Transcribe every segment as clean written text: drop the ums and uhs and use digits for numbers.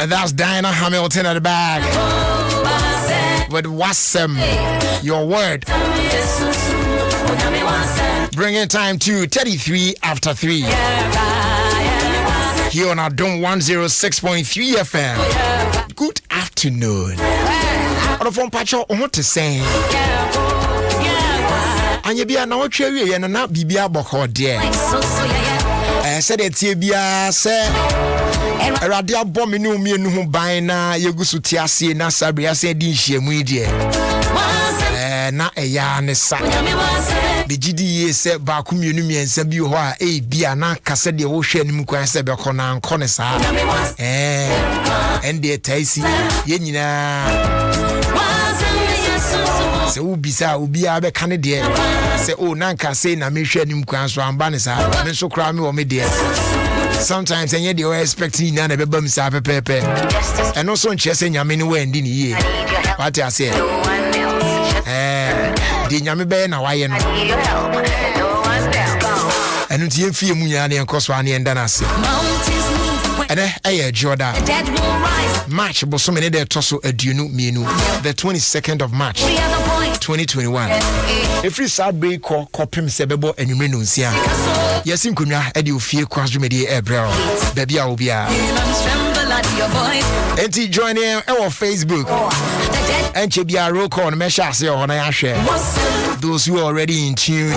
And that's Diana Hamilton at the back with Wasem, your word. Bringing time to 33 after 3 here on Adom 106.3 FM. Good afternoon. On the phone, Pacho, I want to say, and you be a no cherry and not be a boko dear. I said it here be a say. A radio bomb no me no buy na yegusu tiasi na sabria said in she media. Na a yarn sa. The GDA said Bakum Unumi and Sabu a bia na cassette the ocean mukwan sebekona and conessa. And the taisi yenina. Se ubisa ubia be Canadian. Say oh nanka say na me share nim kwan so ambanesa. Me so kra me o me de. Sometimes and you are expecting na be bam sa pepe. And also nche say nyame ni we ndi ni ye. What I say? The nyame be na waye no. And unti enfie mu nya na enkoso ane enda na se. And Jordan March Bosomene de Toso Aduनु Mienu, the 22nd of March 2021. Every Saturday call Copim Sebebo and Numenuncia. Yes, in Kunya, Eddie Ofie Kwanso Media Ebro, Baby Obia. And join in our Facebook and Chibia Roko on Meshase on Ayashe. Those who are already in tune,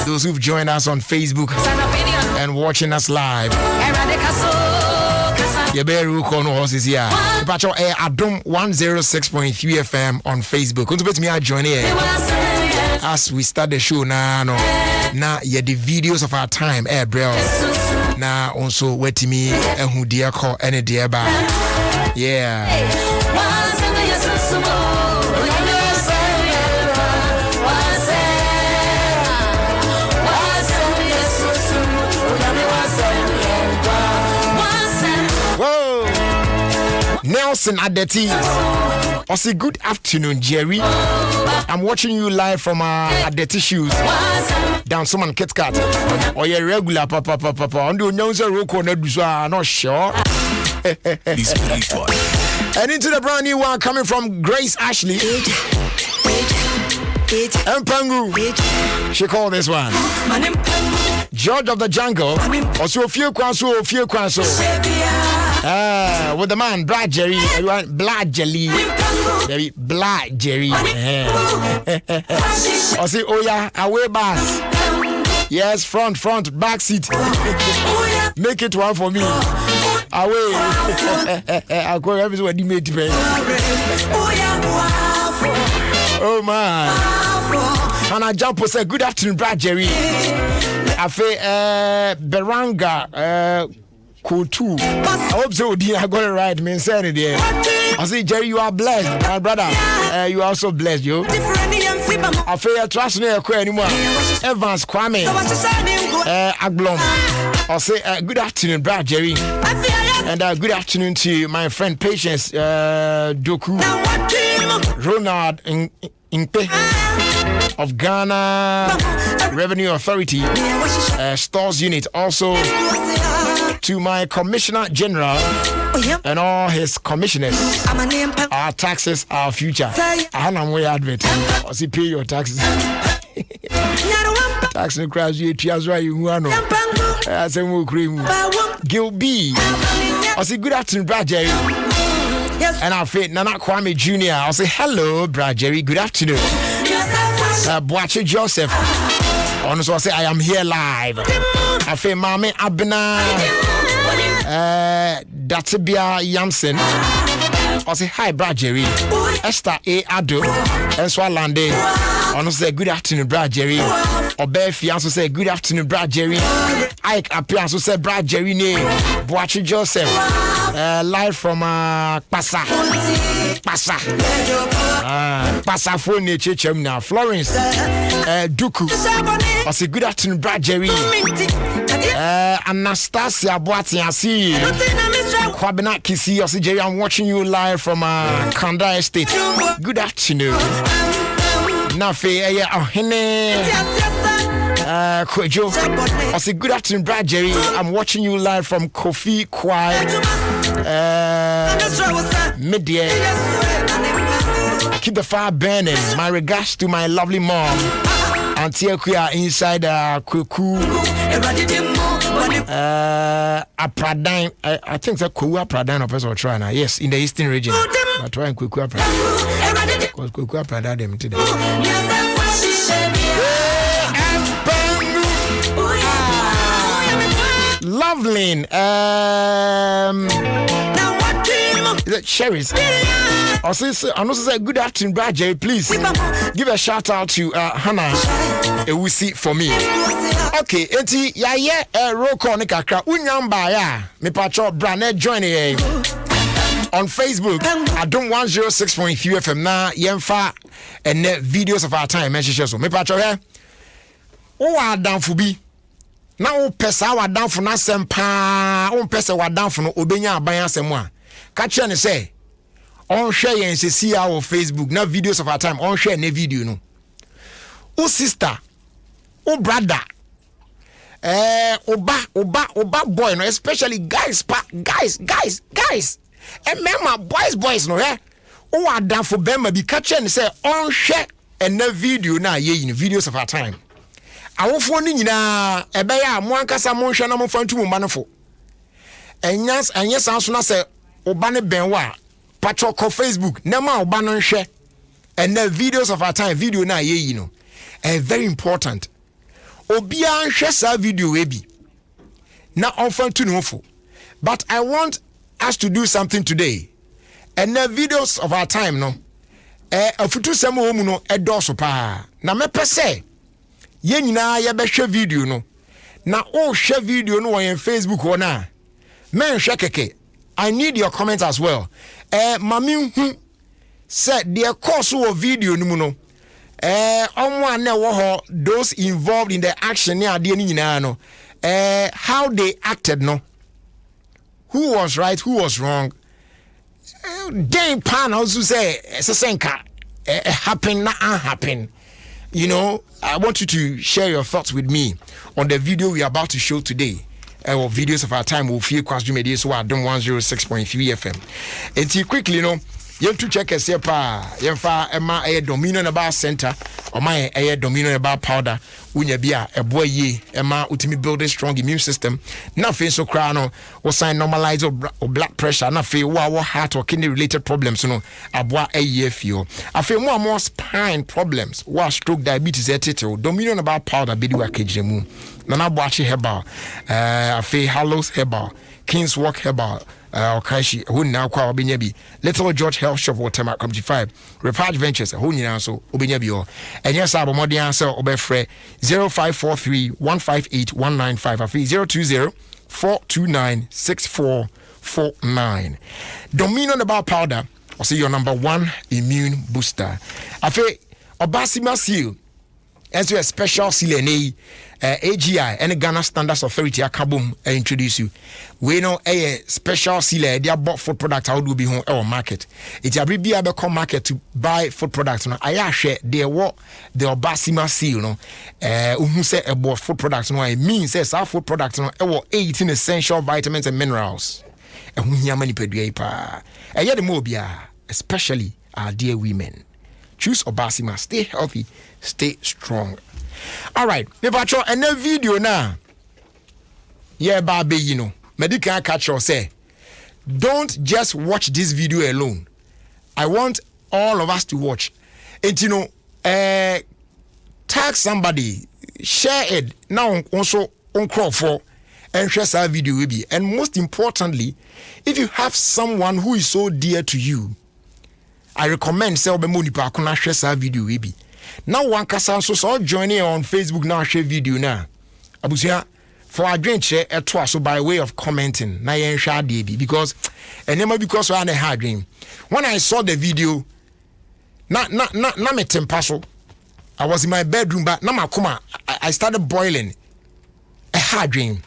those who've joined us on Facebook and watching us live. You better look on horses here. Pacho Adom 106.3 FM on Facebook. Come to me join here as we start the show now. Now, yeah, the videos of our time, bro. Now, also, wait me, who dear call any dear bar. Yeah. Nelson Adeti. I say good afternoon, Jerry. I'm watching you live from Adeti Shoes down someone Kit Kat. Or your regular papa. On the nose roko na duswa not sure. And into the brand new one coming from Grace Ashley. Mpangu. She called this one George of the Jungle. Also Ofie Kwanso. With the man, Black Jerry. Black Jelly. Black Jerry. I say, oh yeah, away bass. Yes, front, back seat. Make it one for me. Away. I'll go everywhere you made today. Oh man. And I jump and say, good afternoon, Black Jerry. I feel Beranga. Kutu. I hope so. I got it right. Me said it there. I say, Jerry, you are blessed, my brother. You are also blessed, yo. I feel trust me anymore. Evans Kwame. Aglom. I say, good afternoon, brother Jerry. And good afternoon to my friend Patience Doku. Ronald Impe of Ghana Revenue Authority Stores Unit. Also to my Commissioner General and all his commissioners. Our taxes, our future. I am way advert. I see pay your taxes. Tax no crash you as right you know. I say more cream. Gil B. I say good afternoon, Brad Jerry. And I feel Nana Kwame Jr. I'll say hello, Brad Jerry. Good afternoon. Boache Joseph. Also, I say I am here live. I feel Mame Abena. Datibia Yamson. I say hi, Brad Jerry. Esther A. Ado. And Swalande. Also say good afternoon, Brad Jerry. Obefi also say good afternoon, Brad Jerry. Ike Apia also say Brad Jerry ne. Boachi Joseph. Live from Pasa phone Chechem now. Florence Duku. I say good afternoon, Brad Jerry. Anastasia Boati, I see Kwabena Kisi. I say Jerry, I'm watching you live from Kanda Estate. Good afternoon. Nafe Ohene Kwejo. I say good afternoon, Brad Jerry. I'm watching you live from Ofie Kwanso. Media. Keep the fire burning. My regards to my lovely mom. Auntie Akuya inside Kuku. Apradine. I think that Kuku Apradine of us will try now. Yes, in the eastern region. But try and Kuku Apradine. Because Kuku Apradine them today. Loveline. Sherry's. Also, say good afternoon, Brad Jerry. Please give a shout out to Hannah. We see for me. Okay, enti ya roll call ni kakra. Unyamba ya me patro Brand join on Facebook. Adom 106.3 FM na yemfa and videos of our time. So me patro here. O adamfo bi. Na o pesa wa adamfo na sempa. O pesa wa adamfo no obenya aban asem a. Ka kire ne say on share yen se see our Facebook na videos of our time on share ne video no. O sister, o brother, oba boy no, especially guys. And remember boys no eh. O adam for bema bi ka kire ne say on share and na video na ye in videos of our time. Awofo ni nyina ebe ya mo ankasa mo hwe na mo fantu mo manofo. Anyas anso na say oba ne benwa patro ko Facebook nema oba no hwe and the videos of our time video na ye you know very important obi an hwe sa video we bi na onfantu no fo. But I want us to do something today and the videos of our time no afutu sem wo mu no edoso pa na mepese ye nyina ye be hwe video no na o hwe video no on Facebook ona men hwe keke. I need your comments as well. Mami hu said the course of video no no. Those involved in the action near no. How they acted no. Who was right, who was wrong. Dang pan also say senka happen not happen. You know, I want you to share your thoughts with me on the video we are about to show today. Or videos of our time Ofie Kwanso media so Adom 106.3 FM. And quickly, you know, you to check us here pa yemfa ema Dominion about center or my Dominion about powder unya bia boy ye ema utimi build a strong immune system. Nothing so crano or sign normalize or blood pressure, nothing wa heart or kidney related problems, you know, aboa ye feel. I feel more spine problems, stroke diabetes etc. Dominion about powder bidi wa kejemu. Nana Boachi Herbal, Afe Hallows Herbal, King's Walk Herbal, Okashi, who now call Obinyabi, Little George Health Shop, Watermark, Comji 5, Repage Ventures, who now so Obinyabi, and yes, I'm more the answer, Obefre 0543 158 195, Afe 020 429 6449. Dominion about powder, I'll see your number one immune booster. Afe Obasima Seal. As a special seal AGI and Ghana Standards Authority akabom introduce you. We know a special seal they bought food product how do be home our market. It's a be able come market to buy food products. No, I share they what the Obasima seal no. Who say about food products no it means says our food products no 18 essential vitamins and minerals. And we hear many pedue pa. And yet the mobia, especially our dear women. Choose Obasima, stay healthy, stay strong. All right, me patro and the video now. Yeah, baby, you know, medical catch or say, don't just watch this video alone. I want all of us to watch. And you know, tag somebody, share it now also on crowd for and share our video with you. And most importantly, if you have someone who is so dear to you, I recommend say obemoni pa akona share sa video we bi. Now one kasa so joining on Facebook now share video na. Abusia for adwen share eto so by way of commenting na yen hwa de bi because enema because we na hard dream. When I saw the video na me tempa so I was in my bedroom but na makoma I started boiling a hard dream.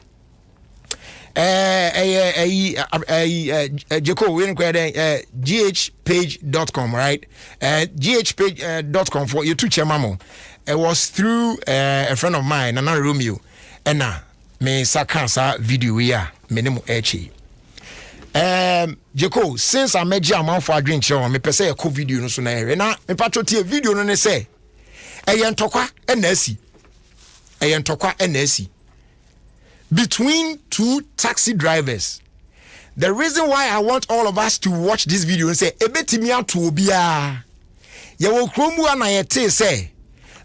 GHpage.com, right? GHpage.com for you to Chemamo. It was through a friend of mine, Nana Romeo, and now me sakansa video ya minimum echi. Jeko, since I met you, I'm for a drink show. Me pese a cool video no so na ere. Na me patroti video no ne say. Eyentokwa enesi. Eyentokwa enesi. Between two taxi drivers. The reason why I want all of us to watch this video and say ebetimi ato obia. Ye wo kromu ana yete say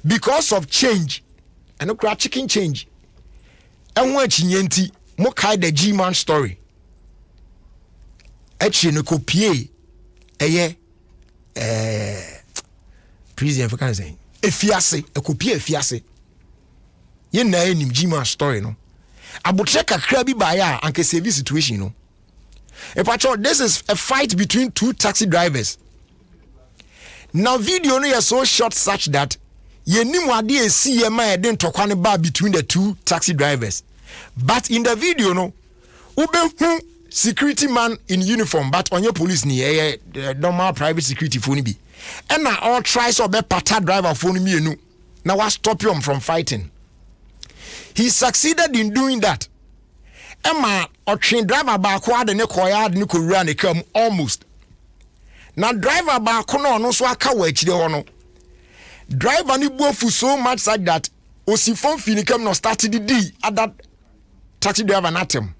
because of change. And no chicken change. Enwo achinyenti mo kai the G-man story. Echi no kopie eye prison for kan say efiase ekopie efiase ye na enim G-man story no abotre kakra bi ba ya anke save situation no epacho this is a fight between two taxi drivers. Now video no is so short such that ye nim ade esi ye ma eden tokwa ne ba between the two taxi drivers, but in the video no ube security man in uniform but on your police ni normal private security phone bi and na all try so be pata driver phone mi enu na was stop him from fighting. He succeeded in doing that. Emma or train driver ba ko ade ne koya ade ne ko wura ne kam almost. Na driver ba ko no so aka wa akire ho no. Driver ni buofu so much such that osifon fini kam no started the D at that taxi driver natem.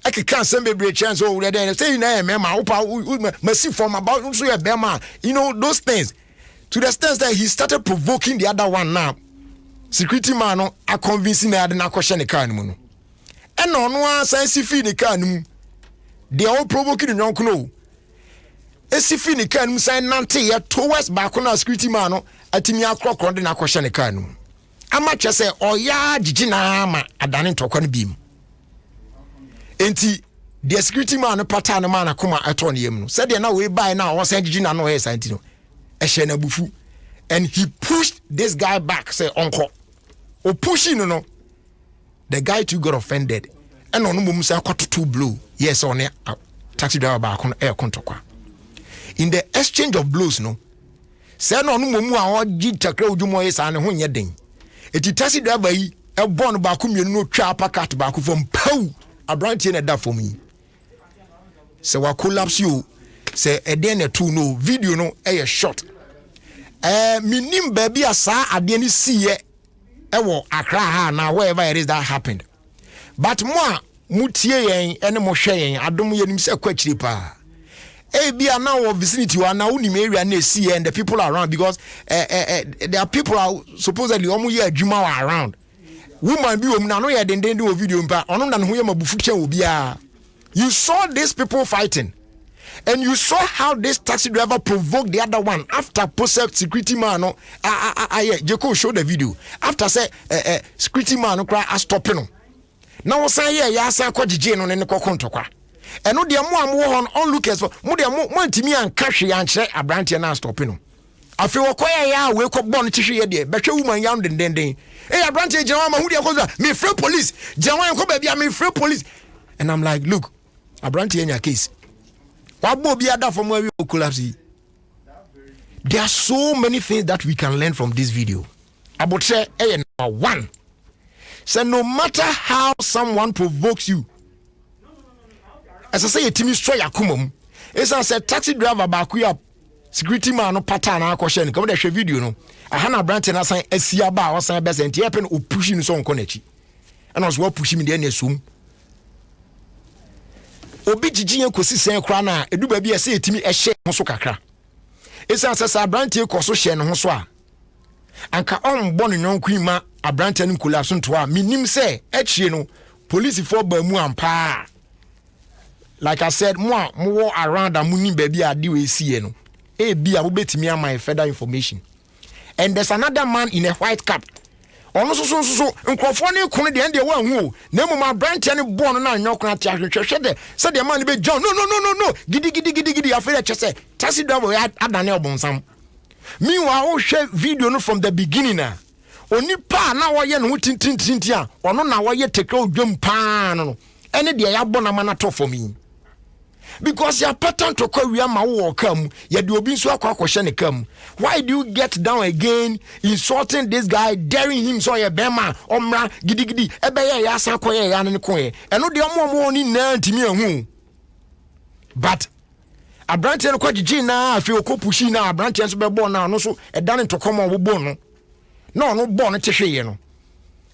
I can't send me a chance over there and say, massive from about so Bema, you know, those things. To the extent that he started provoking the other one now. Security man are convincing that na question the can. And on one science fee the can, they all provoking the non-know. A sifini can sign nanti towards back on a security man at Timia clock on the question the can. I might just say, oh, yeah, Gina, I done it to beam. Enti the security man pattern man akoma aton yem no said now we buy now was send Gina no here santi no ehye na bufu and he pushed this guy back say onko o pushing no the guy too got offended and on mum say akoto blow yes on taxi driver back on air kontokwa in the exchange of blows no say no mum a ogi takra ojumo yes an ho nye den eti taxi driver yi e born back mienu no twa packet back from pow Abranti na da for me. Se wa collapse you. Se ede na two no video no e short. Minim baby asa ade ni siye e wo Accra ha na wherever it is that happened. But moi mutie yen ene mo hwe yen adom yenim se kwachiri pa. E bia na wo vicinity wa na unim area na siye and the people around because there are people are supposedly omo ye adwuma around. Woman be na no ye den video mpa ono na ho ye mabufu kye obia. You saw these people fighting and you saw how this taxi driver provoked the other one after post security man no Jeko show the video after say security man no cry stopping no now say ya asa kwagije no ne kokontokwa eno de mo am onlookers for mo de mo antimi anka hwe ankyere abrante na stopping no afi wokoya ya we ko bon chihwe ye de behwe woman ya ndenden abrante jama ma hu de ko me free police jama ko ba bia me free police and I'm like look abrante nya case wabo bia da from where we collapse. There are so many things that we can learn from this video. About say number one, so no matter how someone provokes you, as I say a team destroy akumum, as I said taxi driver back up security man no pattern na question come the video no ahana branch na san asia ba o san best enti happen o pushing so on echi and was what pushing me there na sum obi gigiye kosi sen kra na edu ba bi ese etimi ehye ho so kakra esa sasa branch e koso hye ne ho so a anka on bɔ no nyɔnko ima abrante no collapse nto a minim sɛ ɛchie no police for ba mu ampa like I said mo around amuni baby ade we sie no e bia wo betimi am further information. And there's another man in a white cap ono so nkrofo ne kono de ende wa hu na mu abrante ne bɔ no na nyɔnko na tia hwehwɛ de sɛ de man be John no gidi afere kyese taxi driver adane obonsam. Meanwhile, we share video no from the beginning na. Oni pa na wo ye no tintintinti a, ono na wo ye tekra odwam pa no. Ene de ya bɔ na mana to for me. Because your pattern to call we ma wo kam, ye de obi nso akwa ne kam. Why do you get down again insulting this guy, daring him so ye bema, omra gidi ebe ye ya san koye ya ne koye. Eno de omo ni na ntimi ahu. but abrante no kwagye na afi okopushi na abrante nso be ball na no so edane to come on wo ball no ball no tehweye no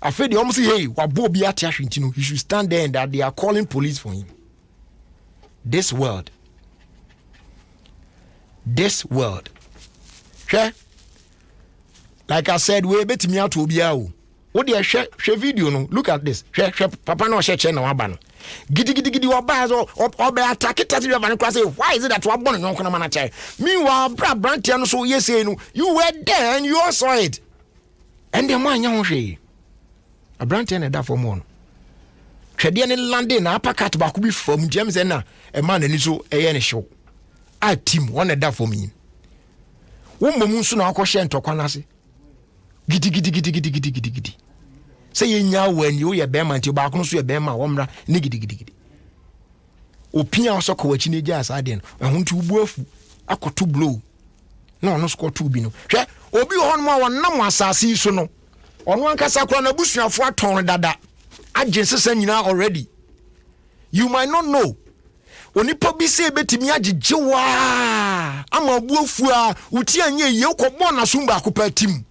afi de almost hey wa ball bi ate ahwenti no he should stand there and that they are calling police for him. This world hwe like I said we betimi ato obia o wo de hwe video no look at this hwe papa na o hwe na waba no gidi waba so obe attack it as you have say why is it that wa born no na chair meanwhile brand no so yes no you were there and you all saw it and the man nya ho hwe abrante na da for mo no hwede ne landing na apakat ba ko bi from James na e man ani so eye ne hyew a team one da for me wo mmom nso na akọ hye ntokwa na se gidi say yenya wani wo ye bema nti ba ko so ye bema wo mra ne gidi opia oso ko wachi ne gya asade no ehun ti ubu afu akoto blow na ono so koto bi no hwe obi ho no wa nam asase so no ono ankasa kora na busuafo aton dada agensesa nyina already you might not know onipa bi se betimi agegewa ama bu afu a uti anye ye ko bon na sumba akopa tim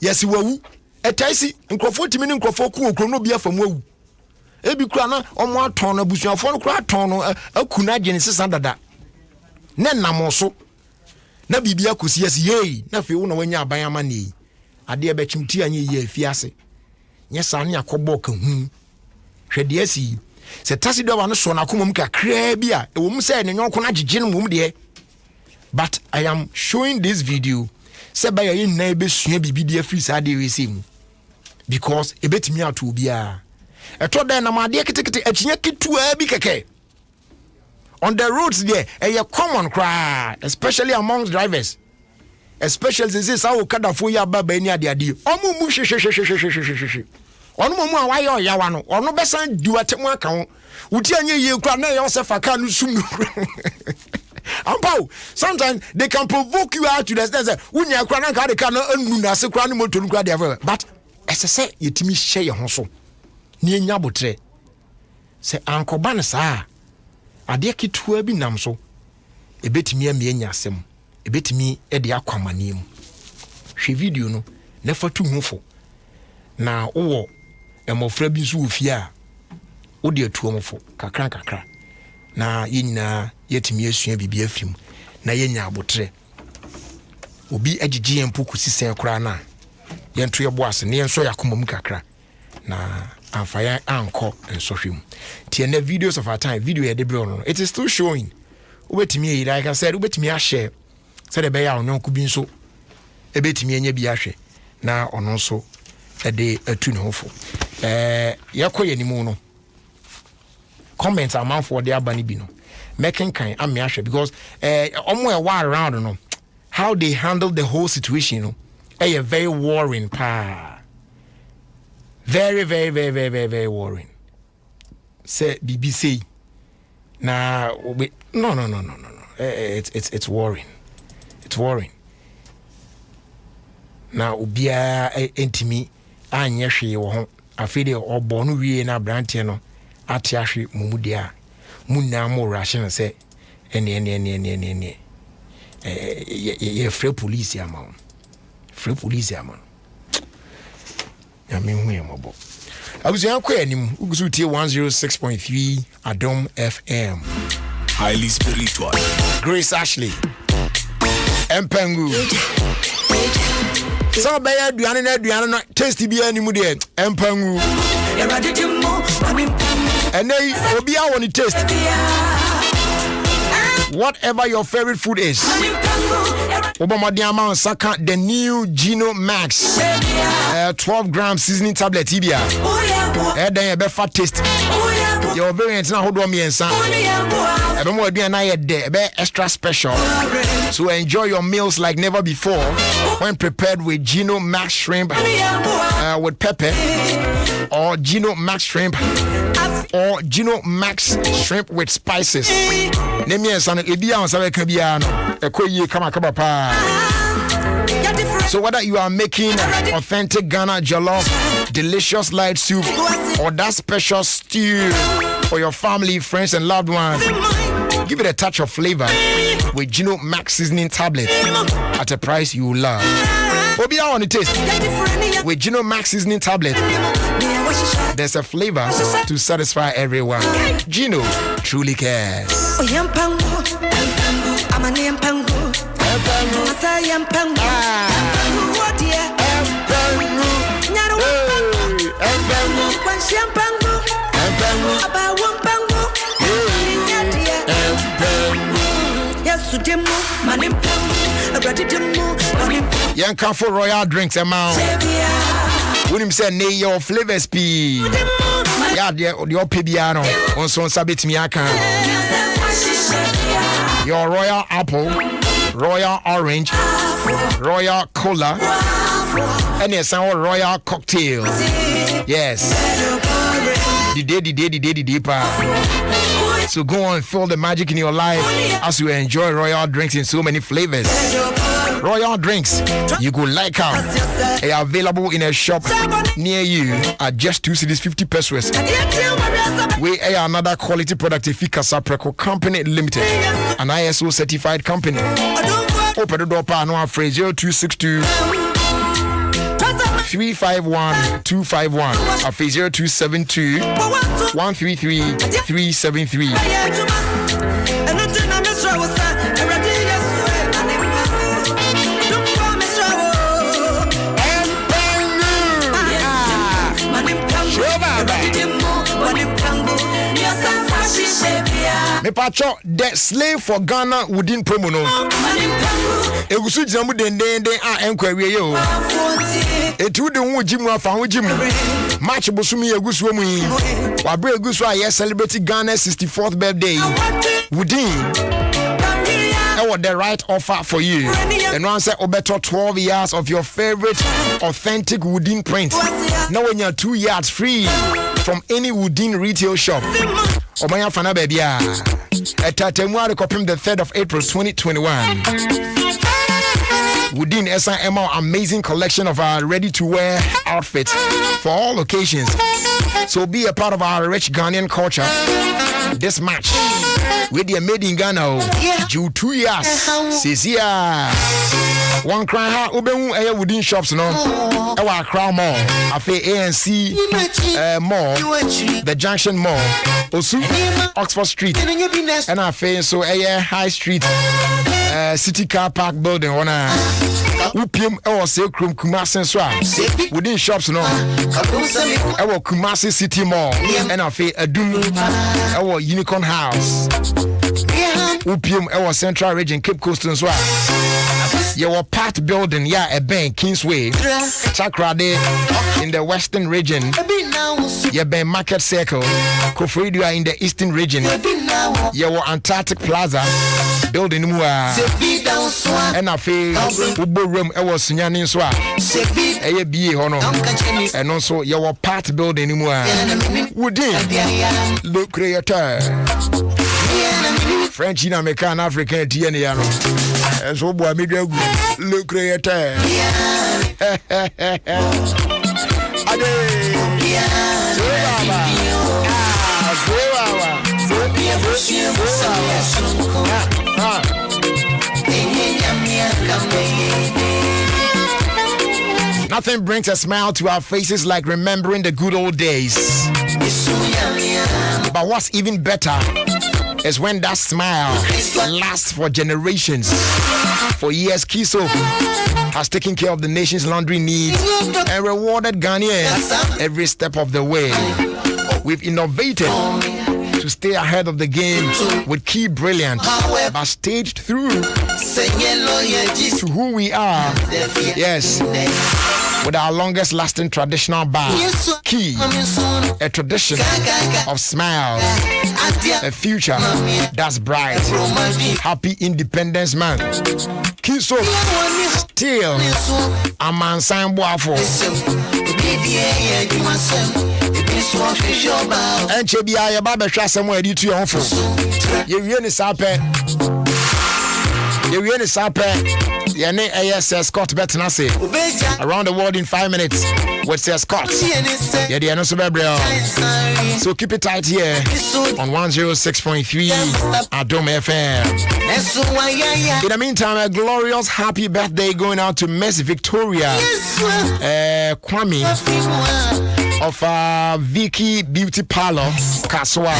yesi wawu etaisi nkrofo timi ne nkrofo ku okro no bia famu awu ebi kura na omo aton na busuafo no kura aton no akuna agenesesa dada ne namoso na bibia kosi yesi yei na fe wo na wanya aban amane ade ebe chimti anye ye afiase nyesa ne akobo ka hu hwede asi se tasi do wa no so na komom kakra bi a ewo mu se ne nyonko na agege no mum de but I am showing this video se ba ye na ebe sua bibi de afri sa de we se mu because ebetimi ato bia eto den na ma de kitikiti achinya kitua bi keke on the roads there a common cry especially among drivers especially this how kadafo ya baba ni ade omu mu hwehwehwehwehwehwehwe onu mu a waye oyawa no onu besan duatemu aka ho uti anye ye kura na Yosef aka no sum Ampao, sometimes they can provoke you out to the extent that when you are crying, they can anu na se kura ni moto nkura de afa but as I say yetimi hye ye ho so ni enya botre se ankoba ne saa ade kitua bi nam so ebetimi am enya asem ebetimi e de akwamane mu hwe video no na fatu hufo na wo emofra bi so ofie a wo de atuo mfo kakra na yenyina yetimi asua bibi afim na yenya abotre obi agigi empoku sisen kura na yento ye boase ne yenso yakomam kakra na amfaya anko ensohwem tie na videos of our time video ye de bro no it is still showing obetimi e like I said obetimi a share said be ya ononko bi nso ebetimi anya bi ahwe na ono nso de atu ne hofo yakoye ni mu no comment amount for the abani bi no making kind am ahwe because omo e wa around no how they handle the whole situation no very worrying pa very worrying say BBC na no it's worrying now obia entimi anye hwe wo ho afede obo no wie na brantie no ate ahwe mumudia munna mo ration say ene ye free police ama ya me hu emobo abuzu yakwa anim ugusu tie 106.3 Adom FM highly spiritual Grace Ashley Empengu so be aduane no taste bi animu de Empengu enei obi a woni taste whatever your favorite food is Obamadiama Saka the new Gino Max 12 gram seasoning tablet ibia then you be fat taste your variant na hold on me ensa ebe mo aduan na ye de be extra special so enjoy your meals like never before when prepared with Gino Max shrimp with pepper or Gino Max shrimp or Gino Max shrimp with spices. Name yes and ebia on sabe ka bia no ekoyi kama pa. So whether you are making authentic Ghana jollof, delicious light soup or that special stew for your family, friends and loved ones, Give it a touch of flavor with Gino Max seasoning tablets at a price you will love. Obi, I want to taste. With Gino Max seasoning tablet, there's a flavor to satisfy everyone. Gino truly cares. Yanka for royal drinks amount. When him say nay your flavors be. Yeah, your pibiano on son sabit miaka. Your royal apple, royal orange, royal cola, and yes, our royal cocktail. Yes. The day, so go on and feel the magic in your life as you enjoy royal drinks in so many flavors. Royal drinks, you go like them. They are available in a shop near you at just 2 cedis 50 pesos. We are another quality product if Casa Preco Company Limited, an ISO certified company. Open the door pa no afraid 0262 351 251 of 0272 133 373. Me pacho the slave for Ghana within promo no. Egusu jamu den a enkwari yo. Etu de hu jimu afa hu jimu. Match bosumi egusu mu yi. Wa bre egusu a yes celebrate Ghana's 64th birthday. Within the right offer for you. And one say obeto 12 years of your favorite authentic wooden print. Now when you're 2 yards free from any wooden retail shop. Omaya fana baby ya. Etatemwa de kopim the 3rd of April 2021. Wooden S&M amazing collection of our ready-to-wear outfits for all occasions. So be a part of our rich Ghanaian culture. This match with the made in Ghana, due 2 years. Sisia. One cry ha ubemu wooden shops no. Ewa Crown Mall, afe ANC Mall, the Junction Mall, Osu, Oxford Street, and afe so High Street, City Car Park Building. Wana Upium ewa Sekrum Kumasi Swa. Wooden shops no. Ewa Kumasi City Mall, and afe Adom ewa Unicorn House. Upium ewa Central Region Cape Coast and Swa. Your part building, a bank, Kingsway, Chakrade in the Western region, your bank Market Circle, Kofridia in the Eastern region, your Antarctic Plaza, building Mua, and a fee, Ubo room, was Sunyanin Swa, A.B. Hono, and also your part building Mua, Woodin, look creator. French in American African Tianiano. And so boy me do look creator. Nothing brings a smile to our faces like remembering the good old days. But what's even better is when that smile lasts for generations. For years, Kiso has taken care of the nation's laundry needs and rewarded Ghanaians every step of the way. We've innovated to stay ahead of the game with Key Brilliant, but staged through to who we are. Yes, with our longest lasting traditional bar, Key, a tradition of smiles, a future that's bright. Happy Independence Month. Key so still a man sign boafo. And Chebia, your barber shot somewhere to your phone. You really sape. You really sape. Yene AS Scott Betanase. Around the world in 5 minutes with Sir Scott. Yede no so bebrel. So keep it tight here on 106.3 Adom FM. In the meantime, a glorious happy birthday going out to Miss Victoria Kwame of Vicky Beauty Parlor Kaswa.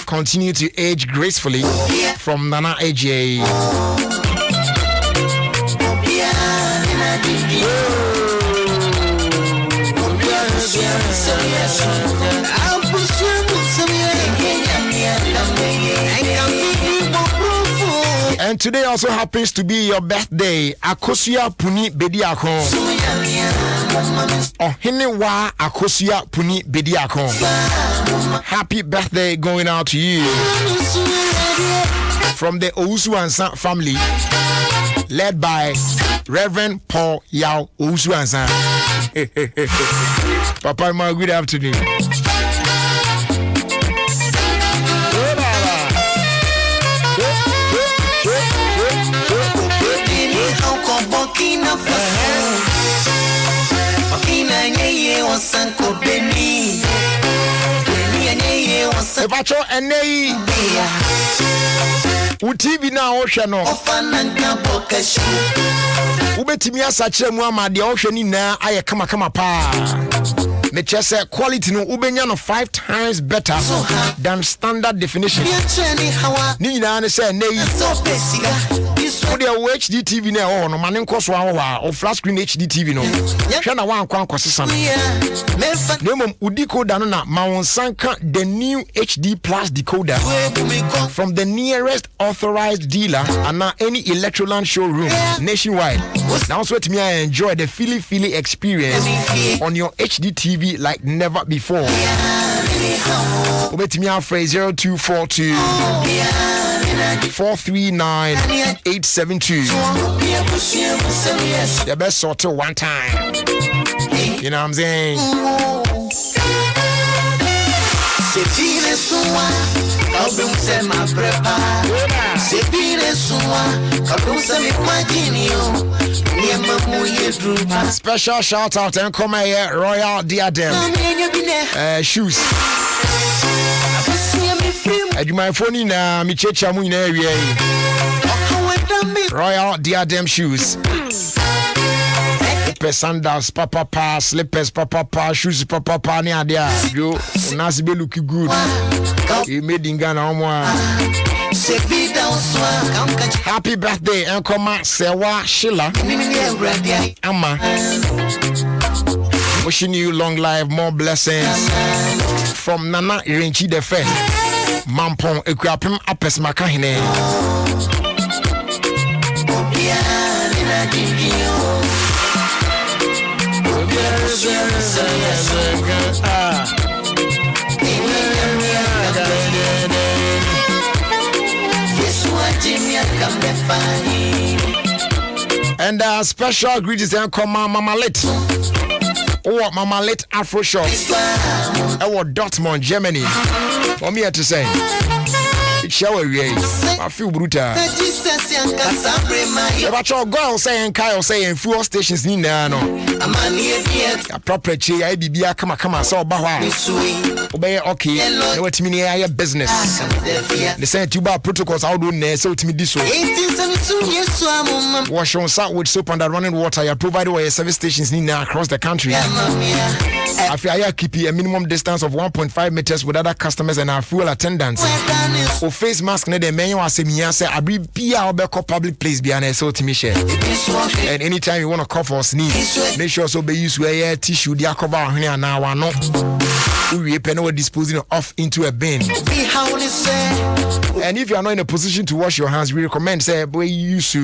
Continue to age gracefully from Nana AJ. And today also happens to be your birthday. Akosia Puni Bediakon. Oh, Hinewa Akosia Puni Bediakon. Happy birthday going out to you. From the Owusu Ansa family, led by Reverend Paul Yao Owusu Ansa. Papa, my good afternoon. Ebacho enei TV na ohwe no ubetimi asakyere mu amade ohwe ni na aye kama pa me chese quality no ubenya no 5 times better than standard definition ni na ne say enei the HD TV na oh no mane nkoso awo o flat screen HD TV no hwe na wan kwan kwasesa no nemom udikoda no na mawonsanka the new HD plus decoder from the nearest authorized dealer and any Electroland showroom nationwide. Now also let me enjoy the Philly experience on your HD TV like never before. Obet me afre 0242 439-872. The best sort of one time. You know what I'm saying? Special shout out and come here Royal Diadem shoes. My phone na mi checha mu na area Royal Diadem shoes. Sandals, papa, slippers, papa, shoes, papa, ni adia. Yo, nasi be look good. You made in Ghana, happy birthday, Enkoma Sewa Sheila. Ama. Wishing you long life, more blessings. From Nana Irenchi the Fair. Mampong Ekwapim Apes Makahine. And special greetings and come Mama Lit. Oh, Mama Lit Afro Shop. Dortmund, Germany. For me to say, it's shower I feel brutal. But your girl saying Kyle saying fuel stations ni na no. Appropriate I be come so bawa. Obey okay. No what mean I business. The same tuba protocols how do ne so to me this wash on salt with soap and running water. You provide where service stations ni na across the country. I feel I keep a minimum distance of 1.5 meters with other customers and our fuel attendants. O face mask na the menu asemi say abri bia obeko public place bia na so to me share. And anytime you want to cough or sneeze, make sure so be use wear tissue dia cover ahwe na wa no. We pen or disposing off into a bin. And if you are not in a position to wash your hands, we recommend say boy use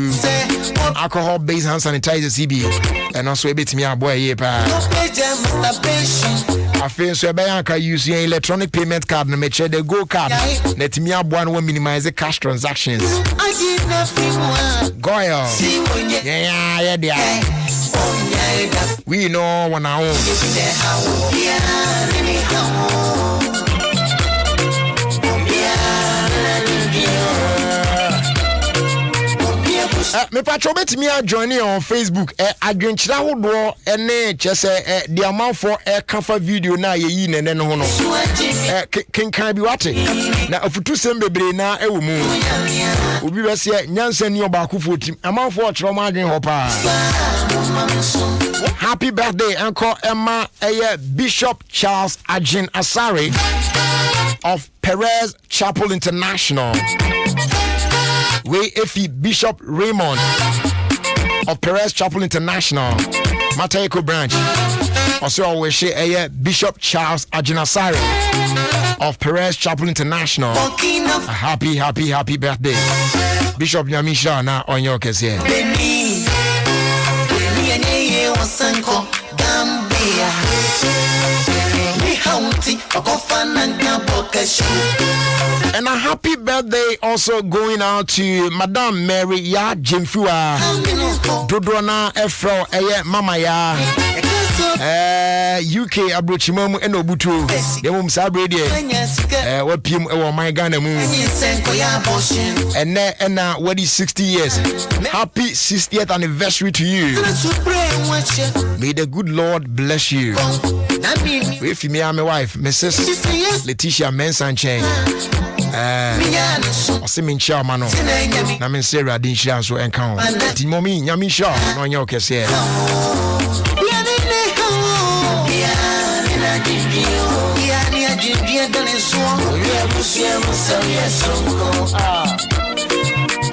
alcohol based hand sanitizer CB and also a bit me boy here pa. I feel so I can use your electronic payment card and make sure they go card. Let me have one will minimize the cash transactions. Goyle. Yeah. We know one our own. me patro betimi join on Facebook adwenkyira hodo ene chese the amount for kafa video na ye nene no ho no kenkan bi wate na afutu sem bebre na ewo mu obi bese nyansa ni oba akufo tim amount for chro ma adwen ho pa. Happy birthday Uncle Emma Bishop Charles Ajin Asare of Perez Chapel International. We Efi Bishop Raymond of Perez Chapel International, Matayeko branch. Also we share Bishop Charles Ajin Asare of Perez Chapel International. A happy birthday. Bishop Yamisha na on your case here. And a happy birthday also going out to Madame Mary Ya Jimfua Dodona Efro Mama Ya UK Abrochimamu and Obutu the mum sabrede what PM my Ghana moon and what is 60 years. Happy 60th anniversary to you. May the good Lord bless you. If me and my wife Mrs. Letitia Mensanchen Osimin Chamano Namin Sarah Din Shan so encounter Timomi Yami Shaw no your case here.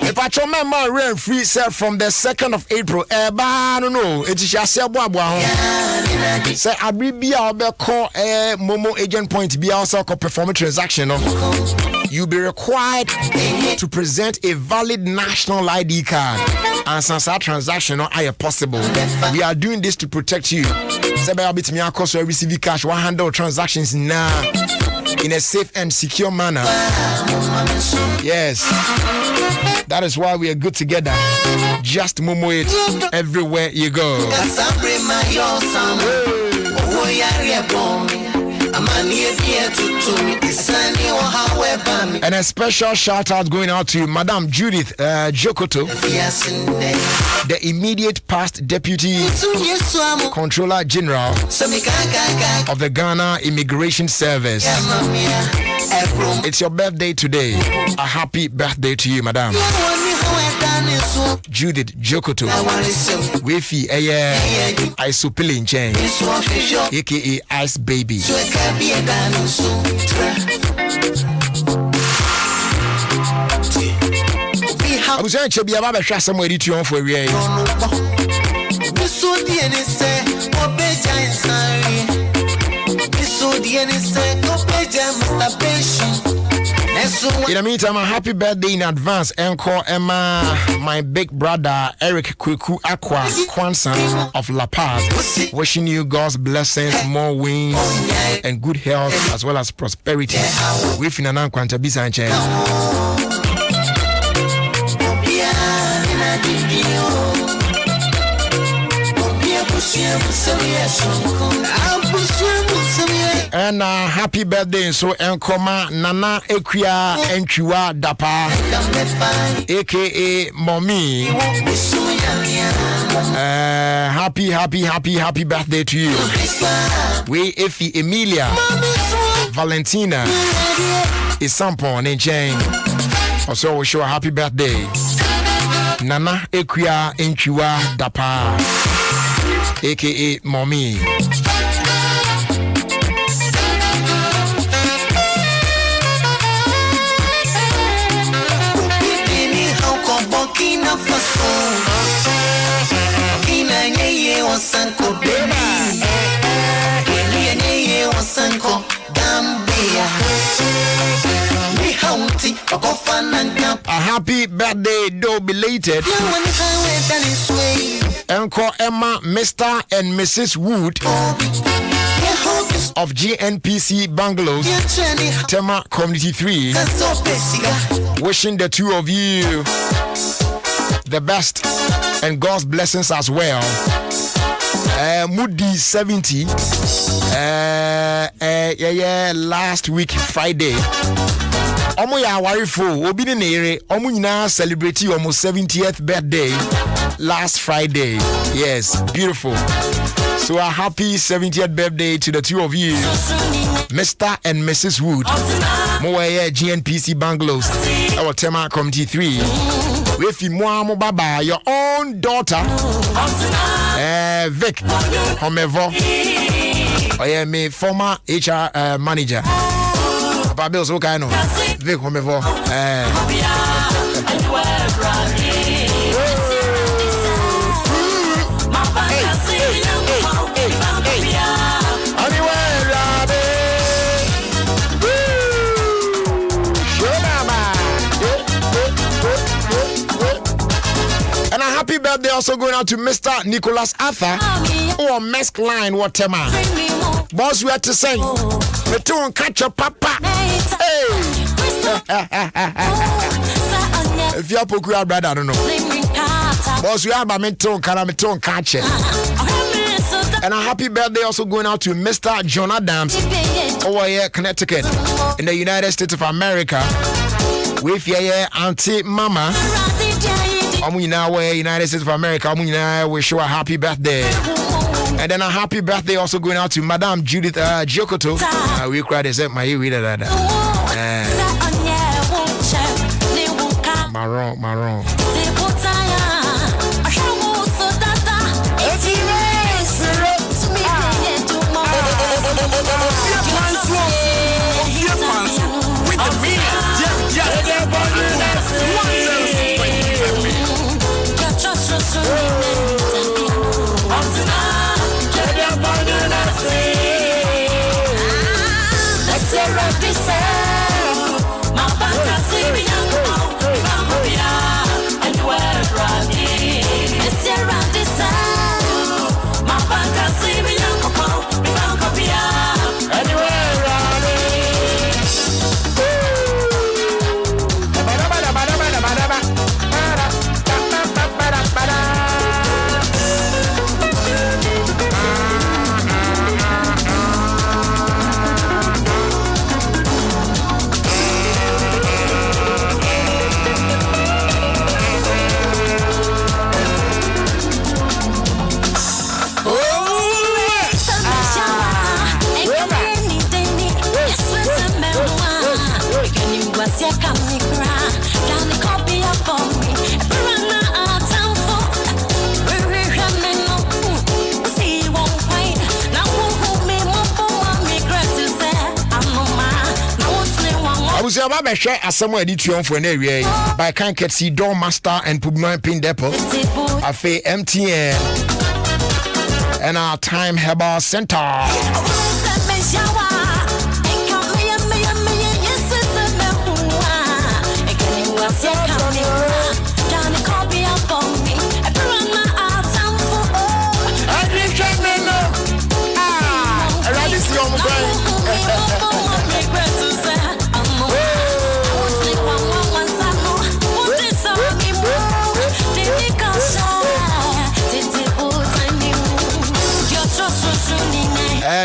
If I told my man rain free set from the 2nd of April, no, it is just a boy. Say, I be call a Momo agent point be also perform a transaction. You'll be required to present a valid national ID card. And since our transaction are possible, we are doing this to protect you. Say, I'll be to me, of course, we receive cash 100 transactions now in a safe and secure manner. Yes. That is why we are good together. Just Momo it everywhere you go. And a special shout out going out to Madam Judith Jokoto, the immediate past Deputy Controller General of the Ghana Immigration Service. It's your birthday today. A happy birthday to you, Madam Judith Jokoto. Wefi Isopilin Chain, aka Ice Baby. I was saying to be about to somewhere to for a in the meantime, a happy birthday in advance, Encore Emma, my big brother Eric Kwiku Kwanso of La Paz. Wishing you God's blessings, more wins, and good health as well as prosperity. We finna kwanta bisanche. And happy birthday so enkoma Nana Ekwia Enchiwa Dapa aka Mommy. Happy birthday to you. We Effie Emilia Valentina Isampo Nenchen. Also wish you a happy birthday. Nana Ekwia Enchiwa Dapa aka Mommy. A happy birthday, though belated. Uncle Emma, Mr. and Mrs. Wood of GNPC Bungalows, Tema Community 3, wishing the two of you the best and God's blessings as well. Moody 70 last week Friday Omo ya warifo, obi ni nere, omo nyina celebrate omo 70th birthday last Friday. Yes, beautiful. So a happy 70th birthday to the two of you, Mr. and Mrs. Wood. Moye GNPC Bungalows, our Tema Committee 3. With Mo Baba, your own daughter, Vic Homevo. I am a former HR manager. Papa Bill's okay, no. Vic Homevo. And a happy birthday also going out to Mr. Nicholas Arthur or Mesk Line whatever. Boss, we have to sing. We don't catch your papa. Hey. If you are poor brother, I don't know. Boss, we have a mental carameton catcher. And a happy birthday also going out to Mr. John Adams over here, Connecticut, in the United States of America. With your auntie Mama. United States of America. Wish you a happy birthday. And then a happy birthday also going out to Madame Judith Giokoto. We cried as my reader. Maron. I was a share as somewhere did you for an area by can't get see door master and Pugman Pin Depot. I feel MTN and our time herbal center.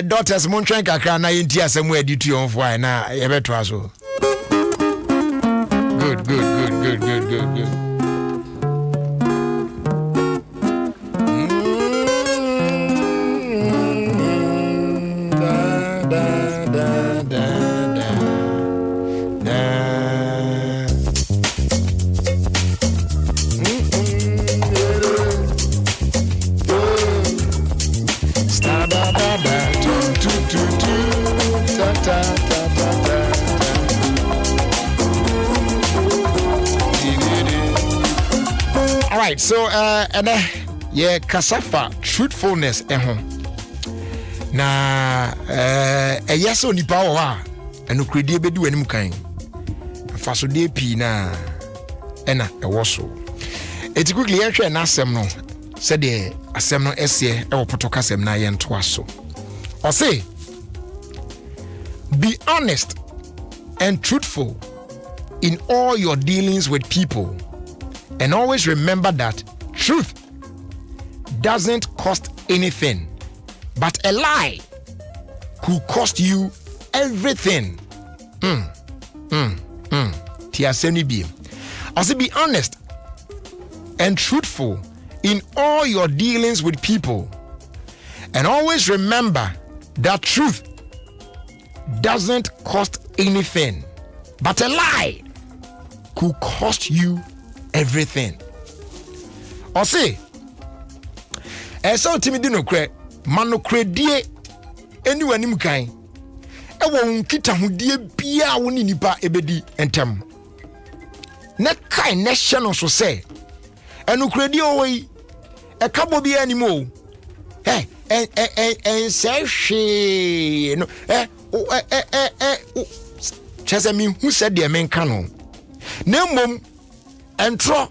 Daughters Montran Kakra na yinti asemu edi tu on fwa na yebeto aso. Good. Alright, so kasafa truthfulness na yes oni pa wa eno kredi bedu anim kan afaso de pi na ena ewo so eti quickly yehwe na asem no se de asem no ese e wo potoka asem na ye nto aso o say be honest and truthful in all your dealings with people, and always remember that truth doesn't cost anything, but a lie could cost you everything. Tia Senibi. Also be honest and truthful in all your dealings with people. And always remember that truth doesn't cost anything, but a lie could cost you everything. Or say, so timidi no kre, mano kredie, anyone him kind. E won kita hodie bia woni nipa ebedi entem. Ne kai ne hye no so say, enu kredie o yi, e kabo bia ni mo. Say she no chese me who said the men canon. Nemom entro.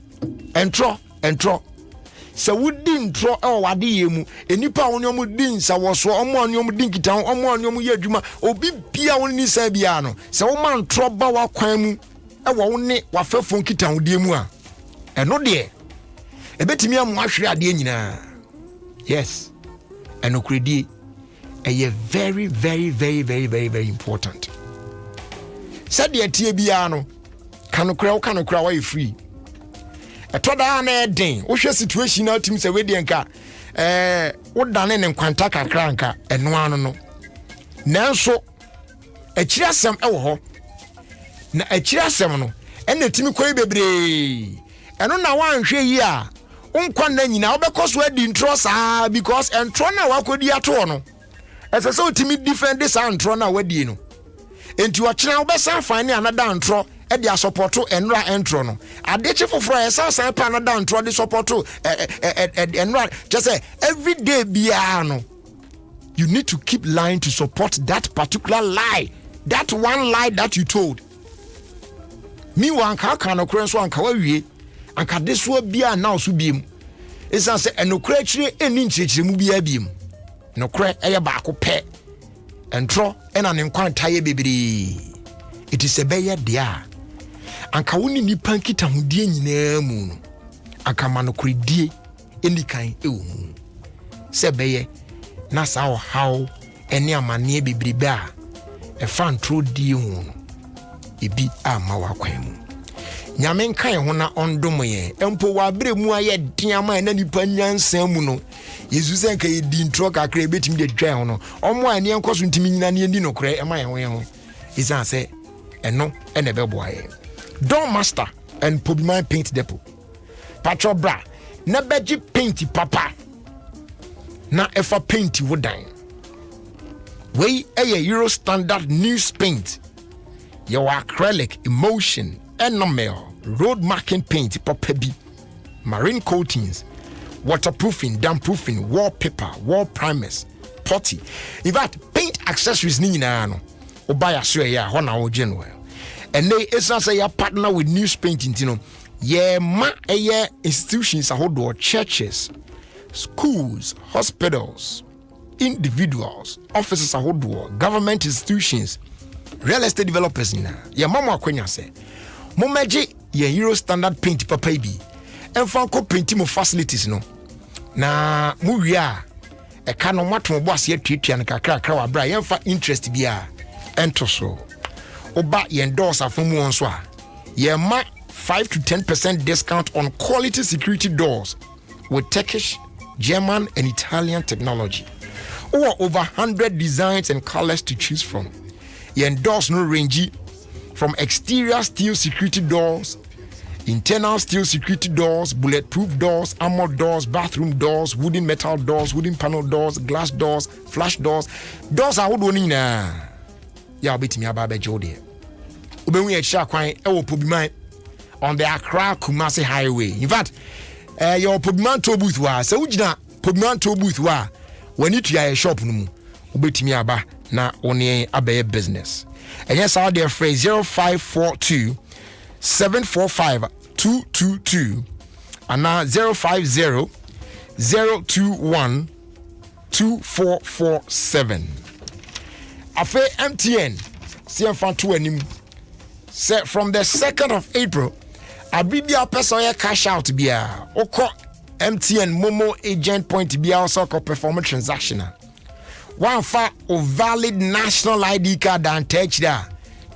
So we didn't draw our wadiemu. Enipa onyomu din sa woso omo onyomu din kitan omo onyomu ye adwuma obi bia woni sa bia no. Se wo man tro ba wa kwan mu e wo ne wa fefon kitan odiemu a. Eno de ebetimi amu ahwere ade nyina. Yes. Enokredi eye very important. Said the tie bia no kanokra wa free. Etoda na eden wo hwe situation na tim se we de nka wo dane ne nkwanta kakra nka eno ano no nanso akiri asem ewo ho na akiri asem no ena timi koi bebre eno na wan hwe yi a unkwa na nyina obekoso adi ntro saa because entro na wakodi ato no ese so timi defend this antro na wadi no enti wakira obesa fine another antro e dia supporto enra entro no adeche foforo esa san pa another antro de supporto enra just say every day bia no you need to keep lying to support that particular lie, that one lie that you told me wan ka no krenso anka wawie anka deso bia na oso biem esa se enokra chire eni nchechire mu bia biem nokra eye ba ko pe entro ena ne nkwan taye bebiri it is a beye dia anka woni nipa nkita hodie nyina mu no anka manokra die eni kan ewo mu se beye na sa o how eni amane bebiri ba e fan tro die hu no ebi ama wakwan mu nyame nkan ho na ondom ye empo wa bere mu aye diama na nipa nyansan mu no yesu se nka ye di ntro kakra betim de twa ho no omo ani enkoso ntimi nyina ne ndi no kra ema ye ho isa se eno ene bebo aye Don Master and Pobimai Paint Depot Patro bra na beji paint papa na efa paint wodan we Euro standard news paint your acrylic emotion enamel road marking paint papa bi marine coatings waterproofing dampproofing wallpaper wall primers putty in fact paint accessories ni nyina no obaya so ya ho na wo general and they esa say ya partner with news painting you know ma institutions ahodo churches schools hospitals individuals offices ahodo government institutions real estate developers na mama akwanya say momeji Euro standard paint papa bi emfa ko paint mo facilities no na mu wia e ka no mato bo ase atuatua no kakra wa bra yemfa interest bia ento so oba endorse afomu onso a ma 5 to 10% discount on quality security doors with Turkish, German and Italian technology or over 100 designs and colors to choose from. Endorse no range from exterior steel security doors, internal steel security doors, bulletproof doors, armored doors, bathroom doors, wooden metal doors, wooden panel doors, glass doors, flash doors. Doors are wood one na. Ya beti mi ababe jode. Ubewi echa kwan ewo Pobimai on the Accra Kumasi highway. In fact, your Pobimai to booth wa se ujina Pobimai to booth wa when you try a shop no ubeti mi aba na one abaye business. And yes, out there phrase 0542 745 222 and now 050 021 2447. Afe MTN CM to anim set from the 2nd of April abibia person cash out bia oko MTN Momo agent point bia also ko perform transaction one for valid national ID card and touch there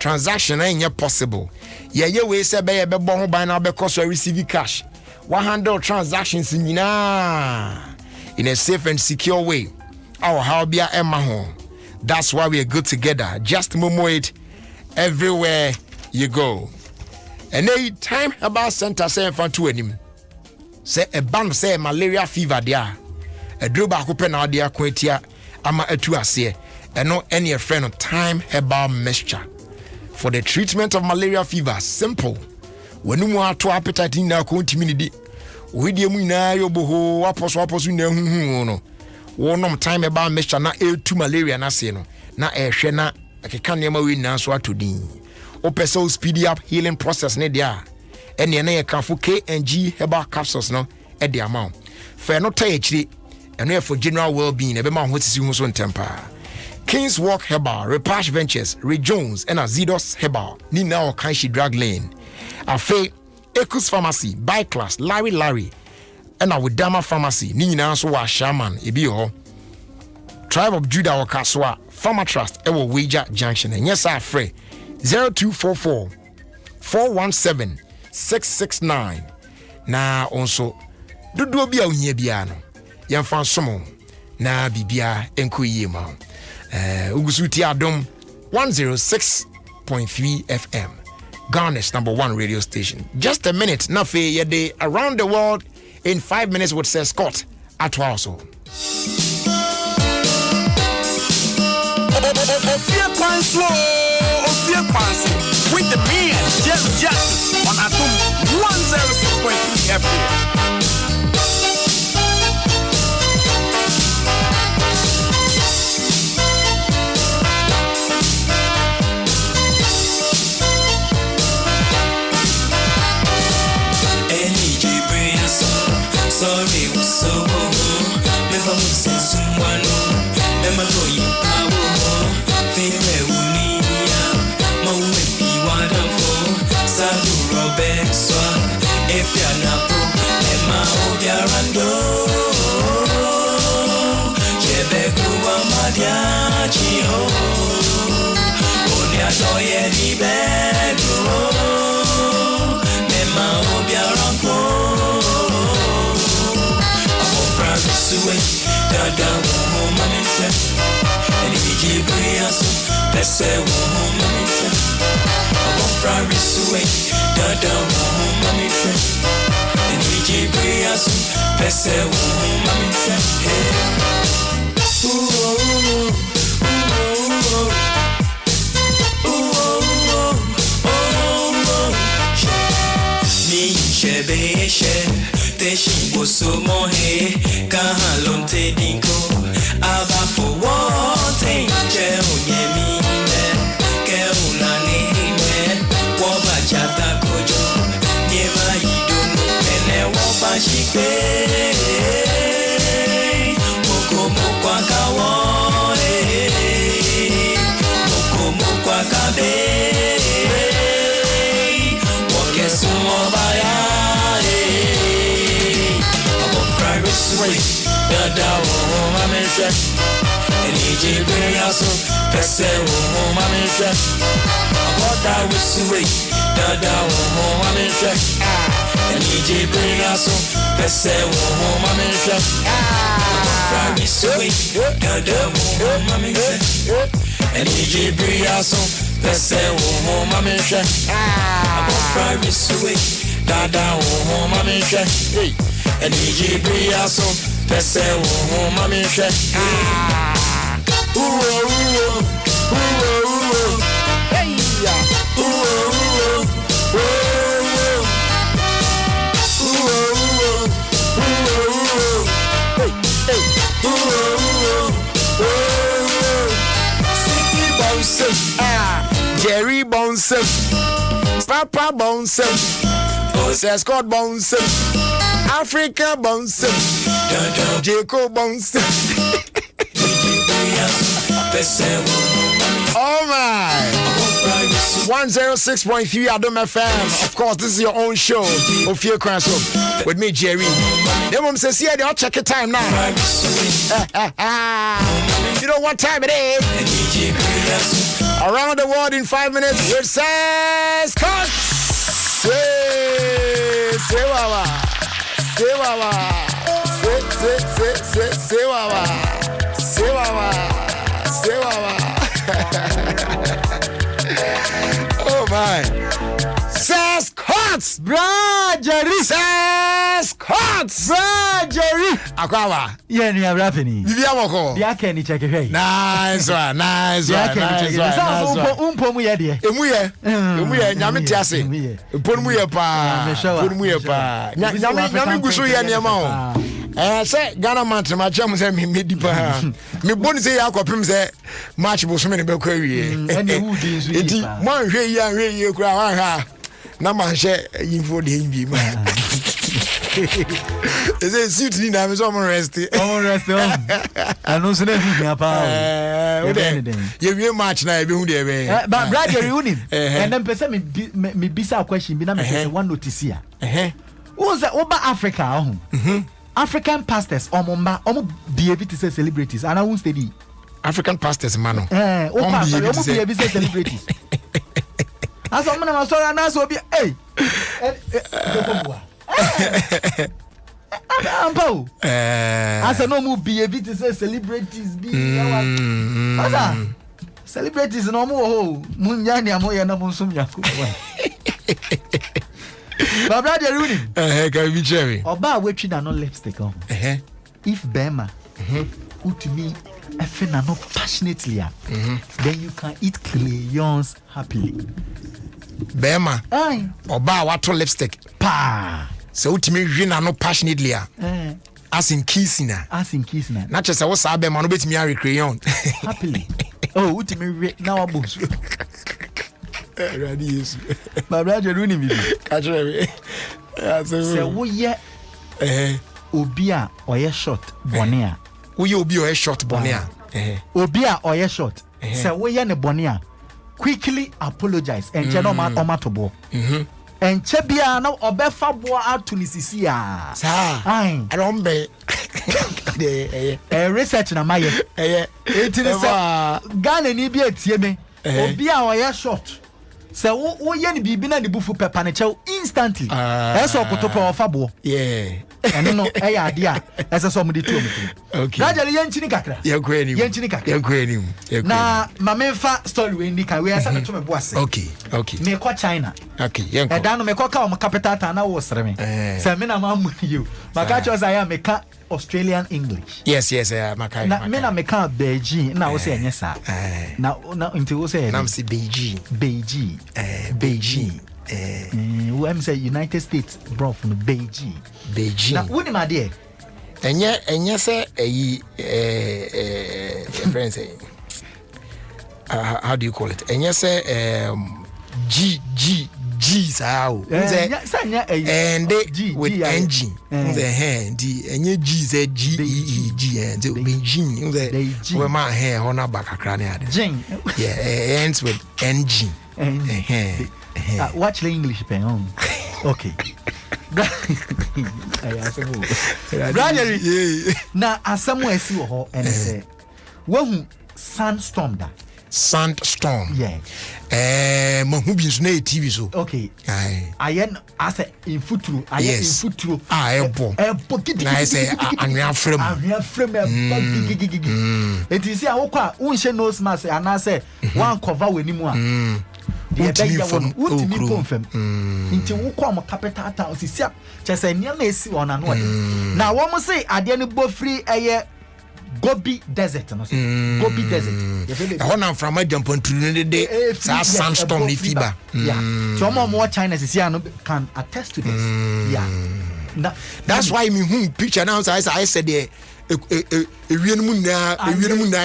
transaction ain't possible. Yeah, we say be bo by now because we receive cash. 100 transactions in a safe and secure way. Our how be Emma home. That's why we are good together. Just momo it everywhere you go. And a time about center say in front to him. Say a band say malaria fever there. A droba open out there quentia ama etu ase. And no any friend of time herbal mixture. For the treatment of malaria fever, simple. When you want to appetite in our community, we dear Muna Yobo, Apos, no. One time about mixture na to malaria nasino. Na shena, a canema win answer to D. Opeso speedy up healing process nedia. And your can for KNG herbal capsules no at the amount. Fair no tie and we for general well being, a man what is you on temper. King's Walk Herbal, Repash Ventures, Ray Jones, and Azidos Herbal, Nina or Kanshi Drag Lane. Afe, Ekus Pharmacy, Byclass, Larry, and Awidama Pharmacy, Nina so wa Shaman, Ebio. Tribe of Judah or Kaswa, Pharma Trust, Ewo Wager Junction, and yes, I free 0244 417 669. Na also, do be a Unyebiano, Yan Fan Somo, na Bibia Enkuima. Ugusuti Adom 106.3 FM, Ghana's #1 radio station. Just a minute, Nafe Yede around the world in 5 minutes with Sir Scott at also. Ofie Kwanso with the man Jerry Jackson on Adom 106.3 FM. Sorry, was so never was someone. Never go you favorite unia. Mo be wonderful. Sadu Robert Swan. If you're not pro, Emma Obiarando. Jebeku Amadiachio. Onia Doye di Bedro. Emma Obiarando. Dada woman mamisha and Ijibrias let's say woman mamisha above Paris away Dada woman mamisha and Ijibrias let's say woman mamisha me shebe Teshi boso mohe kahalonte dinko aba for one thing je onyemine ke unani me woba chata kojo niema idono ene woba shikpe moko mokwa kawo moko mokwa kabe wokesu mobaya Dada woman mamisha and Ijibrias pese woman mamisha aboda wisuwe Dada woman mamisha and Ijibrias pese woman mamisha aboda wisuwe Dada woman mamisha and Ijibrias pese woman mamisha aboda wisuwe Dada woman mamisha and Ijibrias pese woman mamisha hey ya City bounce Jerry bounce Papa bounce Sir Scott bounce Africa bounce Jacob bounce Oh my 106.3 Adom FM. Of course, this is your own show, Ofie Kwanso, with me, Jerry. The mom says, yeah, they'll check your time now. You know what time it is? Around the world in 5 minutes with says cut. Say wawa. Say wawa. Say wawa. Say wawa. Say wawa. Oh my. Says cut. Bra Jerry. Says cut. Bra Jerry. Akwawa. Yeah, ni abrapeni. Bibi amoko. Dia ke ni check hey. Nice one. Umpo mu ye de. Emu ye nyame ti ase. Epon mu ye pa. Nyame guso ye ne ma o. Say Ghana man to match am say me di pa. Me boni say yakopim say match bo so me ne be kwa wie. Ene wu di nso yi. Enti mo anhwe yi kura wan ha. Na man hye yinfo de nbi ma. Is it suit ni na me so mo rest. Anu so na hu me pa. You wie match na e be hu de be. But brother you nim. And then person me bisa question bi na me say one notice here. Who say oba Africa ho? African pastors omomba behave to say celebrities and I won't steady. African pastors man. Behave to say celebrities. As I'm na so na so be hey. Ampo. As no mu behave to say celebrities be. Asa. Celebrities no mu ho. Munya ni amoye na mu nsum yakub. But brother Rooney. Can be cherry. Oba wetwi na no lipstick on. If Bema utimi efe na no passionately then you can eat crayons happily. Bema. Aye. Oba wato lipstick. Pa. So utimi hwe na no passionately as in kissing na. Na chese wo sa Bema no betimi a crayon. Happily. Oh, utimi hwe na wabos. Ready is. My brother Rooney me. Catch me. Say wo ye obi a oye short bone a. Wo ye obi oye short bone a. Obi a oye short. Say wo ye ne bone a. Quickly apologize and che no ma omatobo. And che bia na obefa bo atu ni sisi a. Sa. Ai. I don't be. Research na maye. Etini say Ghana ni bi atie me. Obi a oye short. Se wo ye ni bibi na ni bufu pepa ne chew instantly eso okotopo ofabo yeah eno no e ya ade a ese so mo de tu omutu okay gradually ye nchini kakra na mamemfa story we ndi kan we asa to me boase okay me ko China okay yenko da no me ko ka o capital town na wo sere me se me na mamu you maka cho sa ya me ka Australian English yes maka na me na me ka Beijing na wo se enye sa na nti wo se na msi Beijing who am say United States bro from Beijing na woni ma de enye say friends say how do you call it enye say G sao and with engine the hand the enye G say G and Beijing the we ma hair hona bakakra ne ade yeah ends with engine watch the English pen on. Okay. Brother, na asamu esi wo ho ene se wahu sandstorm da. Sandstorm. Yeah. Mahu bi so na TV so. Okay. Ayen ase in futuro, in futuro. Ebo kiti. Na say anwea frem. It is here okwa unhye nose mask ana say one cover wanimu a. Ultimate confirm. Into Wukom capital town, see, just a near Messi on an order. Now, one must say, I didn't go free a Gobi Desert. Gobi Desert. I want from my jump on to the day, sandstorm, fever. Yeah. So, more China can attest to this. Yeah. That's why me picture now, I said, a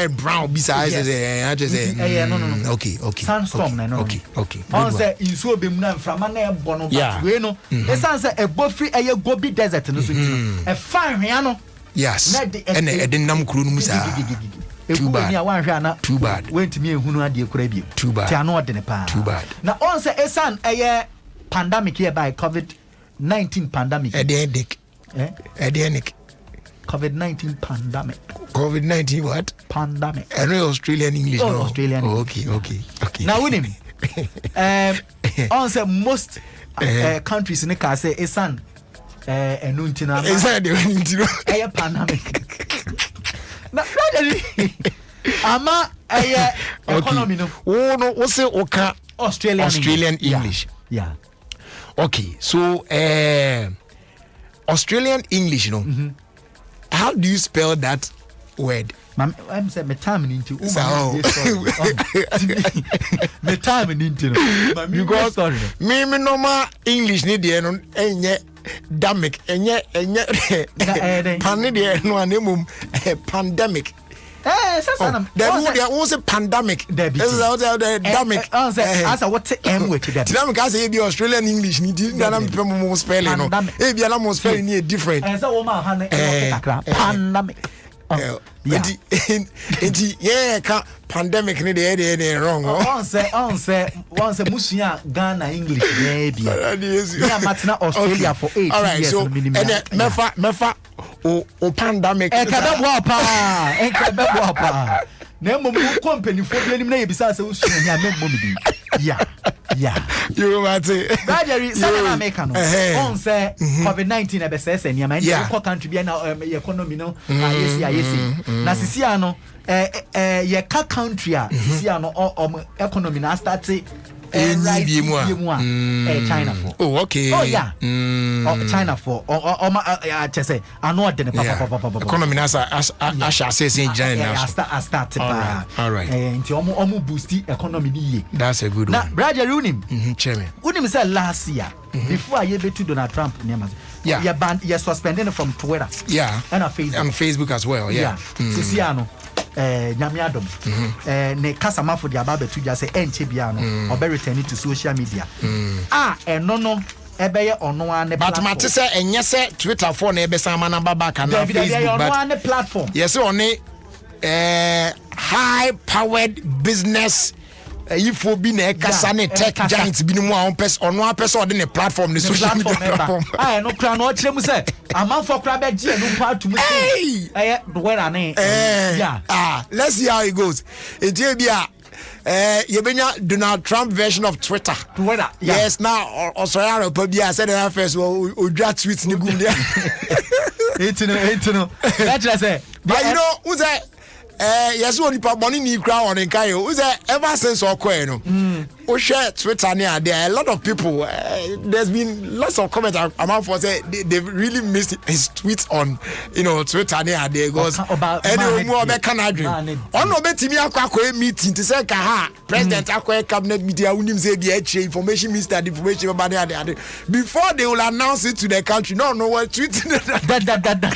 brown besides I just say no. Okay. Sandstorm okay. On say in so be mun from na bono but we no e san say e bo free e Gobi Desert no so e fine hwe no yes and e de nam kuro no musa too bad went me ehunu ade kura bi too bad ti ano ode ne pa too bad na on say e san e pandemic here by COVID-19 pandemic COVID-19 pandemic. COVID-19 what? Pandemic. I know Australian English. Australian English. Okay. Now with him. On say most countries in the car say esan enuntina. Esan de enuntina. Pandemic. Na ama economy no. Oh no, we say oka Australian English. Yeah. Okay, so Australian English, you know. How do you spell that word? I'm saying me time into me because me normal English need the no enye damic enye pandemic. There was a pandemic. Damic. As a what M with that. Damic as a Australian English need to more spelling. No, maybe I'm more spelling different. As a woman, pandemic. Yeah, pandemic need the wrong. Once Musia Ghana English maybe. Yeah, Martina Australia for 8 years. All right, so mefa o pandemic. Nemo company for the name bisa se usu ya memmo bi. Yeah. You want to Badgeri sana America no. On say COVID-19 e be say se niam e ko country bia na economy no ayesi. Na sisia no ye ka country a sisia no economy na start China for. Oh, okay. Oh, yeah. China for. Say, I know the economy as I shall say in China. I started. All right. Into almost boost the economy. That's a good one. Now, Brother Unim, Chairman. Unim said last year, before I gave to Donald Trump, yeah, you're banned, you're suspended from Twitter. Yeah. And on Facebook. And Facebook as well. Yeah. Sisiano. Nyame Adom ne kasama for dia baba to just say enche bia no obe return to social media eno no ebe ye ono ane platform but mate say enye say Twitter for na ebe sama na baba ka na Facebook but ono ane platform yes one high powered business ifo bi na ekasa ne tech giants bi no mu a on person on the platform the social media platform no kra no kire mu say amanfo kra be gi enu pa to mu say the way ane yeah let's see how it goes etie bia yebenya Donald Trump version of Twitter. Yes, now Australia probably I said that first odwa tweet ni gum there. It's no let's say but you know who's that yes one people money ni kra on nkai o say ever since okwe no o share Twitter there are a lot of people there's been lots of comments among for say they really missed his tweets on Twitter there because any more be Canada on no betimi akwa meeting to say ka president akwa cabinet meeting unim say be information minister information about there before they will announce it to the country no what tweeting that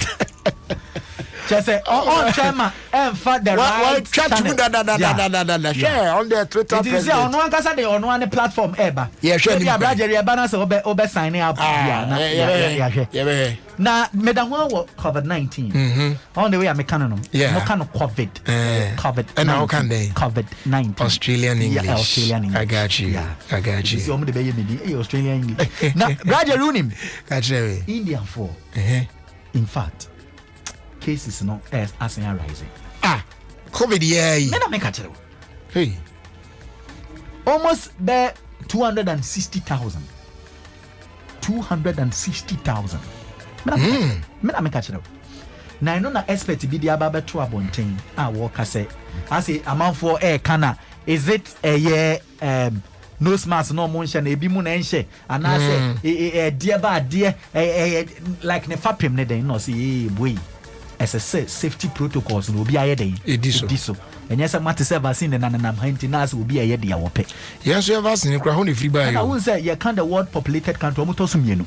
just say on chairman and for the right channel share on the Twitter it is on one kasa dey on one platform eba share the brother e balance obe sign up na medam wo COVID-19 on the way I can no kind of COVID and how can they COVID-19 Australian English Australian English I got you so me dey be me Australian English na brother runim Indian for in fact cases no as rising. COVID make a hey almost there 260,000 me make a na no na expect be the ababa to abonten work say I say amount for kana is it a year no smarts no motion e bi mu na enhye and I say dear bad dear like ne fapem ne den no say boy as a safety protocols no be aye den ediso enye say mate say vaccine na nanam hanti na say obi aye de awope yes you vaccine kra ho ne free buy I won't say you can the world populated country omo to so mienu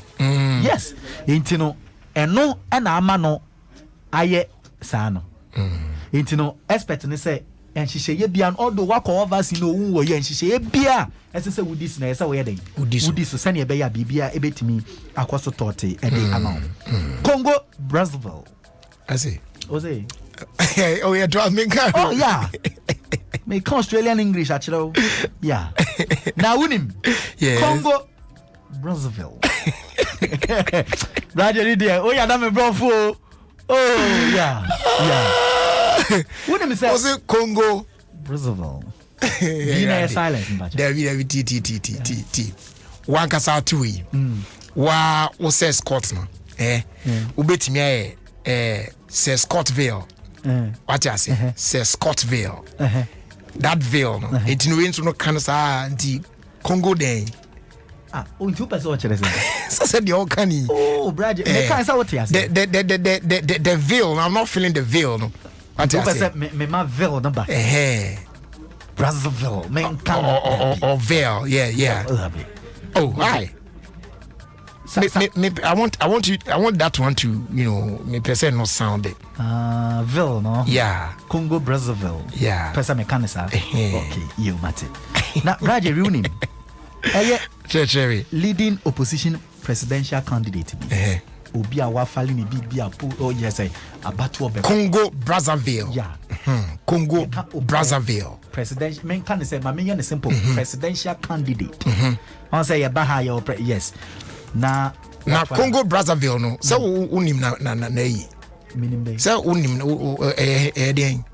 yes intino eno na ama no aye sa no intino expert ne say enhihye bia although wakọ vaccine no wu wo ye enhihye bia ese say wudis na ese wo ye den wudis so ne be ya bibia ebetimi akoso tote e dey ama Congo Brazzaville I see. Ose. Oh yeah, draw me. Oh yeah. Me Australian English actually. Yeah. Now unim. Yes. Congo Brazzaville. Roger there. Oh yeah, that me bro for. Oh yeah. Yeah. Unim say was it Congo Brazzaville. Dina silence mbacha. David T. One kasa tuwi. Wa o say Scott no. Ubetimi say Scottville. What you say? Say Scottville. That veil no. It no into no cancer anti Congo day. Oh, two person watch it. So said the old canny. Oh, Brad, the veil. I'm not feeling the veil. No. What you say? Me my veil number. Brazzaville, man, or veil. Yeah. Oh, why? I want that one to, me person not sound it. Ville, no? Yeah. Congo Brazzaville. Yeah. Person mekanisa. Okay, you mate. Now, Roger Rooney. Leading opposition presidential candidate. Obi a wafali ni bibi a oh yes abatu obe. Congo Brazzaville. Yeah. Congo Brazzaville. Presidential men can say my main simple presidential candidate. I say ya baha ya yes. Na Congo Brazzaville no. So unim na yi. Minim be. So unim den.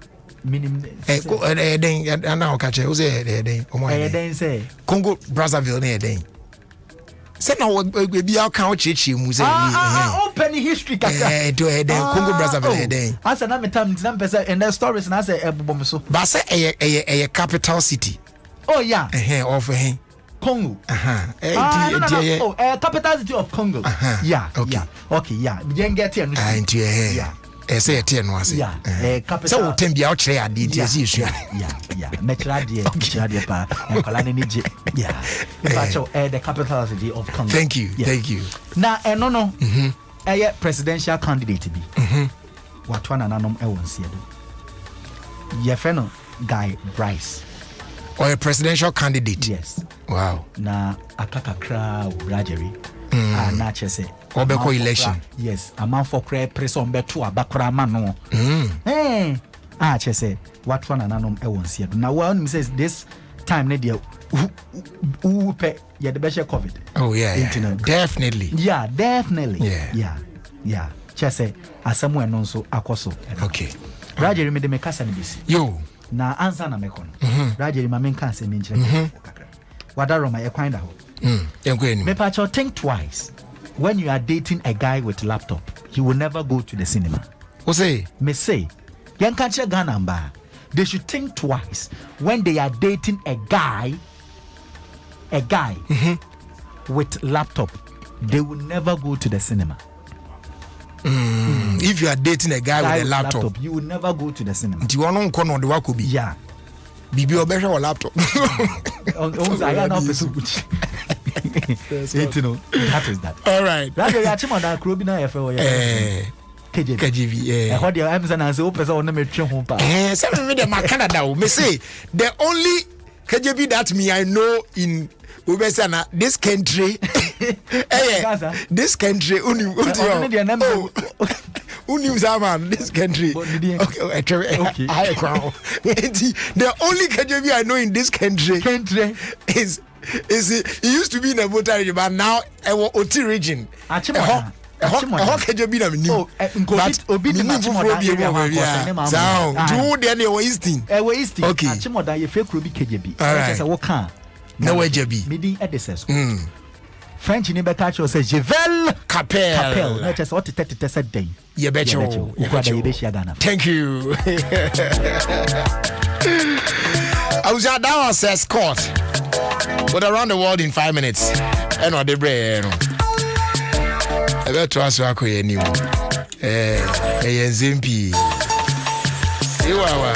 Minim den ana o ka che o say den. Den say Congo Brazzaville na den. Say na be aka o chechi mu say open history kaka. Den Congo Brazzaville den. Asa na metam na pesa and the stories na say ebobom so. But say a capital city. Oh yeah. Of Congo. Capital city of Congo. Yeah. Okay. Yeah. Okay. Yeah. We didn't get here. Yeah. Say it here no say. Yeah. Capital. So we tem bia o kire ade tie si isu. Yeah. Metra de pa. Enkola ne nije. Yeah. The capital city of Congo. Thank you. Na no. Presidential candidate bi. Watwa na nanom e won sie do. Ye fe no Guy Bryce. Or a presidential candidate. Yes. Wow. Na akakakra Brajeri. Na chese. Obeko election. Yes. A man for cray press on beto abakra mano. Chese. What one nanom e won see. Now one says this time ne dia who pay the best COVID. Oh yeah. Definitely. Yeah, definitely. Yeah. Chese asamu eno so akoso. Okay. Brajeri me de me kasa ni bisi. Yo. Na answer na mekono. Rajeri ma menka se menchire kakra. Wadaro ma yekwanda ho. Me pa cho think twice. When you are dating a guy with laptop, he will never go to the cinema. Who say? Me say, yan kanche Ghana mba. They should think twice when they are dating a guy with laptop. They will never go to the cinema. If you are dating a guy with a laptop, you will never go to the cinema. Nti wono nko no de wakobi. Yeah. Bibi obehwe o laptop. I am not person. That is that. All right. That you achimo da krobi na yefe o ye. KJV. I heard your am say o person o na me twe ho pa. Say me de ma Canada o. Me say the only KJV that me I know in Ubesana, this country, this country, unim Zaman, this country. Okay. The only KJV I know in this country is it used to be in a Botari, but now Oti region. KJV na minu. Obi ni machimoda okay. Achimoda ye fake Ruby KJV. Right. No way, JB. Midi editors. French ni be catch say Jevel Capel. No just what 30 said day. You bet you. Thank you. I was at down says Scott. But around the world in 5 minutes. And what the brain. I bet to ask you ako new. Zimpi. Siwawa.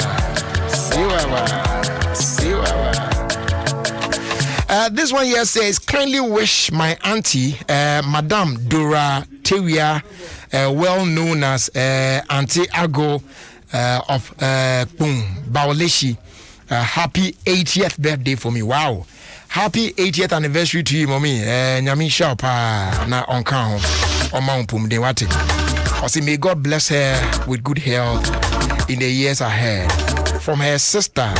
This one here says, kindly wish my auntie, Madame Dora Tewia, well known as Auntie Ago of Baoleshi, happy 80th birthday for me. Wow. Happy 80th anniversary to you, mommy. Nyami Shapa na onkan o mampum de wate. I say may God bless her with good health in the years ahead. From her sister,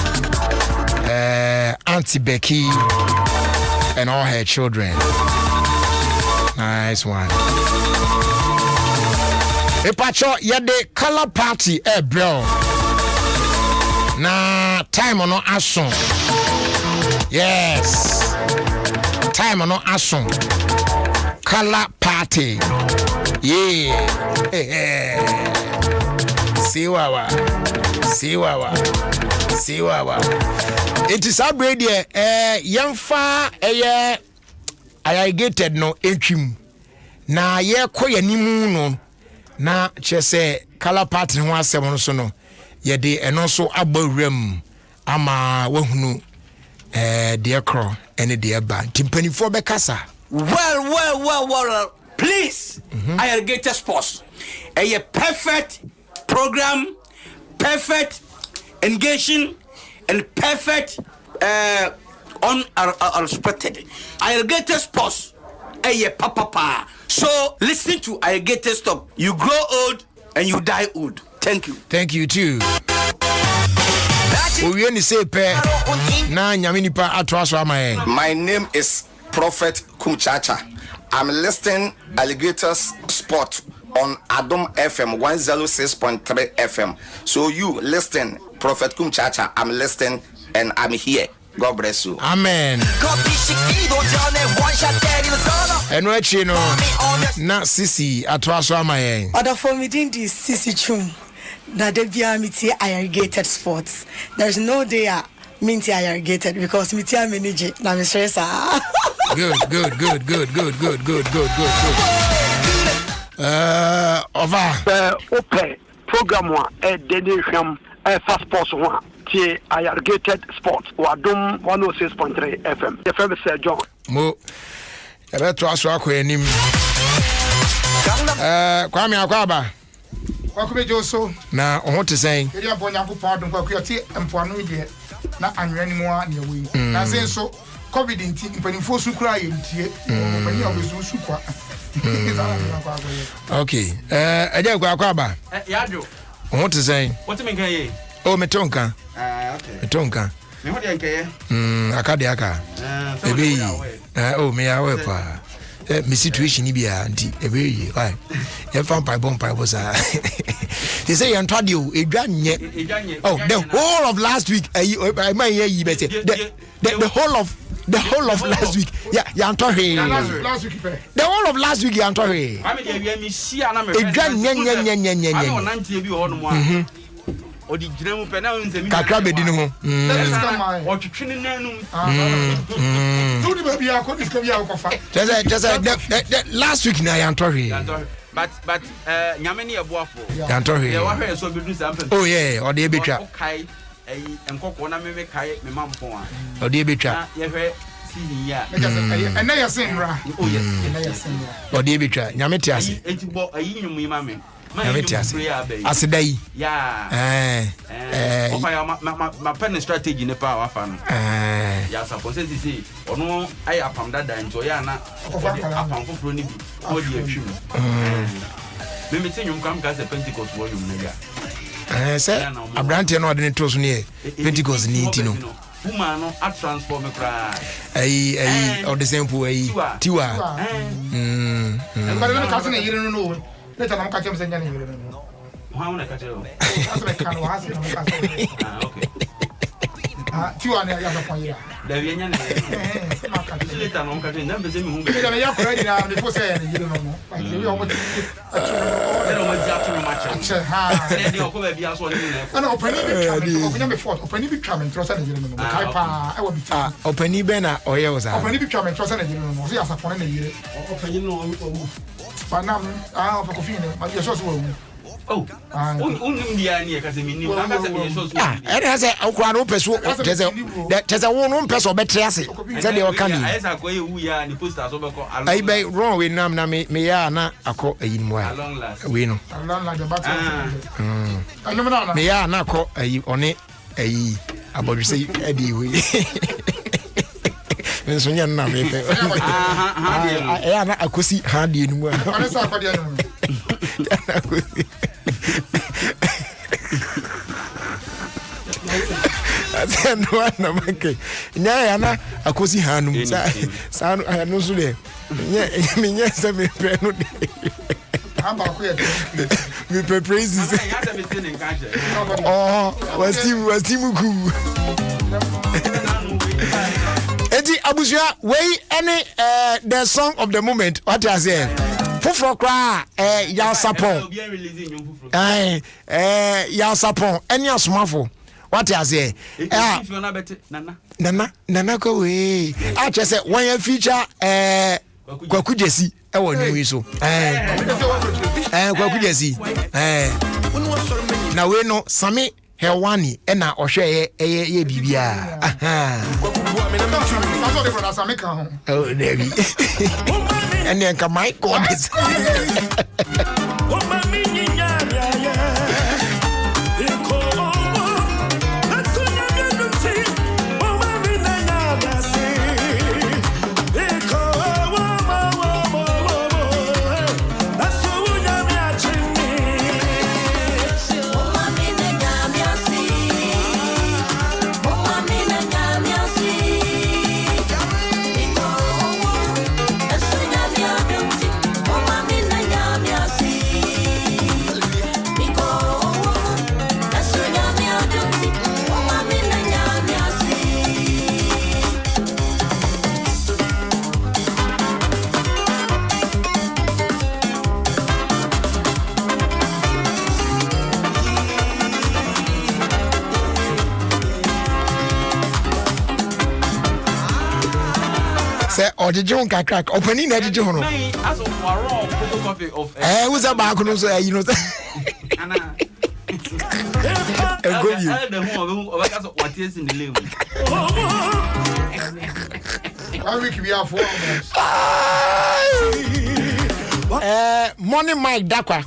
Auntie Becky, and all her children. Nice one. Epacho, yeah, the color party, bro. na time no aso. Yes, time no aso. Color party. Yeah. Siwawa. It is a bread yamfa irrigated no entrim. Na ye koye nimu no na chese color party ho asem no so no ye de eno so abawrem ama wahunu de kro ene de ba timpanifo be kasa. Well, please. Irrigated sports. A perfect program, perfect engaging, and perfect unexpected. Irrigated sports. A papa. So listen to Irrigated Stop. You grow old and you die old. Thank you. Thank you too. My name is Prophet Kumchacha. I'm listing Alligators Sport on Adom FM 106.3 FM. So you listen, Prophet Kumchacha. I'm listening and I'm here. God bless you. Amen. And what you know, not Sisi atwaso amaye. Other for me din this Sisi chum. Na de bia miti irrigated sports. There's no day minti irrigated because miti manage na me stress. Good. Over. Open program one dedication fast sports one. Tie irrigated sports or Adom 106.3 FM. The FM Sir John. Mo. Ebe to aso akoyanim. Kwame akwaba. Kwakume Joso. Na oho te sen. Eri abon Nyankopon adom kwaku ati empoano ide na anwani mu a ne we. Na sen so COVID nti mpanimfo su kura ye ntie. Opani obezu su kwa. Okay. Eje kwa akwaba. Yajo. Oho te sen. What me kan ye? Oh, metonka. Okay. Metonka. Me ho de nkeye. Akade aka. Ebe. Oh, me awe pa. Me situation ni bia anti ebe yi. Why? You found pipe bomb pipe sa. They say you antwade o edwa nye. Oh, the whole of last week I might hear you better. The whole of last week. Yeah, you antwade. Last week. The whole of last week you antwade. I mean you me see na me. Edwa nye. I don't want to be ho no mo. Odi giramu pe na unze mi kakra bedi no ho o twetwe ne nanum so di baby akọ dis ka bi akọfa just last week na yantohwe but nyame ne eboafo yantohwe ye wa hwe so bedu sampe oh yeah o de betwa kai enkoko na me kai me mampon a o de betwa ye hwe season ya na ya senra oh yes na ya senra o de betwa nyame te ase enti bo ayi nyum yi ma me Asidai. Yeah. My pen strategy ne pa wa fa no. Yeah, suppose say ono ai apam dada nto ya na apam foforo ni bi. O di atwim. Me me tenyum kam ka se Pentecost wo yum na ga. Say abrante no de ne to so ne Pentecost ni ti no. Woman no a transform kra. Ai o de sempo ai tiwa. But no ka se ne yire no. Let them catch him saying, how many catch him? Okay. Two on the other point. There be any later on catching them. You are correct now. The first say you don't know. You are what oh, unimdia ni akasemi akasa me so so ere say okwa no peso tese wo no peso betre ase say de okani ayesa ko ewu ya ni poster so beko ai be wrong we nam na me ya na akọ ayi mu a we no me ya na akọ ayi one ayi abodu say edi we nso nya na me pe ya na akosi ha de nu mu a anesa akọde anu Then one make nya na akosi hanum sa no so de nya me nya se me pe no de Me praises. Oh, was Timu cool. Eti Abuja, way any the song of the moment. What I say? Fufro cry, ya sapon. Ya sapon. Any asmafo. What I say? Nana go away. I just said when you feature Kwaku Jesse. I want you so. Kwaku Jesse. Now we know Sami Hewani and now Oshe ye bibia. Oh, there we. And then come my God. Or the John crack opening at the John. Who's a back on so you know. What is in the limb? Morning Mike Dakwa.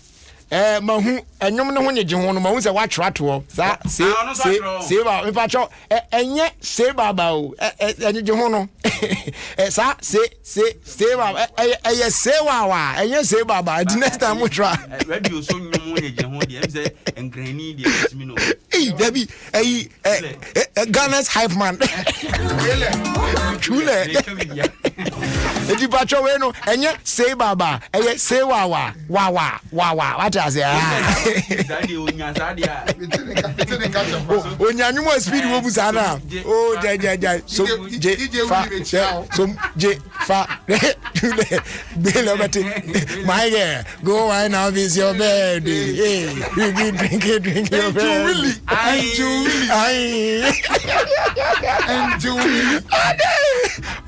Mahu enyom ne ho nyeje ho no mahu se wa twra to sa se ba me pa cho enye se baba o enyeje ho no sa se ba se wa enye se baba the next time we try radio so nyom nyeje ho de em se engrani de etimi no Debbie Ghana's hype man chule edi pa cho we no enye se baba se wa what I say Onyanyumo speed wo busana oh ja so fa belo bati my girl go wine now is your bed hey you drink your bed really and Julie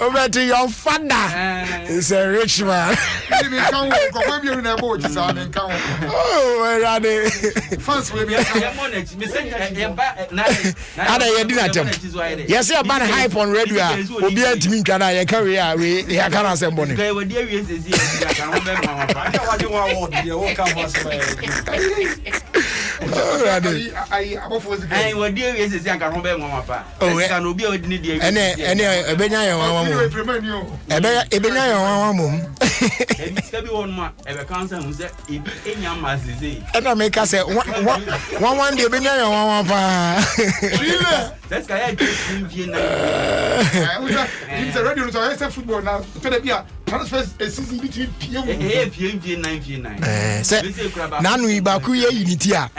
over to your father is a rich man oh, where are they? First, we be yes, a bad hype on radio. We'll be at me. Can I carry away? They can't answer money. And I make us say one day be near one pa. That's guy it's a radio so I say football now. Be a transfer season between PM and 9 Nanu Ibaku ye unity a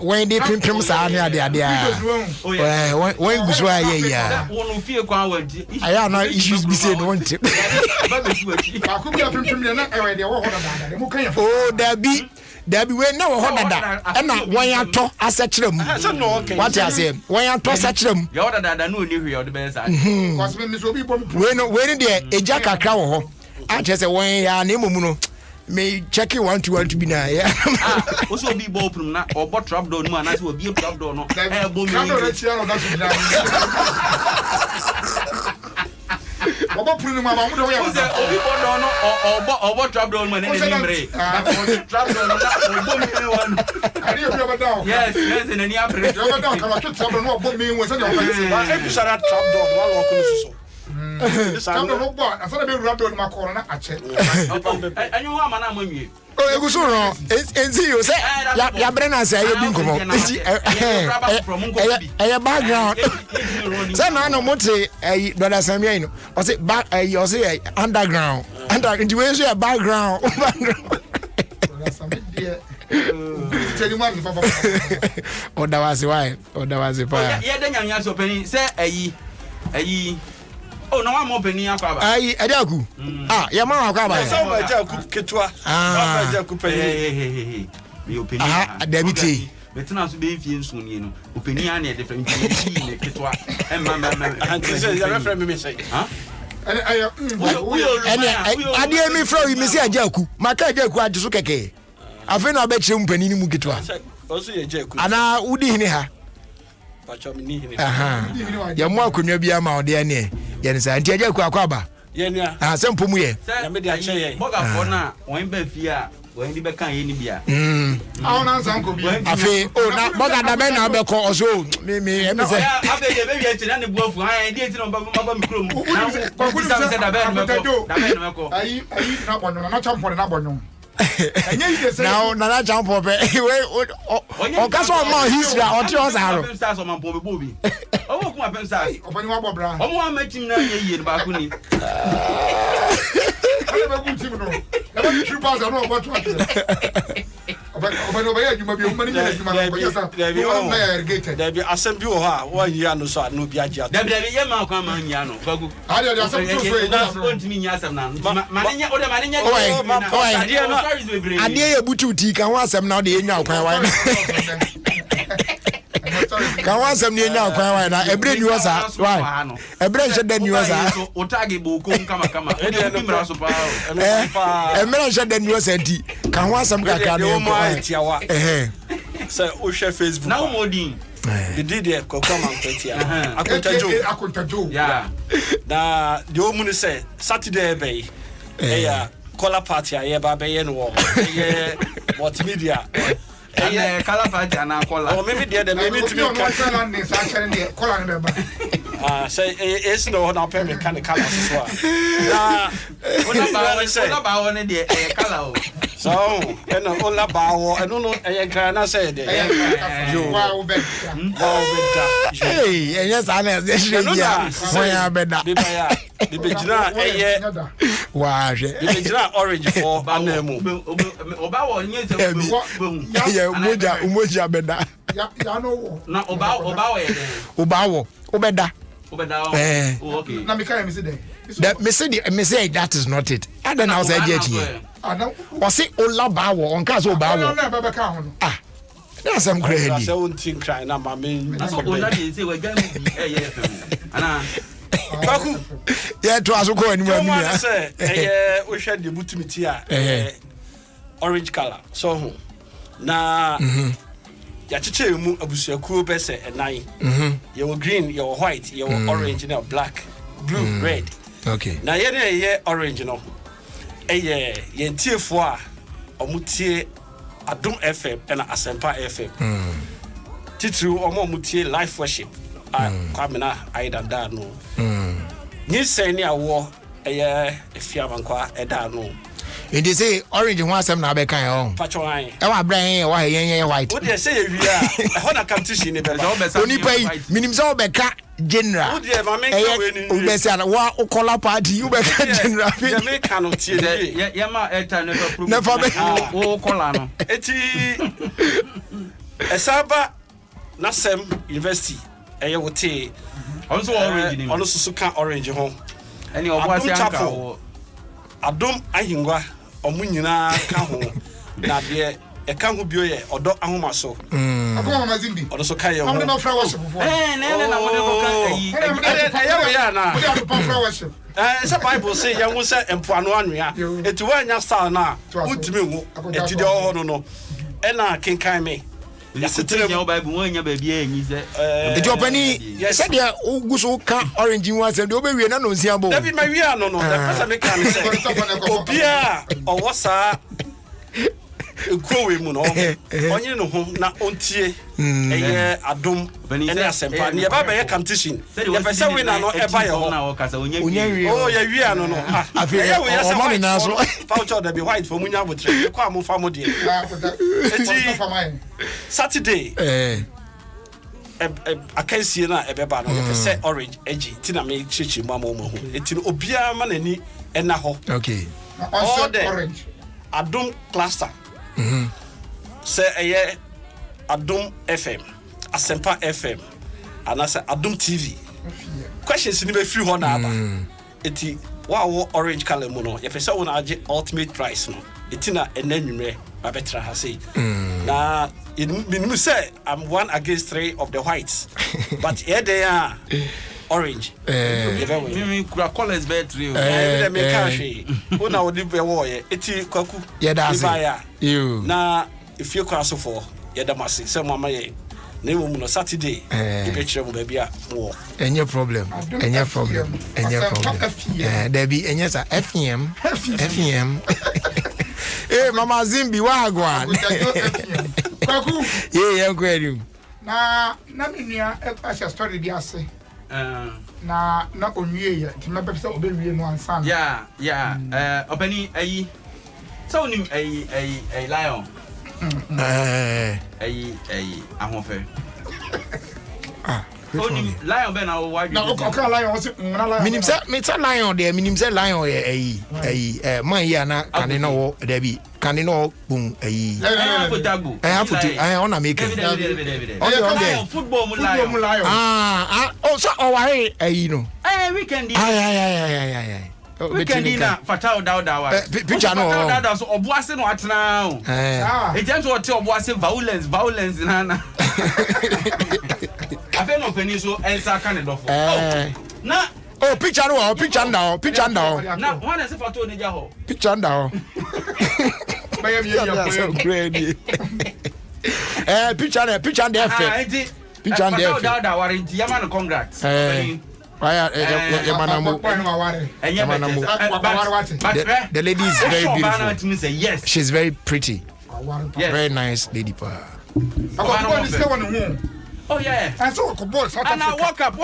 when they pim sa na there when guswa ye ya one fear kwa wadi I am not issues be say no want Baku be pim na e dey wo hoda dem kan oh Dabi we na wo dada e na wan ato asechirem what I say wan ato asechirem ya wo dada na oni hwe o de be sa cause me so bi bom we ni de eja kakra wo ho a chese wan ya na emomu no me check 1 to 1 to be na ya o so bi ball prum na obo trap door mu anase obi trap door no e bo me trap door chira no that should be Obo punu ma ba mu de wo ya obi bodo no obo trap door mu na ni mre trap door no obo me one ari obi obo down yes na ni abre obo down kama trap door no obo me we say dey obo ba e bi shara trap door no wa ko no so trap door no bo asana be rap door ma ko na ache anyu wa ma na amwie oh eguso no enzi yo say ya brena say you bi nkomo background say na no mote brother Samuel no o say back you say underground into we say background Oda was why? Oda was a fire. Yeah, then young yaso penny say ayi. Oh, no one more penny akaba. Ayi, Adaku. Ah, your mama akaba. So my jaku ketwa. Ah, jaku penny. Me opinion. Ah, Debiti. Betena so be fie nso nie no. Opinion na different ne ketwa. Anti say you refer me say. Huh? Ade mi fra wi mi se Ajaku. Maka Ajaku ajisu keke. Afi na obe chere mpani ni mu ketwa. Also ye Ajaku. Ana udi hini ha. Pacho mi ni hini. Aha. Ya mu akonwa bia ma ode ane. Ye ne sa anti Ajaku akwaba. Ye nua. Ah, se mpomu ye. Ya me de a che ye. Boga fo na won ba fie a won di be kan ye ni bia. Awon ansa nko bi. Afi o na boga da be na be ko oso me em se. Afi ye be wi na ne buafu han di enti no ba mi krom. Na ko se da be no ko. Da be no ko. Ayi na bonyo na champo na bonyo. Now na champo be o ka so ma history o ti o sa ro. Stars o man po be bobi. O wo kuma pem stars. Opani wa bobra. O mo wa matim na ye ye ba ku ni. Ale ba ku tim no. La ba trip pass no o to ati. Opani oba ya juma bi o mani na juma ko yesa. O na ya irrigated. There be asem bi o ha one year no so no bi agia. There be ye ma kwa ma nya no. Bagu. Ale ya asem to so e na so ntimi nya asem na. Manya o de manya. Ade ye butu ti kan wa asem na o de enya kwan wa. Kan wa asem ni enya kwan wa na ebre ni wa sa. Wa. Ebre nche da ni wa sa. O tagi bo ko kama. O de bi mra so pa. Emre nche da ni wa sa ti. Kan wa asem ka ka no. Say o share Facebook. Na o modin. The did there kokoma nketia. Akontajo. Yeah. Na the omu say Saturday be. Yeah. Color party aye ba be ye no. Multimedia. Eh color party na color. Oh maybe there maybe to me color ne ba. Ah say it's no na pay me kind color so. Na ona ba won de color. So and on la bawo and no na say de. Yo. Wow beta. Hey, yes I know this is ya. Moya beda. The Bejina Wow. The Bejina orange for anemu. Oba wo nye se yeah, umoja beda. Ya no. Na oba wo ye den. Oba wo. Obeda. Oh okay. Na me carry me say there. That me say that is not it. I don't know say get here. O say olaba wo onka so ba wo. Na baba ka ho no. Ah. Na some crazy. I say one thing cry na ma me. Na so ona dey say we gam bi ana Baku. Yeah, to aso ko anima ni ya. Say we share the butumiti a orange color. So na ya chiche mu abusuakuo be se enan. You green, you white, you orange, you black, blue, red. Okay. Na ye orange no. Ye tiefo a omutie Adom FM and Asempa FM. Titru omutie life worship. Kwamina aidanda no. Ni say ni awo efiamankwa eda no. Indi say orange ho asem na be kan o. Pacho an. E wa bran e wa yen white. Wo dey say wi a ho na competition ni be ba. Oni pai minim say obeka general. Wo dey ma men ka we ni. Obesi ana wa ukola party ubeka general. Dey me kan no tie dey. Ye ma eta no problem. Never be o kola no. Eti Esaba Nasem University eye wote onso orange ni. Ono susu kan orange ho. Eni obo ase anka wo. Adom ahingwa omu nyina ka ho na de e ka ho bio ye odo ahoma so akoma mazimbi odo so ka ye ho amde no fra worship fo na mo de ko kan ayi ya na mo de to fra worship say Bible say ya hu say empoano anwea eti wa nya style na utimi hu eti de ho no e na kenkan me ya setere mo Bible won nya ba bia enyi se eti opani se de uguso ka orange hu asem de obewie na no nsia bo David ma wi ano no the person make can say obia o wosa ekwowe mu no onye no ho na ontie eye Adom ene Asempa ne ba be competition ye pese we na no e ba ye ho oh ya wi ano no afi o mami na so voucher da be white for munya botre kwa mo fa mo de Saturday akansie na ebeba no ye pese orange egi ti na me chichi mu amomo ho eti no obia ma nani ena ho okay all the orange Adom cluster Say eye Adom FM, Asempa FM, and I say Adom TV. Questions ni be free ho na aba. Eti wow orange color mo no. Ye pese wona age ultimate price no. Eti na enanwumre ba betra ha say. Na minimum say I'm 1 against 3 of the whites. But here they are orange. Me kura colors be 3. Eh me ka hwe. Wona wodi be wo ye. Eti kwaku. Yeah, that's it. You. Na if you cross for ye da masi say mama ye. Na wo mu no Saturday. You be chere mo ba bia wo. Any problem. Any problem. Any problem. There be any sa FEM. Eh mama Zimbi wagwan. Kwaku. Yeah, kweli. Na minia e story bi ase. Na onwie ye. Ti mebe se obewie no ansa. Yeah. Opani ayi. So onim ayi lion. Ayi ahofe. Onim lion be na wo na okra lion o se na lion. Minim say me say lion there, minim say lion ayi man ya na kan no wo there bi kan no bum ayi. Ona make it. On football mu lion. Oh so why ayi no. Weekend. Ay. Weekend na fatao dawa. Picture no. Fatao dawa so obuase no atena o. E james o te obuase violence na. Afen no pani so ensa kan do for. Na picture now. Na one is fatao ne ja ho. Picture now. Buy me ya so great. Picture there fe. Picture there. Fatao dawa warranty ya man congrats. The lady is very beautiful. Yes. She's very pretty. Yes. Very nice lady. Oh yeah. And so and I walk up.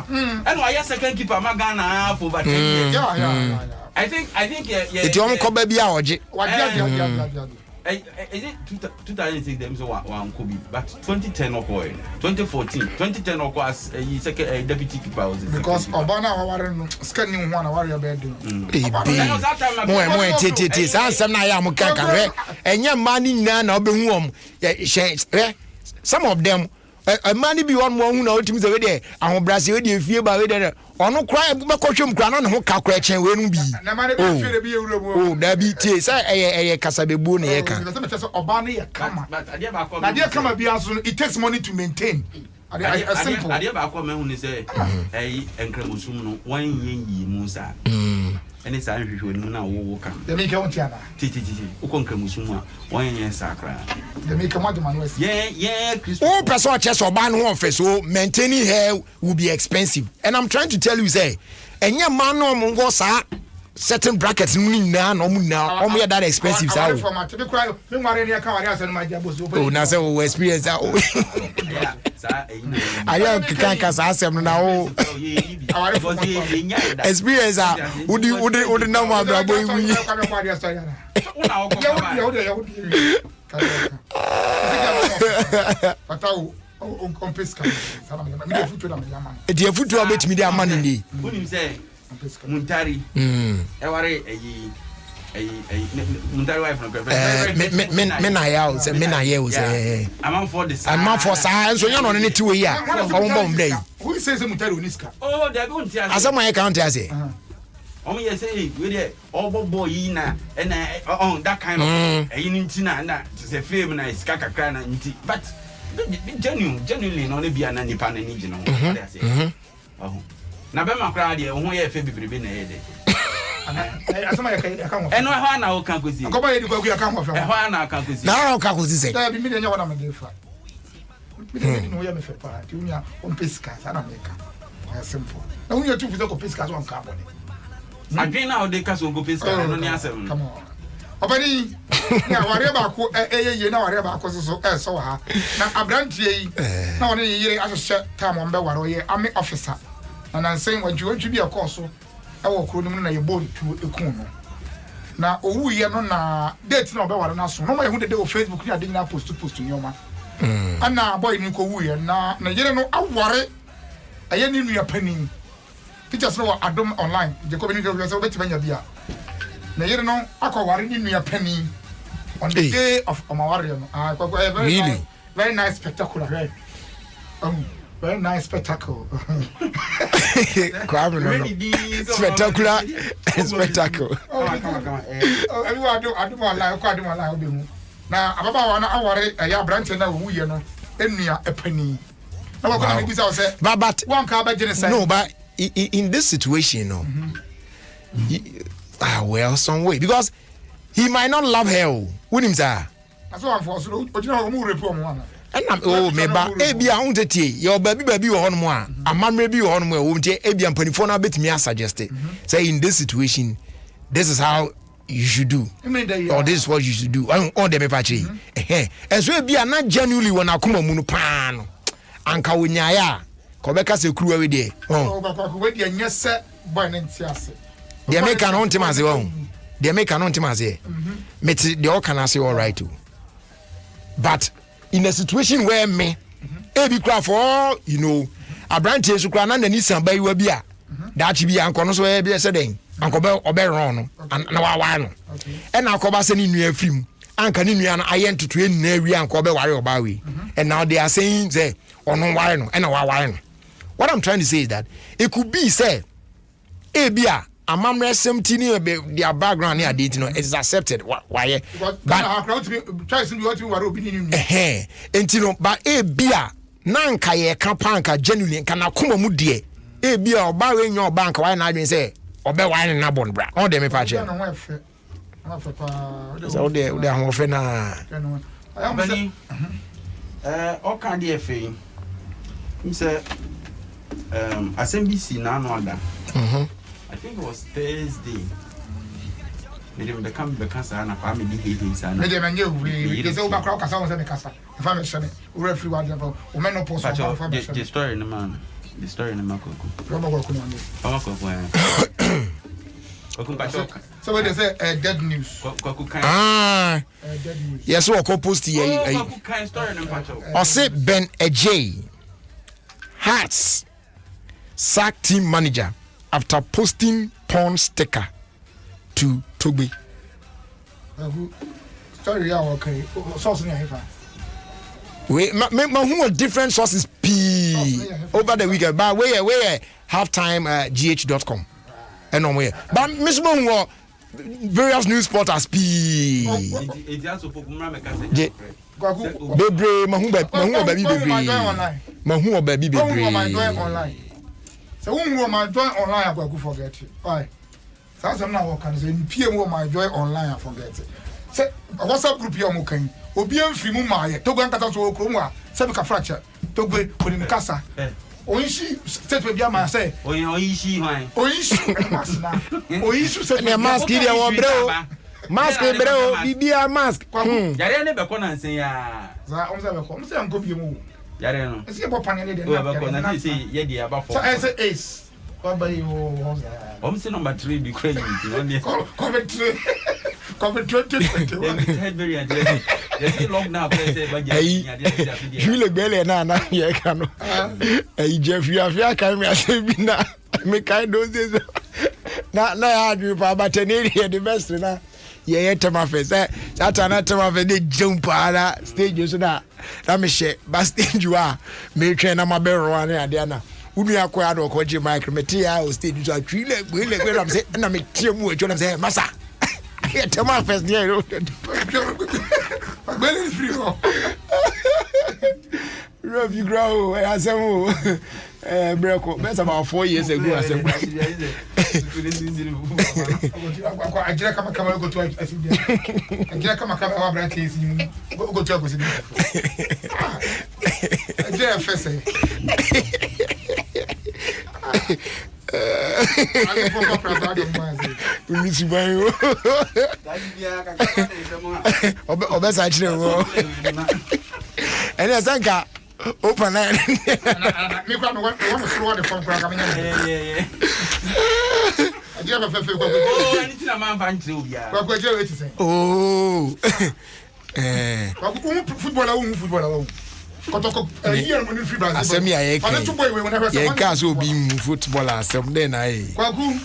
And I second keeper Magana for about 10 years. Yeah. I think yeah. It's your uncle baby. Is it 2006 them so one could be, but 2010 or 2010 or as a second deputy keeper was because Obana waren scanning one our bed. More tete answer na ya muka kan enye mani na na obehu some of them a man be one more who na otimi say we dey ahobrase we dey fie ba we dey ono kra be kotwem kra na ho ka kra chen we nu bi na man be fie be ewura mu da bi tie say eye kasabebu na ye kan Obana ye kama na dey kama bi aso it takes money to maintain. Simple. Ade ba ko me hu ni say enkramusum no wan yenyi mu sa ene sa nhwehwe ni na wo kan de me ke won tiana titi ukon kramusum a wan yenyi sa kra de me ke mo de manuel yeah Chris one person chest oban ho office so maintaining hair will be expensive and I'm trying to tell you say enye man no mo go sa certain brackets na no mu na o mo that expensive sa oh na say we experience that yeah sa ayo kan sa asem na o experience udi na mo abrabo iwi fatao on pesca sana me dey futu na me yaman dey futu obetimi dey amani ni unim say Muntari eware Muntari wife no me na ya o say me na ya o say amam for this sa so yan no ne ti we ya o mbom dey who says Muntari oniska oh they go ntia asama ya count ya say you say we dey obobo yi na on that kind of nti na say fame na iska kakra na nti but genuinely no ne bia na nipa na ni gino they say na be makra de ho ye fe bibrebe na ye de asama ya kan ho eno ho na o kan kosi ko ba ye di kwa ya kan ho fe ho na kan kosi na o kan kosi say da bi mi de nya wona me de fa mi de no ya me fe pa ti unya on pesca sana me ka simple na unya tu fuzo ko pesca so on ka bone adwen na o de ka so go pesca no ni asem come on obani na ware ba ko ye na ware ba ko so so ha na abrantie yi na wona yire ahye time on be ware ye army officer and I'm saying what you be a course so I will call him na ye body to ekun no na owu ye no na date na obeware na so no ma ye hu de o Facebook ni ade na post nyoma ana boy ni ko wu ye na yere no aware aye ni nua panin pictures no Adom online je ko bi ni so betima nya bia na yere no akọ ware ni nua panin on the day of Omawari. Really? Very nice spectacular, right? Very nice spectacle. Spectacular spectacle. Everyone do lie. Now, about 1 hour, a branch and a wee, no, a penny. But one car by genocide. No, but in this situation, no. Well, some way because he might not love her. Wouldn't him say? That's what I'm for. So, you know, more report one. And I'm me ba ebi a unti your baby on mo a man maybe on mo unti ebi am panifo na bet me suggest say in this situation this is how you should do or this is what you should do on dem pachi and so ebi a na genuinely wona akoma mu no pa no anka wonyaaya ko beka se kruwa we de we de nyese boy ntiase de make an ontimase won de make an ontimase meti de all can say all right too but in a situation where me ebi kra for you know abrante su kra na nani san ba yiwa bia that bi anko no so e bi se den anko be oberon no na wa no e na akoba se ni nua afim anka ni nua no aye ntoto en na wi anko be ware oba we and now they are saying say ono ware no e na wa ware no. What I'm trying to say is that it could be say ebia amamre semtini their background near date no is accepted why but try to what you were opinion entino but bia nanka ye kapanka genuinely kana kuma mu de bia oba we nyo bank why na adwen say obe why na bon bra all dem pa che so de ho fe na bani o kan de fe im say SMBC na no ada I think it was Thursday. Medem become because I na family hating sana. Medem anye we dey say oba kra kasa won say me kasa. If I mention it, we referee wa dey for o men no post for information. The story in the man. The story in the makoko. Robo go kuno. So when they say dead news. Dead news. Yes, we ko post here. Kan story in pacho. O say Ben Ejay Hearts sack team manager after posting porn sticker to Toby. Story okay. Source in here. We who different sources over the weekend. But where halftime gh.com and on where. But Miss Mo various news portals It also for Bebre mahu baby online. So when my join online I go forget it. Why? So some now can say PM my join online I forget it. Say WhatsApp group here mo kan. Obi amfi mu ma ye. To go nkata so okro mu a say me ka fracture. To go ko ni kasa. Oyishi state we bia ma say. Oyishi hwan. Oyishi mask na. Oyishi say me mask here wo breo. Mask breo bibia mask. Yare ne be ko na nsen ya. Za o say be ko. O say am go bi mu. Yare no. Ese bo pan ne de na. O be ko na say ye dia ba for. So I say ace. What by you? Say number 3 be crazy. Covid 2021. Head very interesting. They say long now say ba ja. You le gbele na ye ka no. Jeffrey afia kan me ase bi na me kind those days. Na ya do pa ba tenere the best na. Ye tema fe say satana tema fe dey jump ala stage so na me she ba stage wa me twen na ma be ro ane ade na. Unu akwa do ko je micro metia o stage so atwi le gbe na me say na me tie mu ejo na say masa here tema first there no Gbele free o Rob you grow asem breko that's about 4 years ago asem ajira kama go to asem ajira kama wa branch is go to agosi ajira fese ali for pra Adom 106 Miss Bayo obesa chire wo ene sanka open line me kwa me want throw the phone program yeah ajira fefe kwa anything na man fan chire obia kwa ajira we say kwa footballer wo kotoko here mo ni free Brazil asemi aye kan to boy we when I say ye ka so bi mu footballer asem den na e kwaku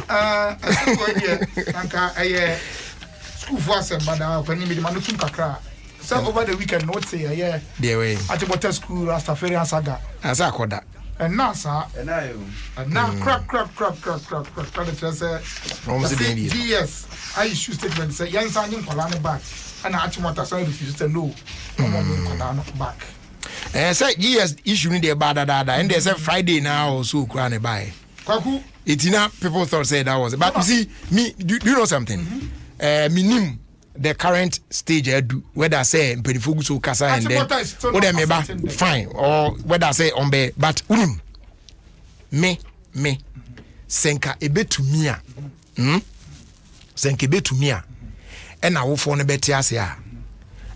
asem here anka school for us but when me man tun kakra so over the weekend no say yeah there way Atibota school Rastafarian saga asa akoda and now sir and now crack the yes I issue statement say yan sa nyim kwala ne back and Atibota say refuse to no back say yes issue ni dey bad and they say Friday now so kura ne buy kwaku itina people thought say that was but you see me do you know something minim the current stage whether say mpenifogu so kasa and then whether me ba fine or whether say ombe but unim me senka ebetumi a senka ebetumi a e na wofo no beti ase a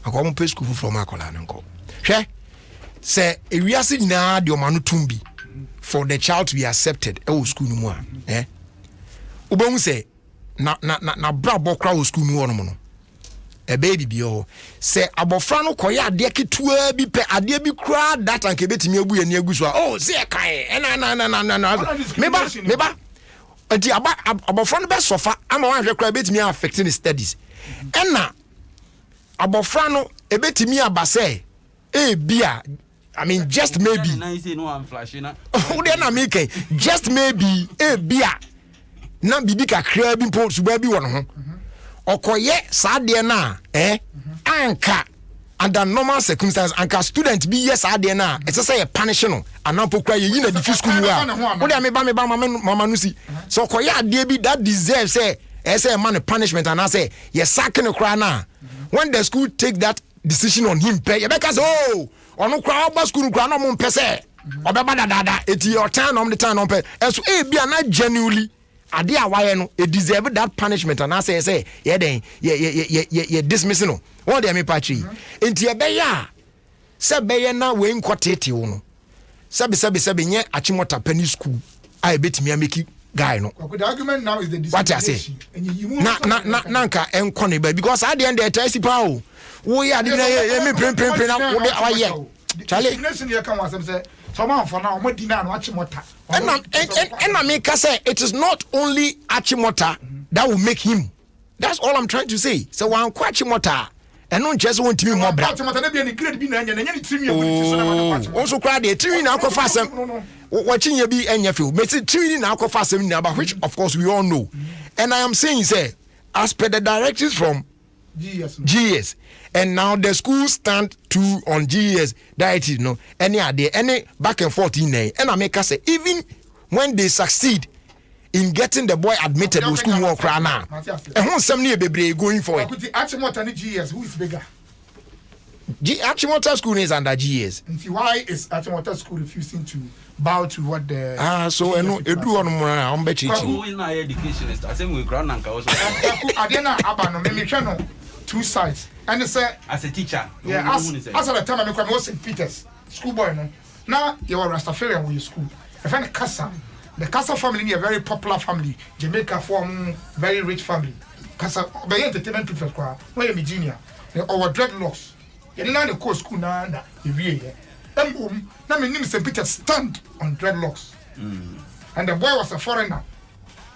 akom pe school from akola nko hwe say ewiase nyina de omanu tumbi for the child to be accepted e school no mu a ubon say na bra bokra wo school mu no e baby bio say abofra no koye ade ketua bi pe ade bi kura that anke betimi abu ye ne agu so oh say kai na meba enti abofra no be sofa ama wan hwe kura betimi affect the studies ena abofra no e betimi aba say e bia I mean just maybe just maybe e bia na bibi kakra bi mpo suba bi wono ho okoye saade na anka under normal circumstances anka student bi yes saade na it say punish no anampo kwa ye na di school mu a wo de me ba mama no si so okoye ade bi that deserves say man punishment and I say ye sack no kra na when the school take that decision on him pay ye because oh ono kra oba school kra na mo mpese obeba dada eti your time on the time on pay so e bia na genuinely ade a waye no e deserve that punishment and I say ye den ye dismissing no what dey me patchi enti e be ya se be ye na we nkotete wo no sabi nye achimota penny school I betimi ameki guy no the argument now is the discrimination na nka enko ne ba because at the end the test pa wo ya de me prem na wo de waye chale discrimination here can was say someone for now mo dina no achimota and make say it is not only achimota that will make him. That's all I'm trying to say. So one achimota and not just want to be more black. Achimota na be any grade bi na anya na nya ni timi abuli so na ma achimota. Also cry the timi na akofa asem. Watching you be enya feel. Me say timi na akofa asem na about which of course we all know. And I am saying say as per the directives from GS and now the school stand to on GS that is no any back and forth in there and I make us say even when they succeed in getting the boy admitted to school work right now and who some near bebre going for it Achimota ni GS who is bigger Achimota school is under GS and why is Achimota school refusing to bow to what the so no edu on mo na on be chichi who in higher educationist I say we ground and also adena aba no me hwe no two sides and they say as a teacher yeah as at the time I come was St. Peter's school boy no now you are Rastafarian with your school I find the Casa family a very popular family Jamaica form very rich family Casa by entertainment people kwa where you Virginia our dreadlocks you know the course school na you here na me name St. Peter's stand on dreadlocks and the boy was a foreigner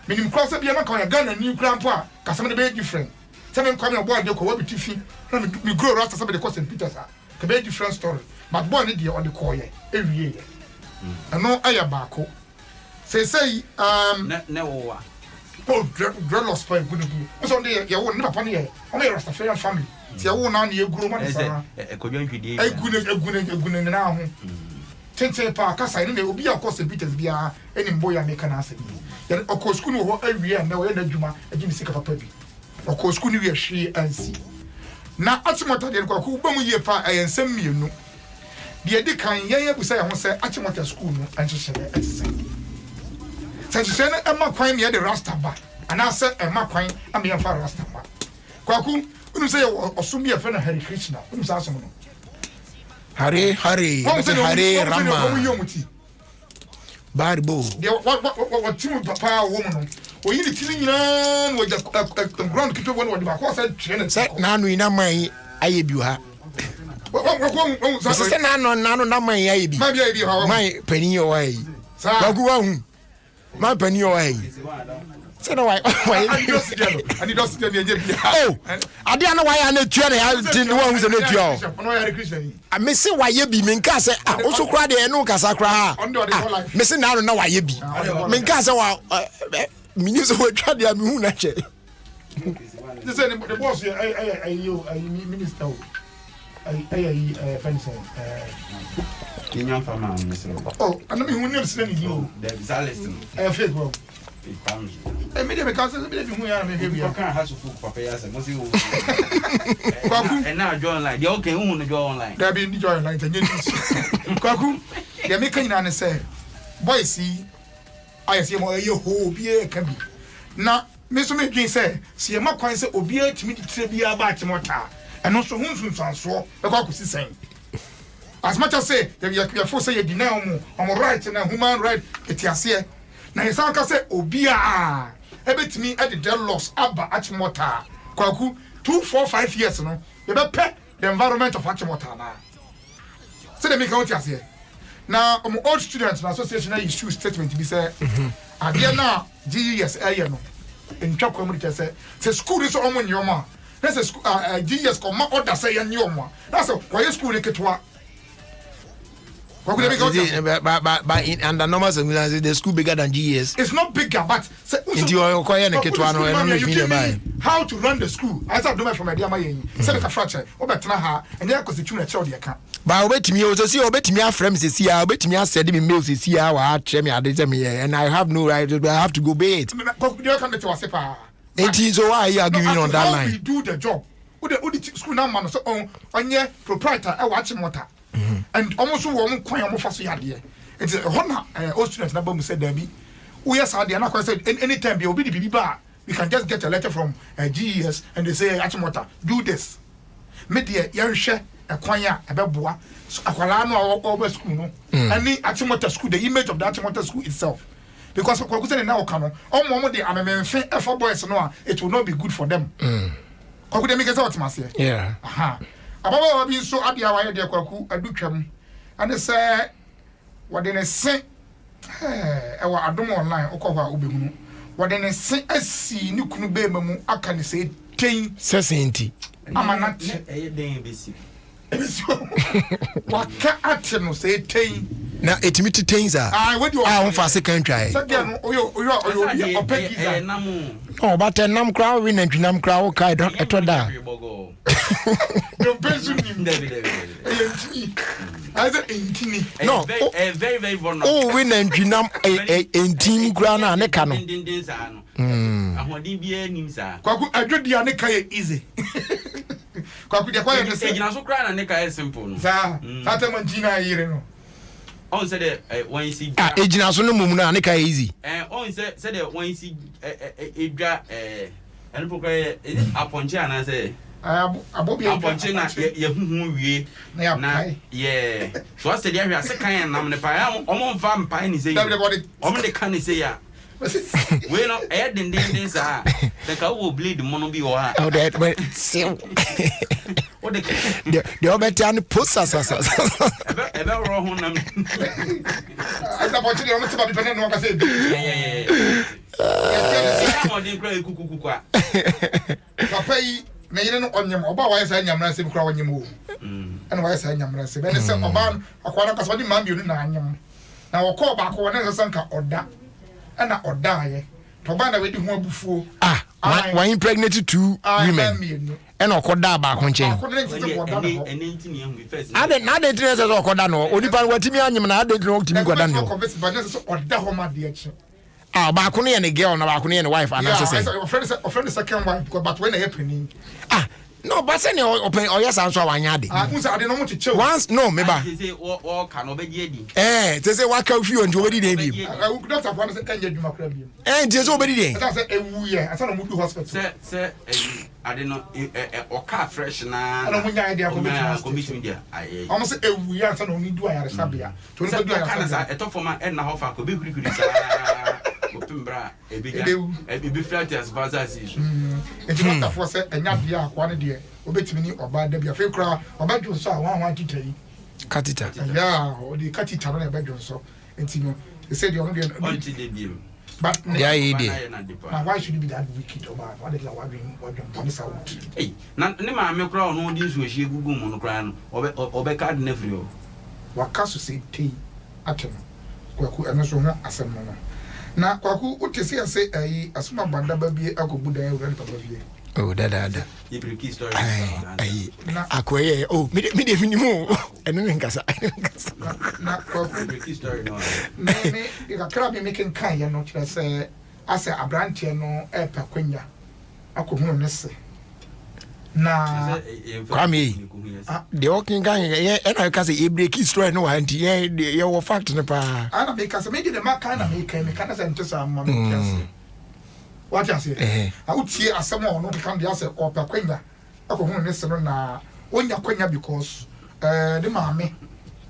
meaning cross be na kan Ghana new grandpa Casa me be different. Tell come boy dey ko be tifi na me grow rasta somebody call St. Peter's ka be different story but boy need dey on the call here ewie here no aya baako say ne wo wa oh dreadlocks for good so dey ye wo ne papa ne ye o me Rastafarian family ti ye wo na ye grow man sa ekodwa ntwidie egune na ho tente pa kasa ne obi akọ St. Peter's bia eni mboya meka na ase ye okọ school no ho awie na we na dwuma agimi sika papa bi okọ school ni we hwe ansi na Achimota de kwa ku bamu ye pa ayensem mienu de edi kan ye busa ye ho se Achimota school no anhyehyɛ etise sanhyehyɛ no ema kwan me de rasta ba ana se ema kwan am ye fa rasta ba kwa ku unu se ye osumi ye fa na Hare Krishna unu sa asom no Hare Rama Barbo de what timu papa wo mu no oyi ni tiri nyina no ja ground kito won wo de ba ko sa train say na no ina man aye bi ha say na no na man aye bi ma bi aye bi ha man pani yo aye sa bagu wa hu man pani yo aye Say no why I don't oh I didn't know why I need to one who's a net I miss why you be minka say also cry the no casacra missing now know why you be minka say wow minister will try the moon actually this is the boss minister oh I know who knows you fake well medium because who are maybe has to papa and now join like the okay who go online there be join like kwaku they make an say boy see I see more you ho be can be na me so me dream say see ma kwan say obi atimi tire bia ba timota and also hunsunsanso e kwa kusi sen as much as say you for say you deny on right na human right etiase na yesa ka say obi a ebetimi at the loss aba atimota kwaku 2-4-5 years no you be pet the environment of atimota na say they make out etiase na old students association na issue statement be say ade na GES aye no ntwa community say school is omo nyoma na say school GES come order say nyoma na say why school eketwa but under normal circumstances, the school bigger than GES. It's not bigger, but how to run the school. I said, do from my dear my said a fracture, or better her, and there was a tune at your account. But I bet me also see, I bet me our friends is here, I bet me I said me meals is here, I and I have no right, I have to go bait. It is why you are giving on that line. We do the job. Would the school now man so on your proprietor, I watch him water. And almost one coin almost for the it's a honor. All students number said there be. We are sad. I said anytime you will be the BB bar. We can just get a letter from GES and they say Achimota, do this. Media Yarisha, a choir, a babua, Aqualano over school. And the Achimota school, the image of the Achimota school itself. Because of Kokusen and now Kano, all moment they are a for boys no, it will not be good for them. Kokusen make us out, Marcia. Yeah. Aha. Ababa bi so adia wa de kwaku adutwam ane se wode ne se e wa adom online okwa obehunu wode ne se asi ni kunu be mamu aka ne se ten sesenti amanat e den besi waka ate no se ten na etimi tens a we do a fa second try se dia no oyo opegi namu oh but nam kra we na twinam kra wo kai don etoda no pension I said intini no very very vulnerable oh we na twinam entim kra na ne ka no ahodi bia nim sa kwaku adwodia ne ka ye easy kwaku dia kwa ye se gina so kra na ne ka ye simple no sa ata mantina yire no on said when see ejina so no mum na ne ka easy on said when see edwa eno pokra aponche ana say abobi aponche na ye huhu wie na yeah so I said ya se kan nam ne pa omo mfa mpa ni say omo de kan ni say ya we no den sa the ka wo bleed mono bi o ha oh that but o de the obetian post sasa ebe ro ho nam asa po chiri omo ti ba bi pene no ka say yeah mo den kra kukuku kwa papa yi na yire no onyem oba wa yesa nyamra se kra wonyem o ene wa yesa nyamra se be ne se oba akwara ka so di man bi onu na anyem na wo ko ba ko ne se nka oda ana odaye to ba na we di ho abufuo when impregnated 2 women and okoda ba ko nchen ade na de tire se okoda no onipa watimi anyem na ade tire otimi koda no oda ho ma de echi ba ko ne girl na ba ko ne wife and say friend second wife but when they happening no but say open yes answer wanya de unsa ade no mo chiche once no me ba say wo ka no be die di they say wa ka fi on jo bedi de bi doctor kwa say kan adwuma kra bi they say obedi de say ewu ye asa no mo do hospital say ade no o ka fresh na no mo nya idea commission dia aye o mo say ewu ye asa no ni do ayare sabia to ni do ayare sabia eto forma na ho fa ko be kurikuri sa opimbra ebi flat as bazas is enti doctor for say enya dia akwa ne de obetimi ni oba da bia fe kra oba dwo so a wan titai katita ya o di katita no na be dwo so enti no they say the only until the deal But yeah, now why should you be that wicked or bad? What is what doing police out? Hey, na ne ma me kra no di so hye gugu mu no kra no obe card na free o. Wakaso say tea atem. Kwaku eno so ho asem no. Na kwaku utese ase ayi asuma banda ba bi akobu dan ewura papa vie. Oh, da. You bring key story. Aye. Akoye. Oh, me de minimu. Eno nkasa. Na kwaku bring key story no. Me ka kra be making kan ye no kire say ase abrante no e pa kwanya akohunu ne se. Na Kwame the walking gang ena ka say e break story no anti ye wo fact ne pa ana me ka say me de ma kan na me kan say ntesa ma me kiasi what you say I would see asem no kan dia say o pa kwanya akohunu ne se no na onya kwanya because the maame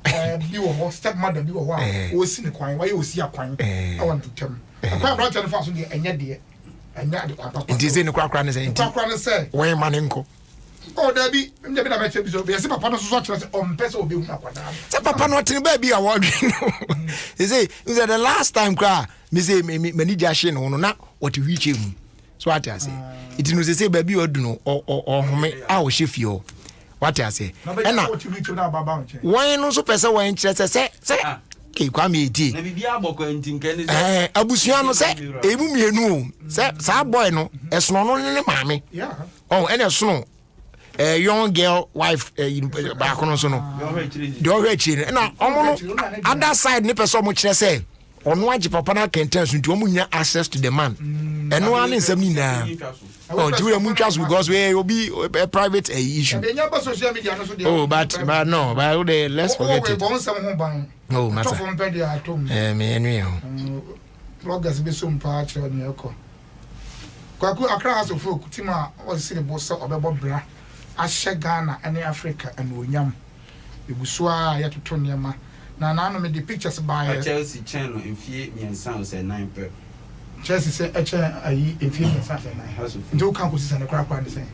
bi wo step mother bi wo o si ne kwan why o si akwan I want to tell akwan bra tell fa so de enya de enya de papa nti say ne kwakra ne say when maninko oh Debbie me be na me chebi so be say papa no so kire say on pese obi hu akwada say papa no tin ba bi a wo dwen he say the last time kra me say me ni jashe no na what we chem so what I say it no say ba bi odu no o home a wo hye fie o what I say na what we na baba nche wan no so pese wan kire say ke kwa me edi na bibia aboko ntinka ni say abusua no say emu mienu say sa boy no esono no ne maame yeah oh ene sono young girl wife back on so no the already chiri na omo no other side ne person mo kire say ono agi papa na kenten so nti omo nya access to the man eno an nsem ni na oh do we mutuals because we obi a private issue social media no so oh but no but let's forget it oh matter me enu bloggers be so mpa kire ne ekọ kwaku akra house of folk tima o si ne bossa obebo bra ahye Ghana ene Africa ene onyam eguso a yetoto niema na no me the pictures by Chelsea channel enfie miensan say 9 per Chelsea say eche ayi enfie miensan say 9 ndo kan ko sisa ne kra kwa ne say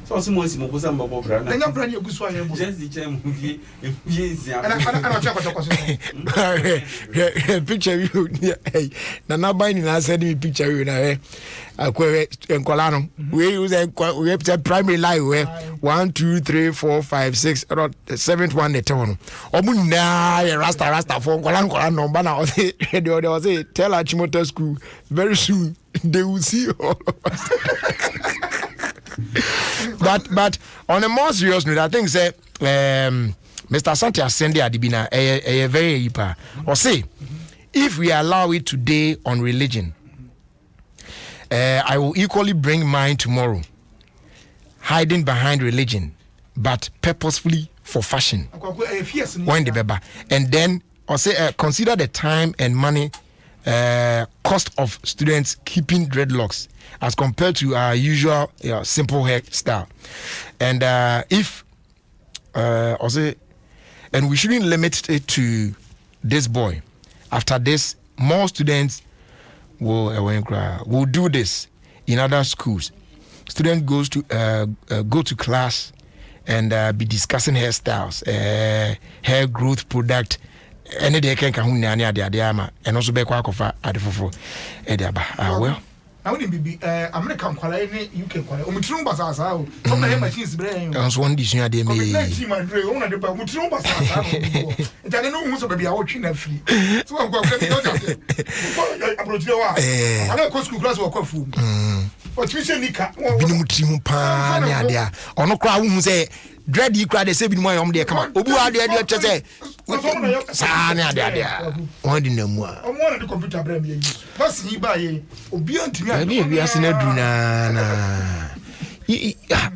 so si mo bosa mbabo bra na nya bra ne eguso a yebo Chelsea channel enfie nsia ana cha kwa so picture you na na buy ni na send me picture you na akwe enkola no we use we primary line we 1 2 3 4 5 6 7th one the town omu na rasta for enkola no ba na o say tell Achimota school very soon they will see all of us. but on a more serious note I think say Mr. Santi Asende Adibina a very yipa or say if we allow it today on religion I will equally bring mine tomorrow, hiding behind religion, but purposefully for fashion. When the beba, and then I'll say consider the time and money cost of students keeping dreadlocks as compared to our usual simple hairstyle, and if I'll say, and we shouldn't limit it to this boy. After this, more students will do this in other schools. Students go to class and be discussing hairstyles, hair growth product, any day can come and also be quite of well. I wouldn't be American quality, UK quality. Umutrumba sasa. Some of machines brain. I was one this year they may. My dream, one of the Mutrumba sasa. And I know who's be watching that free. So I'm going to approach you. I don't go school class or coffee. But you say Nika. Binumutrimpa ni adia. Ono kwa hu say dread you cry the say bin mo dey come. Obu ade ade to say. Sa ni adia. Won di na mu a. I'm one of the computer brain me. Pass yi ba ye. Obi antimi a. Bi wi ase na du na.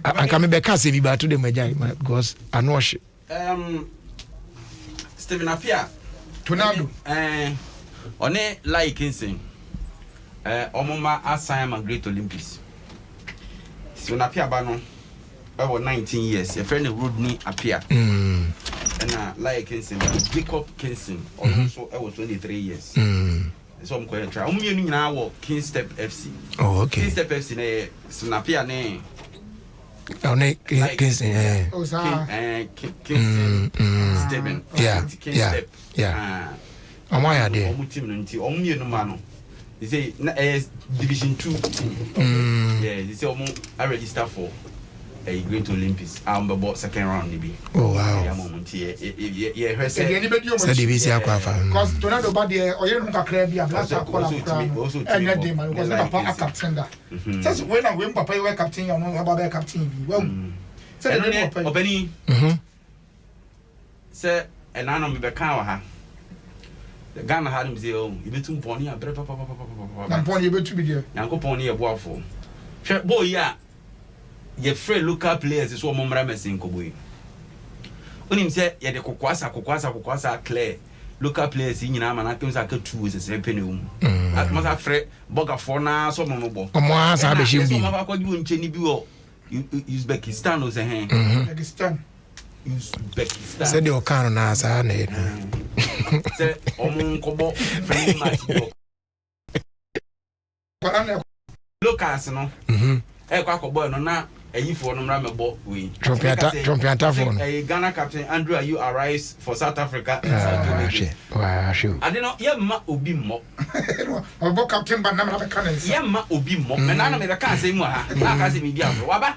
Anka me be ka say bi ba to dem agya because I know she. Stephen Apia. Tornado. One like insane. Omoma assign my Great Olympics. So Apia Bano. About 19 years. Your friend Rodney Apia. And like Kinston, Jacob Kinston. Also, I was 23 years. So I'm quite trying. I'm now King Step FC. Oh, okay. King Step FC. So Apia ne. Oh, Kinston. Kinston. Stephen. Yeah. King Step. Yeah. Why are they? Team no mano. They say Division 2 team. Yeah, they say I register for a Great Olympics. I'm about second round maybe. Oh wow. Yeah, said anybody because Tornado bad there or you know crab be a blast call and that day man because papa a captain that. Just when I win papa you were captain you know about captain well. Say the papa. Obeni. Say and I know me be kan ha. The Ghana had him say oh you be too pony a papa. Na pony you be too be there. Yanko pony e boafo. Hwe boy ya ye free local players so mo mra mesin ko boy. Onim say ye de kokwasa clear local players nyina ma na kemsa ka two se se penum. Atmasa free boga for na so mo bo. Omo asa be shim bi. So ma kwa ju nche ni bi wo Uzbekistan o se hen. Uzbekistan. Say the okano na asa na e. Say omo nkobo friendly match bo. Locals no. E kwa ko boy no na ayifo no mra mebo we. Trompianta phone. Ghana captain Andrew Ayew arrives for South Africa. Wow, sure. I don't know ye ma obi mo. Obo captain ba na mra be kan nsa. Ye ma obi mo. Me na me be kan say mu ha. Na ka say me dia bro. Waba.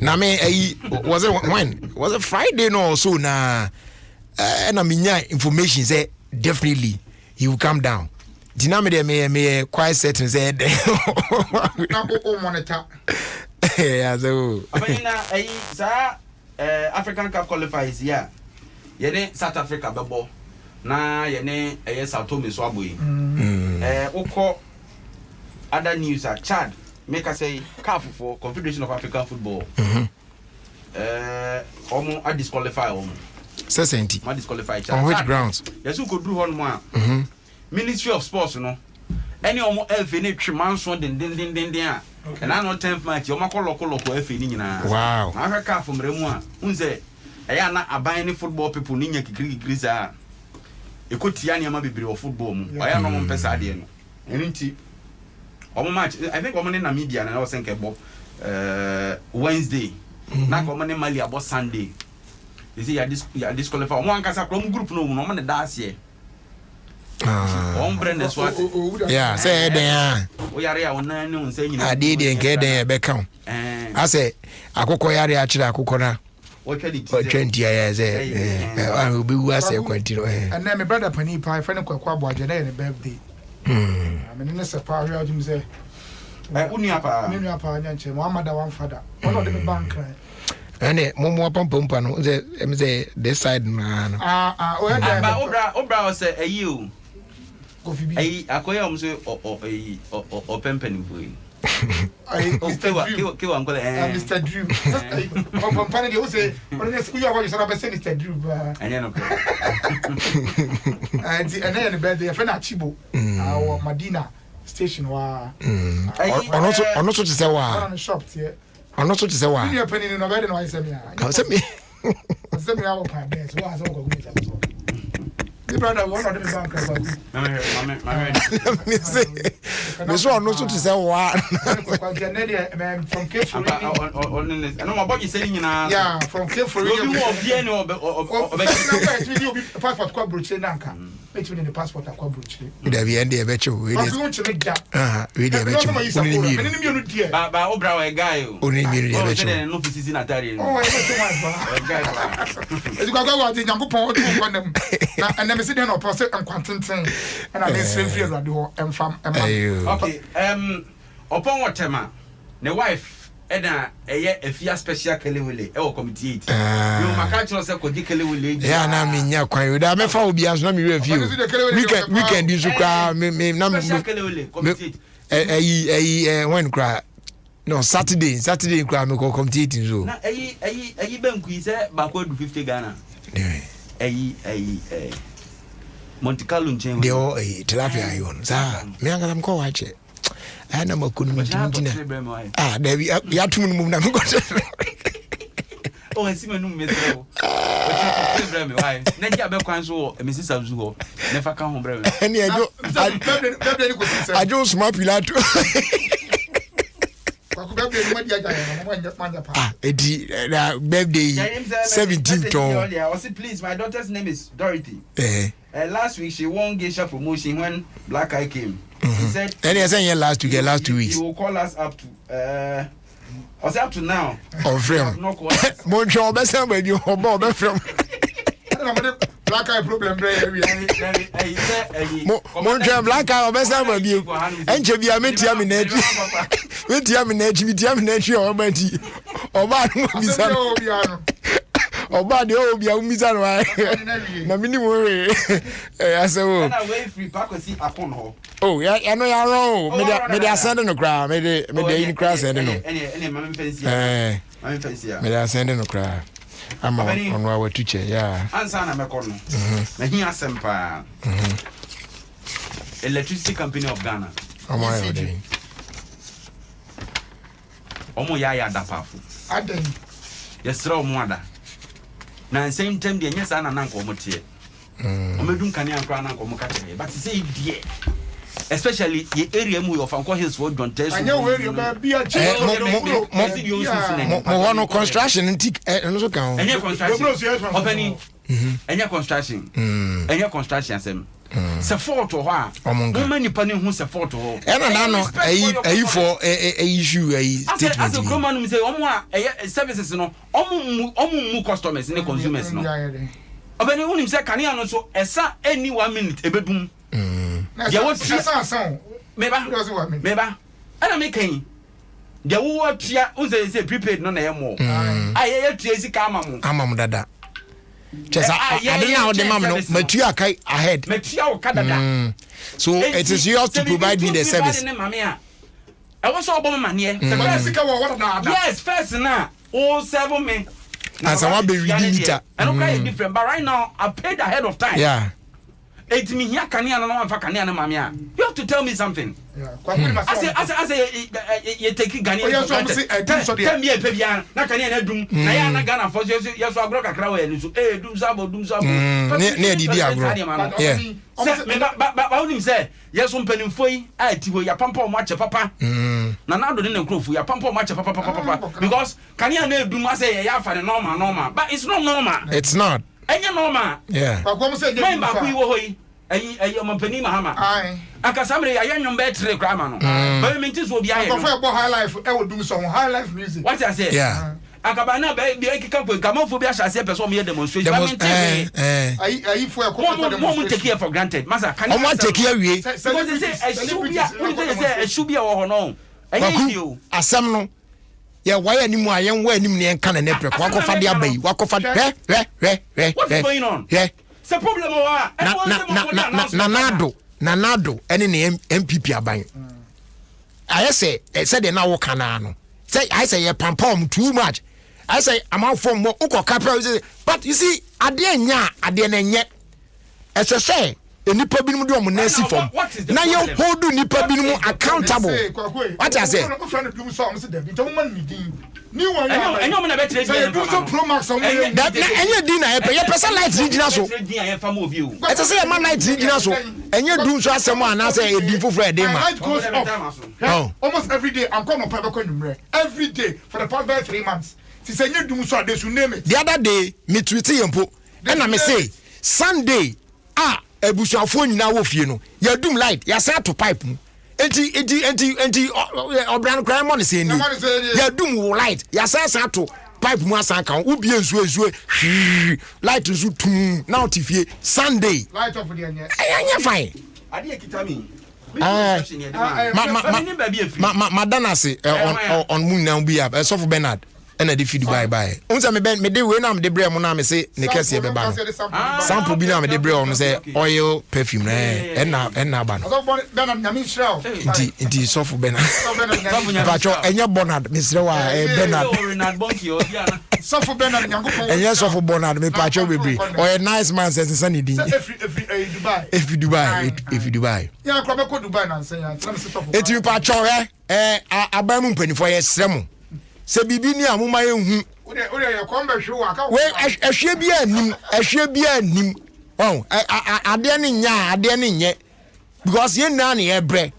Na me was it when? Was it Friday no so na and I mean information say definitely he will come down. Dinamide me quite certain said na go monitor. Yeah, so Abena sa African Cup qualifiers yeah. Yene South Africa bebo na yene Sao Tome so aboyi. Ukọ other news are Chad make us say CAF for Confederation of African Football. Omo a disqualify omo. Certainty. Ma disqualify Chad. On which grounds? Yes, who could do one more. Ministry of Sports, you know. Any omo elfe ne trimanso den. And I know 10th match, you mako loko elfe ni nyina. Wow. I heard CAF from Remu a. Unse eya na aban ni football people ni nya kikiri sa. Ekotia ni ama bebre of football mu. Oya no mo mpesa ade no. Enti omo match, I think omo ne Namibia na was nke bo Wednesday. Na ko omo ne Mali abo Sunday. You see ya disqualify. Omo ankasa krom group no omo ne da ase. Yeah, say there. We are here on nine saying I did and get there back home. I say, I could call Yari actually, I could corner. What 20 years, I will be was a quantity. And then my brother Penny Pie, friend of Quabo, Janay, birthday. I mean, in a separate out him say, Uniapa, Mamma, one father, one of them bank. And more pumpano, the side man. Obra say a you. I acquire almost or pemping boy. Mr. Drew. Company, you say, when you school, you are Mr. Drew. And then the birthday, a friend at Chibo, our Medina station. Also to say, on the shop here. I'm not so to say why. You're penny in a bed and I said, yeah. Send me our pants. What's all good? The brother, one of the bankers. This one also to say why. From Cape I know about you saying, yeah, from Cape for you. Passport quadruple Nanka. Between the passport and quadruple. Would have been the betcha. We want to make that. Really, By Obra, a guy. Only me, no offices in Atari. Oh, it's got to go out them. And then sit down or process and quantum and I didn't free radio and from. Okay, upon what tema, the wife. Eda a fear special kelewele e committee it. You makacho say ko di kelewele. Yeah, na me nya kwan. Da me fa obi anso na me review. Weekend this kra me na me committee. When kra no Saturday kra me ko committee so. Na banku say ba ko do 50 Ghana. Monte Carlo nchen. De o tilapia yon. Sa me anga am ko wache. Ana makunu mjina. There ya tumu mum na mko. Oh, ensima nu mesero. O ti me why? Na dia be kwan so e Mrs. Azu ho. Never kan ho breme. Eni ajo. Ajo smart pilato. Edi birthday 17th. I say please, my daughter's name is Dorothy. last week she won Geisha promotion when Black Eye came. He said, and he said last 2 weeks. He will call us up to I say up to now. Oh, friend. Bonjour, best baby, you Bob from Black Eye problem. Bonjour, Black Eye, best baby. And you be a metiaminate. Metiaminate, or Betty. Or bad, or bad, oh, be a mizan. No minimum. I said, oh, yeah, I know you're wrong. Maybe I send in the crowd, maybe in class, I don't know. Maybe I send in the crowd. I'm on our teacher, yeah. Ansana Mekono. He has some electricity company of Ghana. Omo yaya dapafu. Aden. Yes, raw mwada. Na same time the yes ana nanko omotie. Omedun kani ankra nanko omokate. But say dear. Especially the area mu of Anko Hills for John Test. Anya we be a no construction and so can. Anya construction. Opening. Anya construction. Anya construction sem. Se fault or ha. Many pani who se fault or. And no for a issue a statement. As a common say omo services no omo customers and consumers no. Opening who say can you so esa any 1 minute ebedum. Yeah, what Meba, and I'm making. The what say prepaid no more. I hear Tracy Kamam. I'm dada. Just I don't know the mamma, but you are ahead. So it is yours to provide me the service. I was all money. Yes, first now. All 7 men. As I want to be reading it. I don't care different, but right now I paid ahead of time. Yeah. It me here Kania no one for Kania no mamia. You have to tell me something. I say you take Ghana. Tell me a pebian. Na Kania na dum. Na ya na Ghana for you so agro kakra we ni so. Dum sabo. Ne di agro. Yeah. Ba unim say yes mpanimfo yi a ti ho ya pampa o ma che papa. Na na do ne nkrofo ya pampa o ma che papa because Kania na dum say ya fa the normal but it's not normal. It's not. Enya normal. Yeah. Remember who wo hoyi. Ayi ompani mahama. Akasamre ya nyom betre krama no. But me nti so bia ye. Go for high life e wo dum so high life music. What I say? Yeah. Akabana be kika ko kamofo bia hase person me demonstration. Ayi for e ko mo take care for granted. Masa can you take care wie? Because they say a shubia wo ho no. Ayi you. Asem no. Yeah, why anymore? I am where any can and never walk off the abbey. Walk off at what's going on? Yeah. It's a problem. Nanado, any MPP are buying. I say, said they now canano. Say, I say, a pampom too much. I say, I'm out for more Uko Capra. But you see, I didn't yet. As I say, a nipper been doing Nancy form. Now you hold the nipper been accountable. What I say? New one. I know I'm better. So you do some promax on that. And you dinner, your person like regional so. As I say, a man like regional so. And you do so as someone, I say, a beautiful Friday. My light goes off. Almost every day, I'm calling Papa every day for the past 3 months. She said, you do so, they should name it. The other day, me tweeting and put, and I may say, Sunday, a bush of phone now of you know. You do light, you sat to pipe. Enti obran crime money say ni ya dum light ya sa to pipe mu asan kan ubi ensu light nsu tum na otifie Sunday light off the anya fine ade ekita mi madana say on moon now be up so for Bernard and the feed bye unsa me de we na me de bre mu na me say ne kese e be ba sample bi na me de bre on say oil perfume na ba no Bernard nyame shraw inti so for Bernard bacho enya Bernard me sre wa Bernard bonki obi ana so for Bernard nyankopon enya so for Bernard me bacho bebre oil nice man say sani din if Dubai ya kwa be ko Dubai na say ya tell me say so for eti bacho abamu mpanifo ye sre mu se bibi ni amuma ye hu ode ye kombe hwe aka we ehwe bi anim oh ade ne nye because ye na na ye bre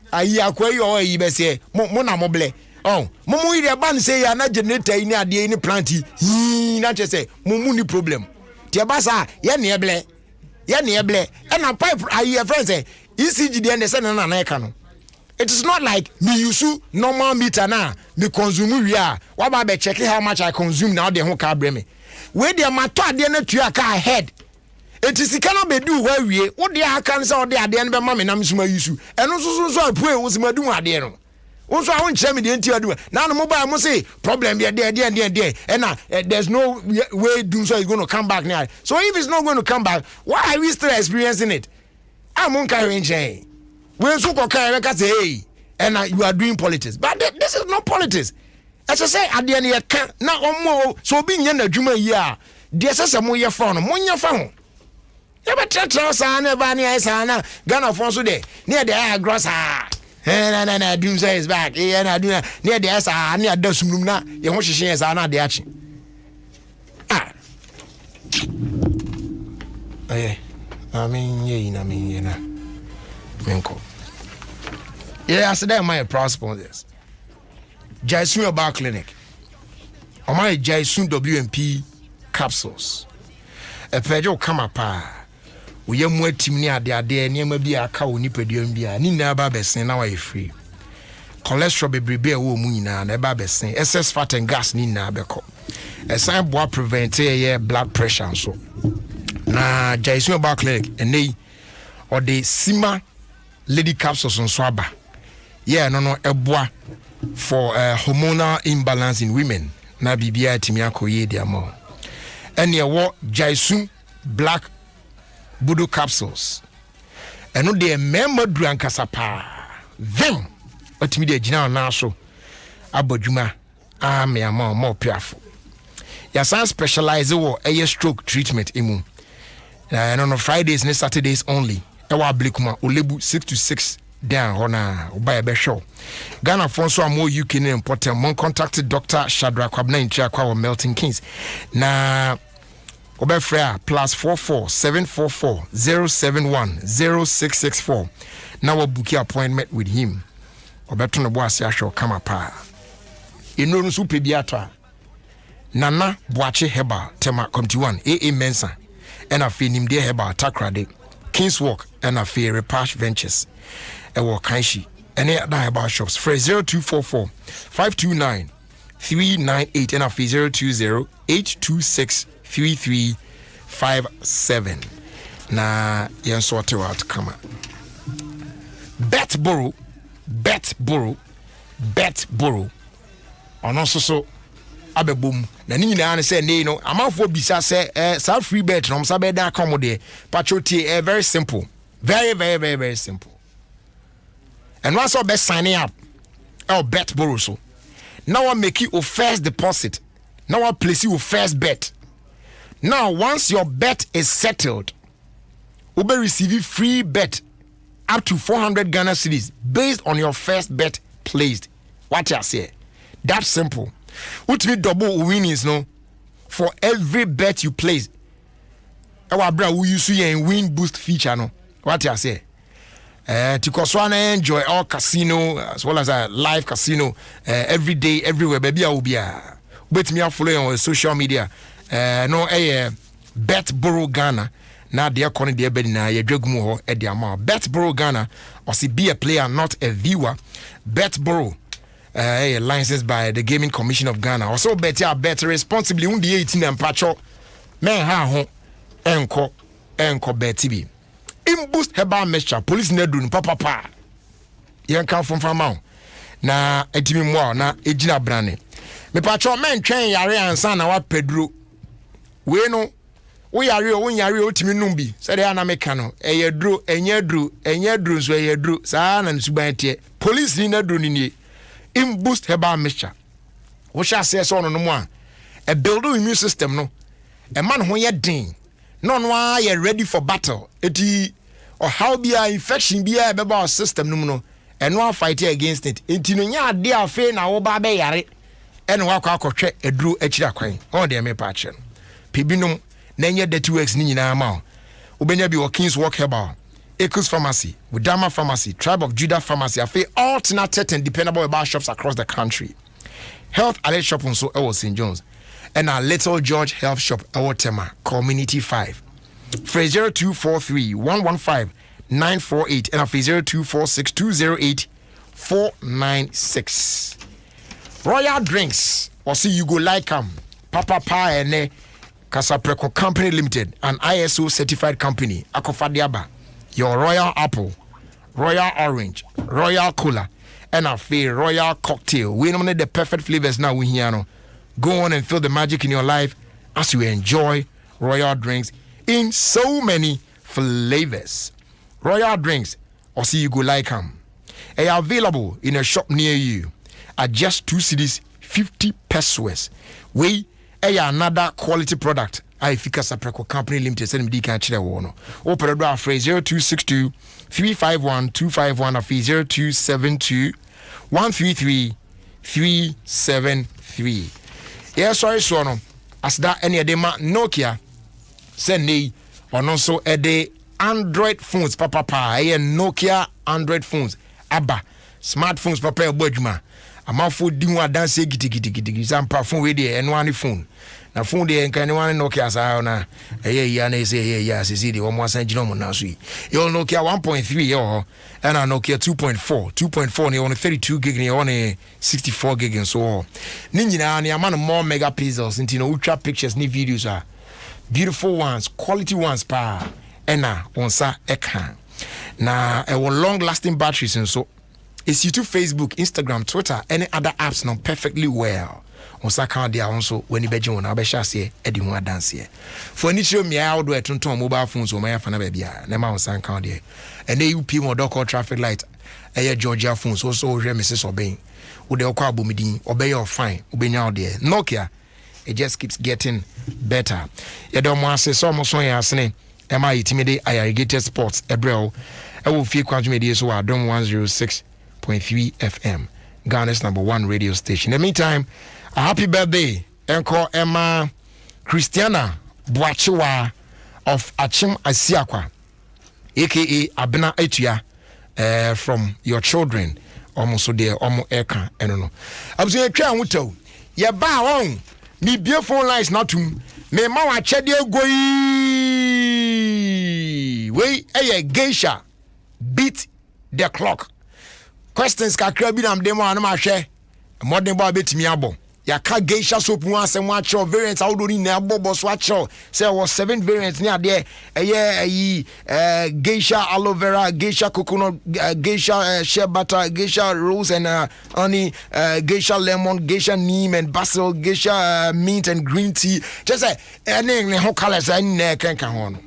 ayi akwa yi be se mo na mo ble oh mo ire ban se ya na generator ni ade ni plant yi na che se mo mu ni problem tie ba sa ye na ye ble ya ne eble and a pipe are your friends say ECG the and send na na no. It is not like me use normal meter na me consume we are what about be checking how much I consume now the ho car breme we dey matter ade na tua car head it is cannot be do where we what dey can say ade ade na be ma me na msuma use eno so apu wo sima du ade no wo so a won kire me de nti adu na no mobile mo say problem there and there's no way doom so is going to come back now. So if it's not going to come back, why are we still experiencing it? I'm on carrying chain. When so say hey, and you are doing politics, but this is not politics. As I say, at the end of the now so being in the Juma year, there's a more your phone, Monya phone. Never touch sana, Vania sana, Ghana Fonso de near the air gross. And doom say is back, and I do near the S. Near Dosumna, your watching is not the action. I mean, you know. Yeah, I said that my proud sponsors. Jaisun Herbal Clinic. Or my Jaisun WMP capsules. A pedro come pa. We are more team near the idea near maybe a cow nipedium beer. Nina Babes now I free. Cholesterol be beer womuna and a babes excess fat and gas nina beko. A sign boy prevent blood pressure and so. Na Jaisun Herbal Clinic and they or the Sima lady capsules on swaba. Yeah, no eboa for hormonal imbalance in women. Na bibia timiako ye dia mo. And ye wo Jaisun black Budo capsules. And no de member drankasa pa. Them otimi de gina na so abodwuma me ama more powerful. Ya san specialize wo air stroke treatment imu. And on Fridays and Saturdays only. Ewa blikuma olebu 6 to 6 down hona buy a show. Ghana Fonso more UK important. Mon contacted Dr. Shadrack Kwabna in Chakwa Melting Kings. Na Obefrea +44 744 071 0664. Now we book your appointment with him. Obeton Boasia show come up. Inu super biata. Nana Boache Heba Tema Comti1 AA Mensa. And a finim de Heba Takrade. King's Walk and a fair Repash Ventures. Ewo Kanshi. And here Heba shops. For 0244 529 398 and a fee 020 826 3357. Na yen sorted out come. Bet Borough. On also so abeboom. Na ni nyina say ne no amanfo bisa say sa free bet no msa be da come there. Patroti very simple. Very simple. And once you be signing up, Bet Borough so. Now I make you a first deposit. Now I place you a first bet. Now, once your bet is settled, you'll be receiving free bet up to 400 Ghana cedis based on your first bet placed. What I say? That's simple. Which means double winnings, no? For every bet you place. Our brother, we use a win boost feature, no? What I say? Because one enjoy all casino as well as a live casino every day, everywhere. Baby, I will be wait me up following on social media. No Bet Borough Ghana na they are calling the bed na ye dwagmu e de ama Bet Borough Ghana or see be a player not a viewer. Bet Borough licensed by the Gaming Commission of Ghana. Also bet ya bet responsibly undi 18 and pacho men ha ho enko bet bi in boost herbal mixture police nedun papa yen kan from farm na etimi mo na ejina brane me pacho men twen yare ansa na wa pedro we no we yare otimi num bi se de na meka no eyedro enyedro so eyedro saa na nsuban tie police ni nedro ni in boost herbal mixture wo sha se so no mo a e build immune system no e man ho ye den no a ye ready for battle eti or how be a infection be a beba system no and no fight against it enti no nya ade afa na wo ba be yare e no akwa akotwe eduro akira kwan on de me pa che no pibinum na nya dirty works ni nyina ma obenya bi King's Walk Herbal, Echoes Pharmacy, Wudama Pharmacy, Tribe of Judah Pharmacy, afa alternative and dependable herbal shops across the country. Health Alert Shop also St. John's and our Little George Health Shop Tema Community 5. Free 0243 115 948 and after 0246 208 496. Royal Drinks, or see you go like Papa Pa and Casapreco Company Limited, an ISO certified company. Akofadiaba, your Royal Apple, Royal Orange, Royal Cola, and a fair Royal Cocktail. We nominate the perfect flavors now. We here. Go on and feel the magic in your life as you enjoy Royal Drinks in so many flavors. Royal Drinks, or see you go like them. They are available in a shop near you at just 2 cedis 50 pesos. We another quality product. I think as a Preco Company Limited. Send me can chile wono. Open the phrase 0262 351 251 of 0272 133 373. Yes, sorry, so no. As that any of them Nokia send me or also a day Android phones, papa, Nokia Android phones, Abba, smartphones, papa, Bojuma. I'm out for doing what dance gitty, some phone with the and one phone. Now, phone the and can one Nokia Sauna, a say, yes, is it almost a genome now? Sweet. You'll Nokia 1.3 and a Nokia 2.4, 2.4, only 32 gig, only 64 gig, and so on. Ninja, and a man more megapixels into ultra pictures, new videos are beautiful ones, quality ones, pa. Ena onsa ekhan na a long lasting batteries and so it's YouTube, Facebook, Instagram, Twitter, any other apps now perfectly well. Onsa kan dia also when you be join na be sha se edi ho dance here for any show me out do etonton mobile phones o my fa na ba bia na ma onsa kan dia and you pay more dock traffic light Georgia phones also hwe Mrs. Obeng wo de okwa abomidin obey your fine obenya out there Nokia. It just keeps getting better. You don't want to say so much on your asne. Am I timid? I irrigated sports. Ebrel. I will feel quantum so Adom 106.3 FM. Ghana's #1 radio station. In the meantime, a happy birthday. Encore Emma Christiana Boachiwa of Achim Asiakwa, aka Abena Etua, from your children. Almost so there, almost Eka. I don't know. I was in a train with you. Yeah, bow on. Me beautiful lines not to me mawa chede goi we geisha beat the clock questions kakra bi na mdemo na ma hwe modern boy betimi abo ya ka geisha soap one asem wa cho variants awdo ni na bobo so acho say was 7 variants ni ade geisha aloe vera, geisha coconut, geisha shea butter, geisha rose and honey, geisha lemon, geisha neem and basil, geisha mint and green tea. Just say any ho colors any can ho no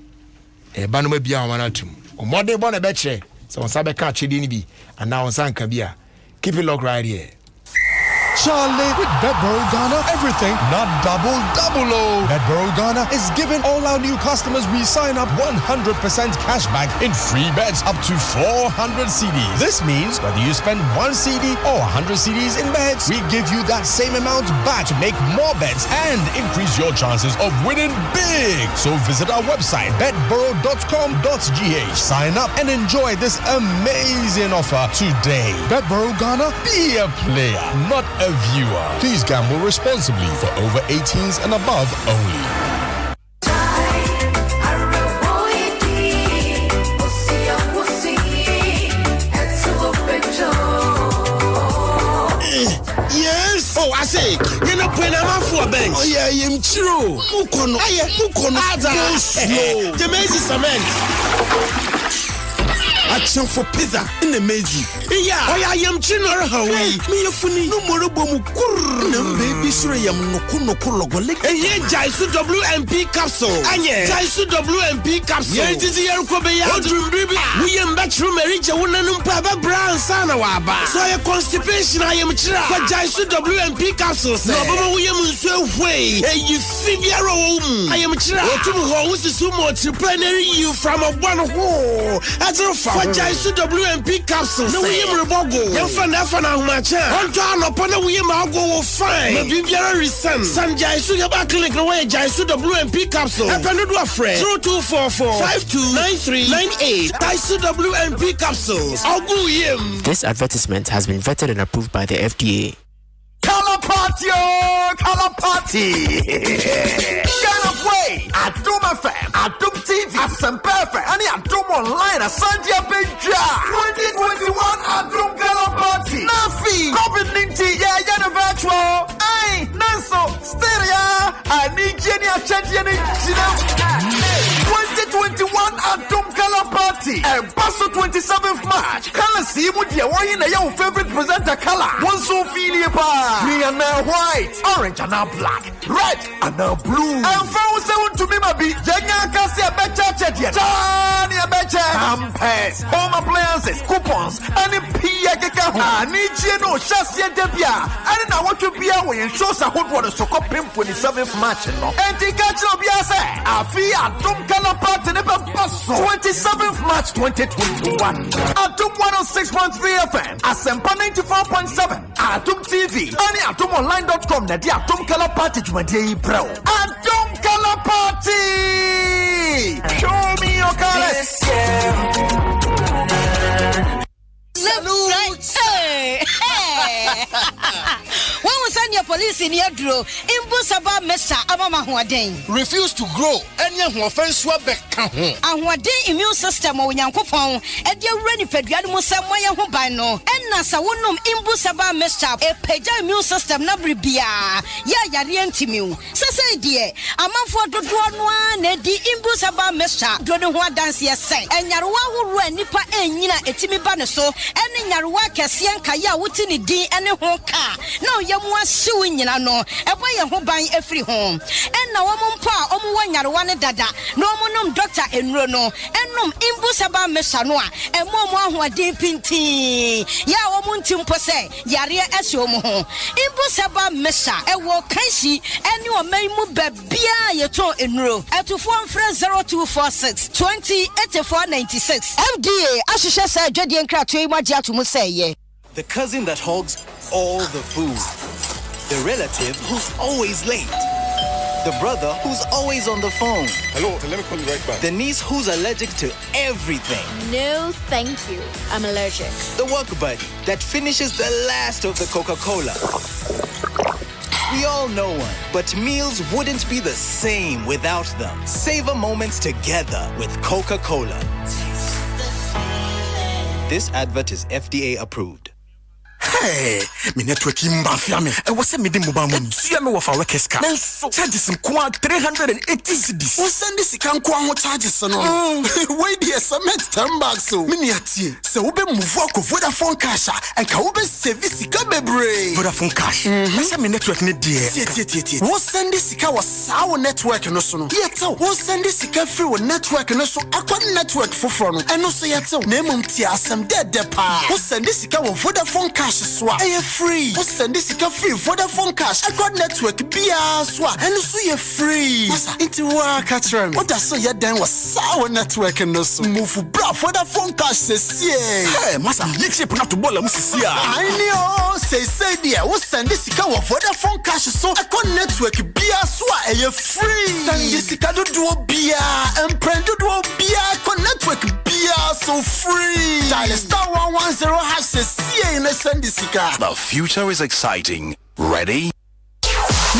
e ba no ma bia wana tum o modern boy na be che so on sabe ka chedi ni bi and now on sanka bia keep it locked right here. Charlie, with Betboro Ghana, everything not double. Betboro Ghana is giving all our new customers we sign up 100% cashback in free bets up to 400 CDs. This means whether you spend 1 CD or 100 CDs in bets, we give you that same amount back to make more bets and increase your chances of winning big. So visit our website, betboro.com.gh. Sign up and enjoy this amazing offer today. Betboro Ghana, be a player, not a viewer. Please gamble responsibly for over 18s and above only. Yes. Oh, I say, you know, when I'm for bank. Oh, yeah, I'm true. Mukono. Go slow. The Mazy cement. Action for pizza in the Mazy. Yeah. Oh, yeah, I'm chino Hawaii. Me a funny no more bomu kur. No baby sure yam no kuno kulogo lick. And yeah, Jaisu WMP capsule. And yeah, Jaisu WMP capsule. Yeah, it is here Kobeya. We am bathroom marriage. I wanna know Papa Brown Sana Waba. So a constipation I am tra. For Jaisu WMP capsules. No, but we am so way. Hey, you figure I am tra. To who is sumo entrepreneur you from a one hole. As a for Jaisu WMP capsules. No, we am Rebogo. Your fan Humacha. On town upon a we am go fine. No, be very recent. San Jaisu Yaba clinic away Jaisu WMP capsule. I can do a friend. 0244 529398. Jaisu WMP capsules. I'll go him. This advertisement has been vetted and approved by the FDA. Color party, oh, color party. Get away. Adom FM, Adom TV, Asem Perfect, and Adom Online, Asandia Beja. 2021 Adom Color Party. Nafi, COVID-19, yeah, virtual. Aye, Nanso, Stereo, I need Jenny, I change Jenny. 2021 Adom Color Party. And Paso 27th March. Color see what you want in your favorite presenter color. One so feel me and now white, orange and now black, red and now blue. I'm found someone to me, my be Jenya Cassia Betcha Chetia. Tanya Betcha. Campers, home appliances, coupons, and a Piaga. I need you know, Shassia Debia. And I want to be away and show some hot water so cop him 27th March. And the catch of Yasa. Ofie Adom Color Party never pass 27th March 2021. Adom 106.3 FM. Asempa 94.7. Adom TV. And AdomOnline.com. The Adom Color Party. Adom Color Party. Show me your colors. Hey. When we send your police in your draw, Imbusaba Mesa Abama Huadin. Refuse to grow any offense back. And what day immune system or Yankopon, and your ready Pedriano Samoya Hubano, and Nasa Wunum Imbusaba Mesa, a Peja immune system Nabribia, Yariantimu. Sasa dear, a month for the one, the Imbusaba Mesa, Dronua dance yes, and Yarwa Nipa and Nina Etimi Banaso, and in Yarwa Cassian Kaya Wutini D and a honka. No, Yamwa suing no, a boy who buy every home. And now I'm pa, one Yarwana Dada, no monum doctor and Rono, and num Imbusaba Mesanoa, and Momo who are deep in tea. Ya womuntim pose, Yaria Esomo. Imbusaba Mesa, a walk Kansi, and you are may move Bia Yato in row at 0246 208496. FDA, Ashisha said, Jadian Kratui Majatu say. The cousin that hogs all the food. The relative who's always late. The brother who's always on the phone. Hello, let me call you right back. The niece who's allergic to everything. No, thank you. I'm allergic. The work buddy that finishes the last of the Coca-Cola. We all know one, but meals wouldn't be the same without them. Savor moments together with Coca-Cola. This advert is FDA approved. Hey, me network mafia me. I was sending mobile money. See me with our workers car. So charges some 380 cedis. We send this can kwa charges no. Wait there cement 10 bags so. Me ati. Se we be move work Vodafone cash and ka we be service ka bebre. Vodafone cash. I say me network ne there. Tie. We send this ka was our network no so no. Yeta we send this ka free with network no so. Akwa network foforo no. Eno so yeta na emum tie asem de pa. We send this ka Vodafone cash swap. Are free? What's send this free? Vodafone cash. I got network. Be swap. And so you're free. It's work at what I saw you then was sour network and no so move for bra Vodafone cash says hey massa you chip not to ball I know say dear what's send this Vodafone cash so I got network. Be swap. Are free? Send this do be and prend do be con network. Be so free. Dial *110# says send this. The future is exciting. Ready?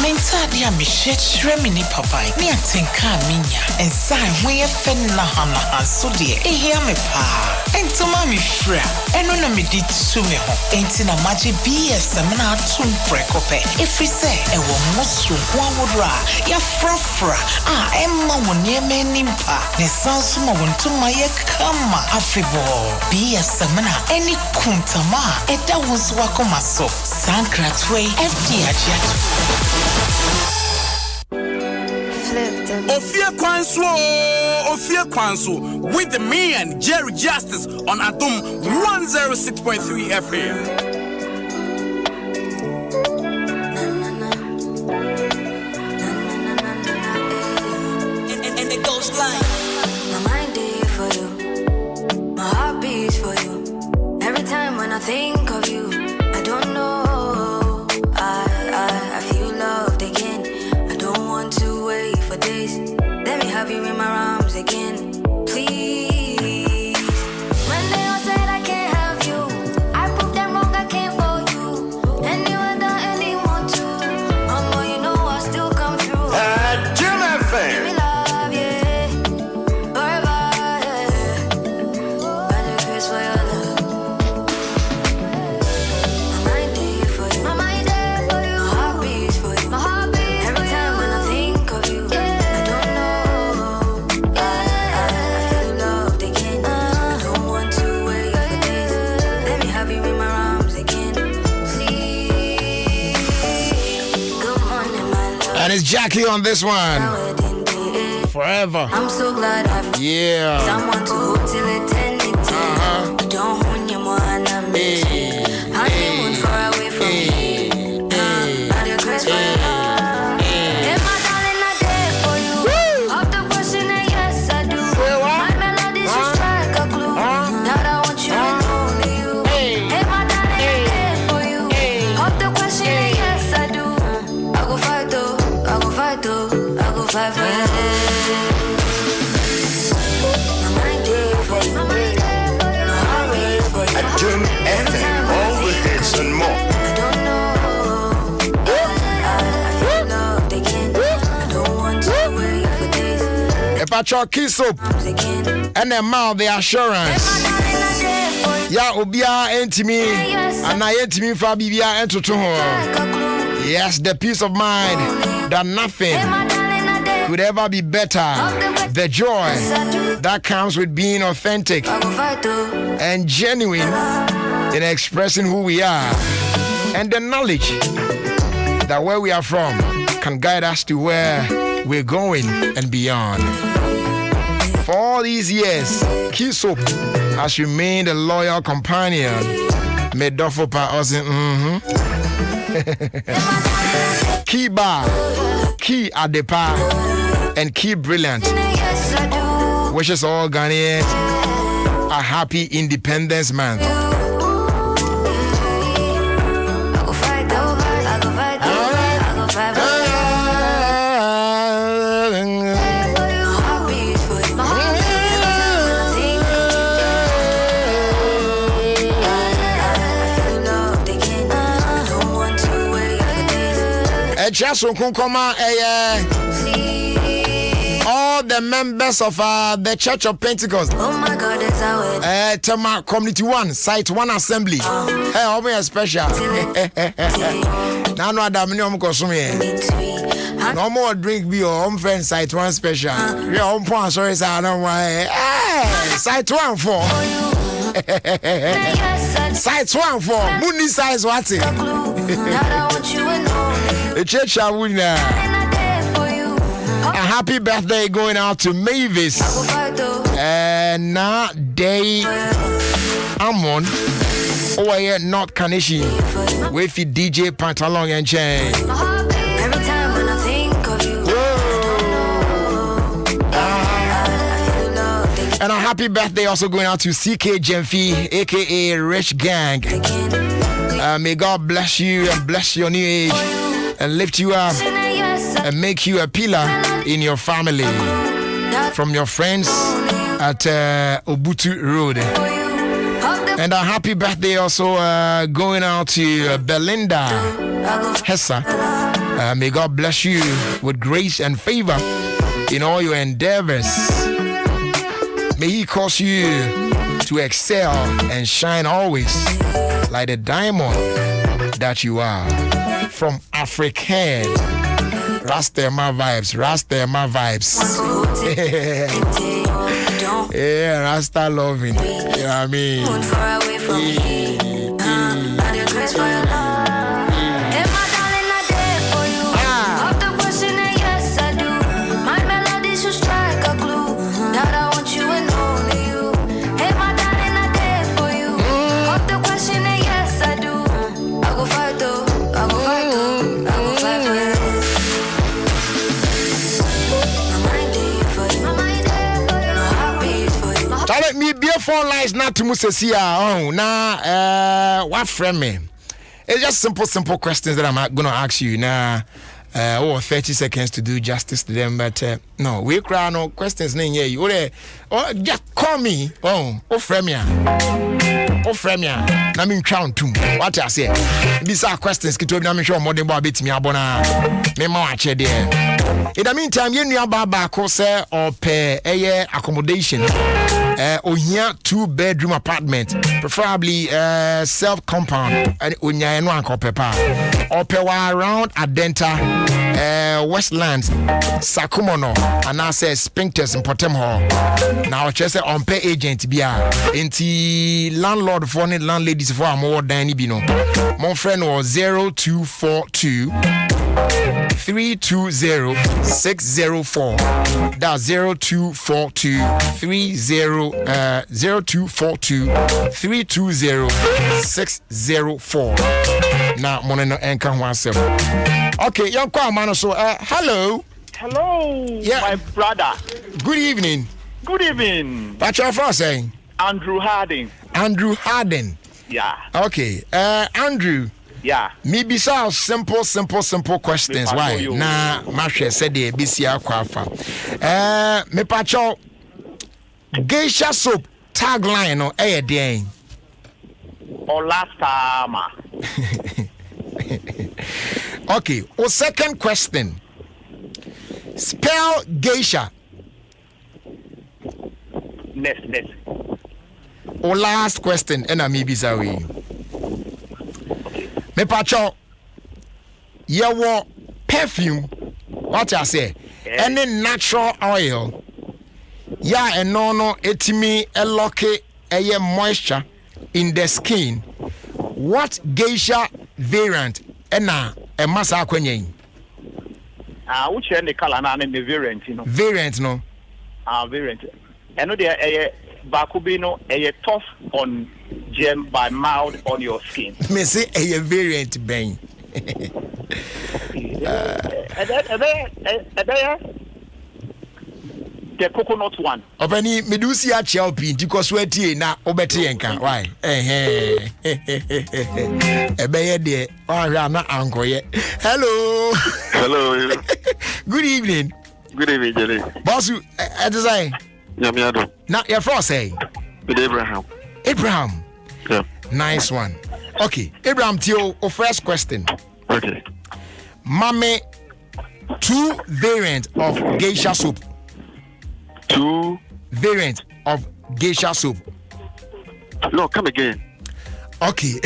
Mensadia Michette Remini Papa, near Tinka Minya, and sign we a fenna hana so dear. A hear me pa, and to mammy fra, and on a medit sume, ain't in a magic be a seminar to precope. If we say a woman would ra, ya fra, Emma will near me nimpa, the sounds want to my kama afibo, be a seminar, any kuntama, and that was Wakomaso, Sankratway, FDH. Ofie Kwanso with me and Jerry Justice on Adom 106.3 FM. And it goes like my mind is for you, my heart beats for you. Every time when I think of you, I don't know. I feel loved again. I don't want to wait for days. Let me have you in my arms again, please. When they all said I can't have you, I proved them wrong. I can't for you. Anyone done anyone to And it's Jackie on this one. Forever. I'm so glad I found someone to hold till eternity. Don't hold your man and me. Honeymoon far away from me. Not your grace for your love. Hey, my darling, I did for you. Off the question, yes, I do. My melodies, you strike a clue. That I want you and only you. Hey, my darling, I did for you. Off the question, yes, I do. I go fight though, I go fight though, I go fight for you. Adom FM, all the hits and more. I don't know. I feel loved again. I don't want to wait for this. If I try kiss up and then mouth the assurance. Ya obia entimi and I entimi for bibia entoto. Yes, the peace of mind that nothing could ever be better. The joy that comes with being authentic and genuine in expressing who we are, and the knowledge that where we are from can guide us to where we're going and beyond. For all these years, Kisop has remained a loyal companion. Medofopa Ozin, Key Bar, Key Adepa, and Key Brilliant. Wishes all Ghanaians a happy Independence Month. Just all the members of the Church of Pentecost. Oh my God, it's our Tema Community 1, Site 1 Assembly. Hey, Omi special. Now no Adam no consume. No more drink be your home friend Site 1 special. Your home point sorry sir, I don't want. Site 1 for. Site 1 for. Mooney size what it? The church are winning. A happy birthday going out to Mavis. And now day Amon. Oh yeah, not Kanishi. With the DJ Pantalon and chain. Every time when I think of you. And a happy birthday also going out to CK Jemfi, aka Rich Gang. May God bless you and bless your new age and lift you up and make you a pillar in your family. From your friends at Obutu Road. And a happy birthday also going out to Belinda Hessa. May God bless you with grace and favor in all your endeavors. May He cause you to excel and shine always like the diamond that you are. From African Rastema vibes. Yeah, Rasta loving. You know what I mean? Me be a phone lines not to Musesia. Oh, now, what friend me? It's just simple questions that I'm going to ask you now. 30 seconds to do justice to them, but no, we cry no questions. You just call me. Oh, Fremia. I mean, count too. What I say? These are questions. Kito na me show more than bit me abona. Me ma watch there. In the meantime, you know about say or pay a accommodation. Or here 2-bedroom apartment, preferably self compound, and unya and one copper or pay around Adenta Westlands Sakumono and I say Spinkters in Potem Hall. Now just on pay agent be a landlord for any landladies for a more than bino. My friend was 0242 320-604. That's 0242-320-604. Now, Moneno Enka Wansem. Okay, young man. So, hello. Hello, my brother. Good evening. Good evening. What's your first saying? Andrew Harding. Andrew Harding. Yeah. Okay, Andrew. Yeah. Maybe so simple questions. Why? Na Masha said the BCR Kwafa. Me pacho geisha soap tagline or air day. Or last time. Okay. O second question. Spell geisha. Next. O last question. Ena maybe sorry. Me pacho your perfume what I say any natural oil and no etimi eloke a moisture in the skin. What geisha variant ena e masa kwenye which any color na the variant variant no variant eno there Bakubino a tough on gem by mild on your skin. Me say a variant bang. The coconut one. Openi medusi a chelpi because we tie na obeti enka. Why? Ebeye de ohwa na ankoye. Hello. Hello. Good evening. Good evening, Jerry. Boss, design. Yamiado. Now your first say. With Abraham. Abraham. Yeah. Nice one. Okay, Abraham, Tio, first question. Okay. Mame, 2 variant of geisha soup. 2 variant of geisha soup. No, come again. Okay,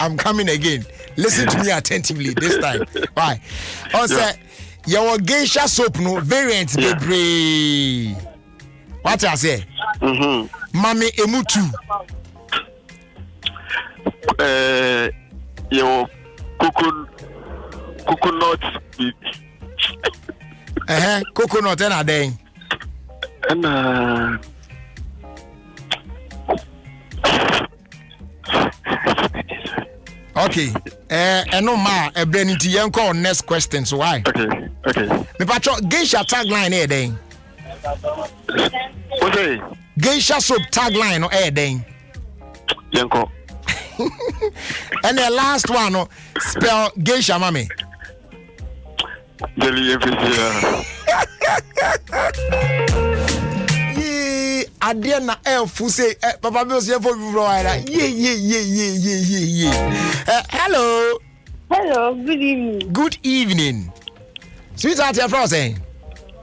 I'm coming again. Listen to me attentively this time. Why? Also, your geisha soup no variant bebre. What I say? Mame emutu. Your coconut. Coconut and a day. And okay. And no ma a brain into young call next question. So why? Okay. Me patcho geisha tagline here then. Okay. Geisha soap tagline or air then. Yanko. And the last one, spell geisha, mommy. Jelly Yeah, Adiana Elfu say, Papa Bill, you for yeah. Hello. Hello, good evening. Good evening. Sweetheart, you're frozen.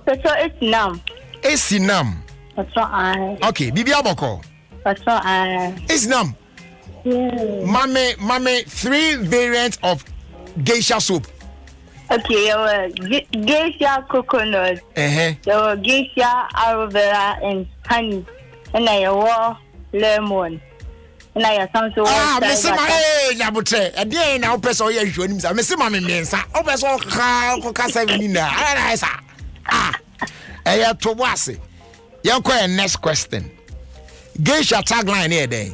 That's it's Nam. It's Nam. That's I. Okay, Bibi Aboko. That's I. It's Nam. Yeah. Mame, 3 variants of geisha soup. Okay, geisha coconut. There were geisha aloe vera and honey. And I wore lemon. And I have some sort of Missy Nabutre, a day now, person, you show him. Missy Mammy Mensa, Opeso Casavina. I have to was it. Your next question. Geisha tagline here, day.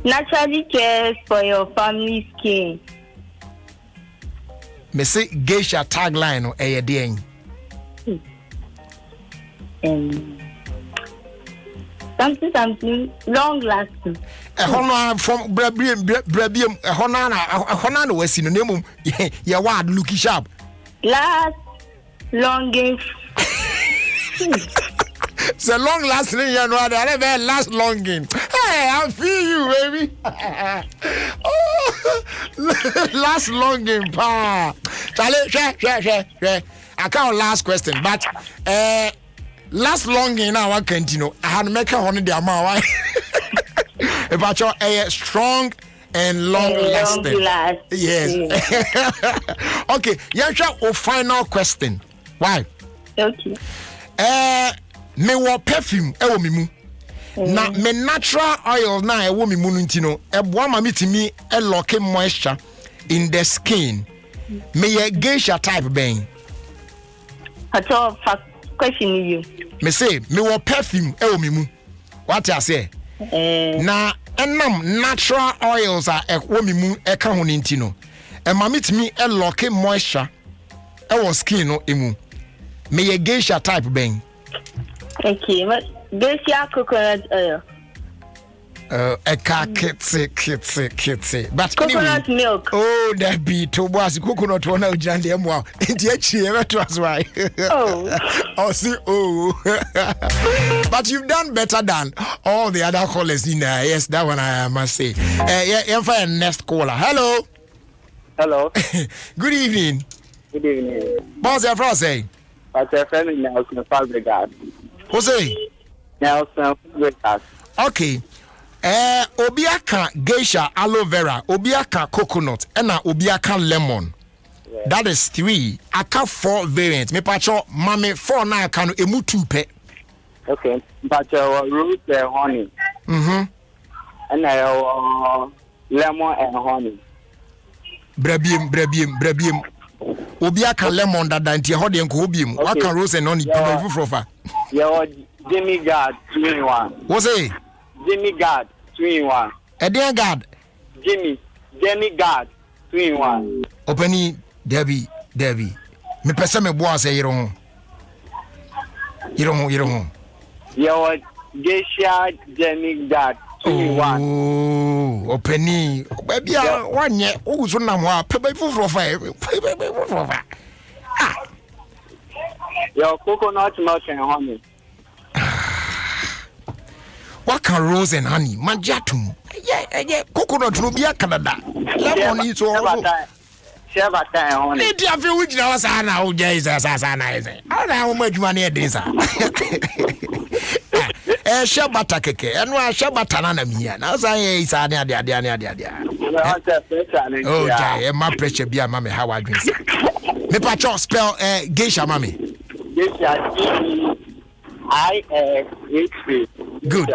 Naturally cares for your family skin. Me say geisha tagline or a day. Something long lasting. A honor from Brabium, a honana was in the name. Your word looking sharp. Last longing. It's a long lasting, you know, I never last longing. Hey, I feel you, baby. Last longing, pa. Share. I can't last question, but last longing now I can't, you know. I had to make a honey the amount. About your strong and long lasting. Yes. Okay, your final question. Why? Okay. Me wa perfume e wo me mu. Na me natural oil na e wo me mu ntino e boa ma metimi e lock moisture in the skin. Me ye geisha type ben. At all question you. Me say me wa perfume e wo me mu. What I say? Na enam natural oils are e wo me mu e ka ho ntino. E ma metimi e lock moisture e wo skin no emu. Me ye geisha type ben. Okay, but geisha coconut oil. Kitty. But coconut anyway, milk. Oh, that be to was coconut one out Jan them wow. It was why. Oh, see, but you've done better than all the other callers in there. Yes, that one I must say. Yeah, for next caller. Hello. Good evening. Good evening. What's your friend say? What's your friend Nelson Fabregas? Who's say? Nelson Fabregas. Okay. Obiaka geisha aloe vera, obiaka coconut, and obiaka lemon. Yeah. That is 3. I can 4 variants. Me pacho mame 4 na can emu 2 pe. Okay. Pacho root and honey. And lemon and honey. Brabiem. Obiaka lemon that danti hodi enko obiemu. What can rose and honey? Your Jimmy God 3-in-1. What's it? Jimmy God 3-in-1. A dear God. Jimmy God 3-in-1. Opening Debbie. Me pesa me boa say you don't. Your geisha Jimmy God 3-in-1. Oh, opening. Baby, one year. Oh, so now what? Pay for fire. Your coconut milk and honey. What can rose and honey? Manjatum. Yeah. Coconut rubia Canada. Lemon is all. Share butter and honey. Did you have a week now? Sana, oh, Jesus, Sana. I don't know how much money it is. Share butter cake. And what share butter on me? Now, say, Sana, oh, my pressure be a mammy. How I drink. Me patron spell geisha, mammy. Geisha, I-S-H-A. Good.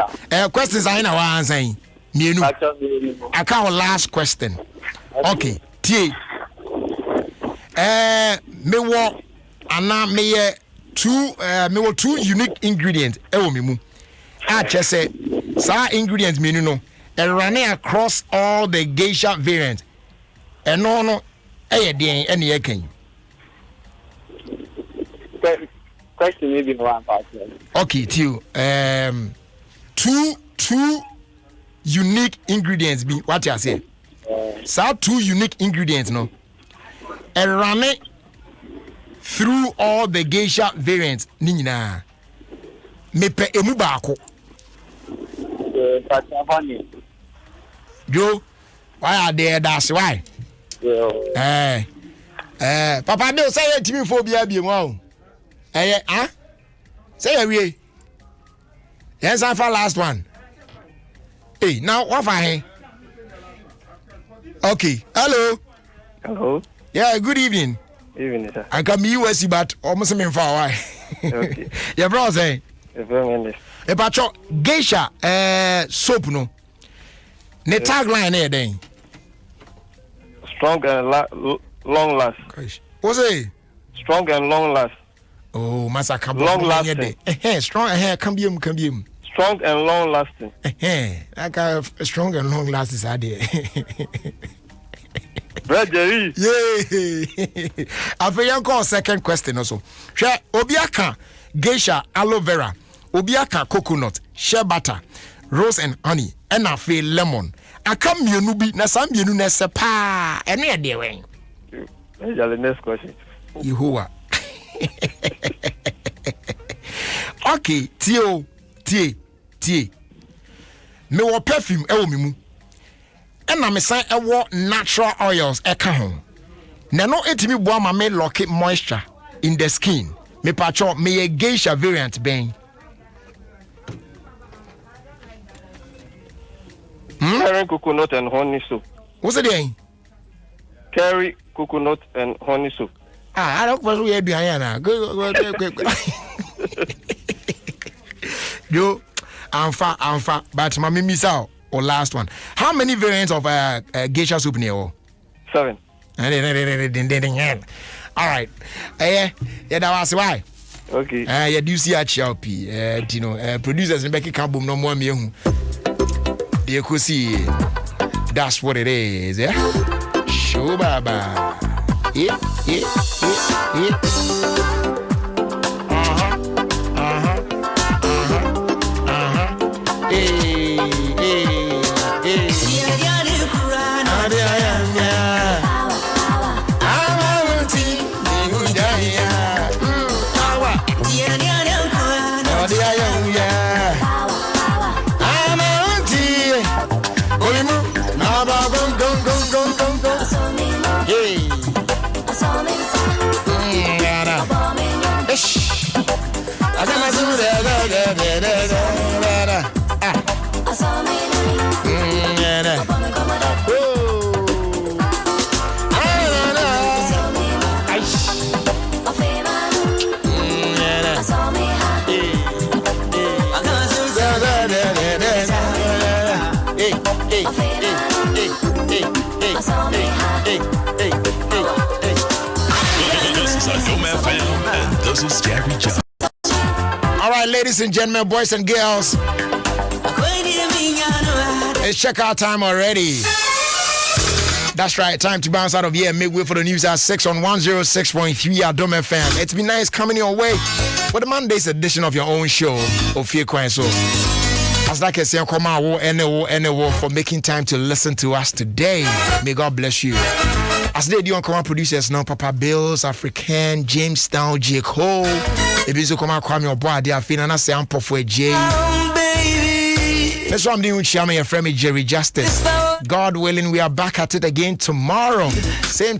Questions I know what I'm saying. I can't last question. Okay. T. Me want me 2 unique ingredients. I just say some ingredients me no. And running across all the geisha variants. And no. Any again. Question maybe one part. Okay, Tio. 2 unique ingredients be what you say. So 2 unique ingredients no. And run it through all the geisha variants. Nina. Me pe emu baako. Joe, why are they? That's why. Papa Bill say it to me for be wow. Say we. Yes, I for last one. Hey, now what for? Okay. Hello. Yeah, good evening. Evening, sir. I come USC but almost me for why. Okay. Yeah, bro say. Pacho geisha soap no. Ne tagline here then. Strong and long last. What's it? Strong and long last. Oh, masa come long lasting. Strong come be. Strong and long lasting. Like strong and long lasting are there. Jerry. Yeah. I've got second question also. Share obiaka geisha aloe vera, obiaka coconut, shea butter, rose and honey, and I feel lemon. I come mienu na sam mienu na se pa. Ene de wen. The next question. Yehowa. Okay, tie. Me wo perfume e wo me mu. Na me san e wo natural oils e ka ho. Na no etimi boa ma me lock moisture in the skin. Me pacho me a geisha variant ben. Curry coconut and honey soup. What's it doing? Curry coconut and honey soup. I don't know what you're doing now. Go. Yo, I'm fat, but my miss out. Or last one. How many variants of geisha soup near? 7. All right. Yeah, that was why. Okay. Yeah, do you see a CLP? Producers in Becky Kabum no more me. You could see. That's what it is, yeah. Show baba. Yeah. This is Gary Jones. All right, ladies and gentlemen, boys and girls, it's checkout time already. That's right, time to bounce out of here and make way for the news at 6 on 106.3 Adom FM. It's been nice coming your way with the Monday's edition of your own show, Ofie Kwanso. As like I say, come out for making time to listen to us today. May God bless you. As they do on command producers now, Papa Bills, African, Jamestown, J. Cole. If you come out, Kwame Oboa, they are feeling I say I'm for J. That's what I'm doing with Shama, your friend Jerry Justice. God willing, we are back at it again tomorrow. Same time.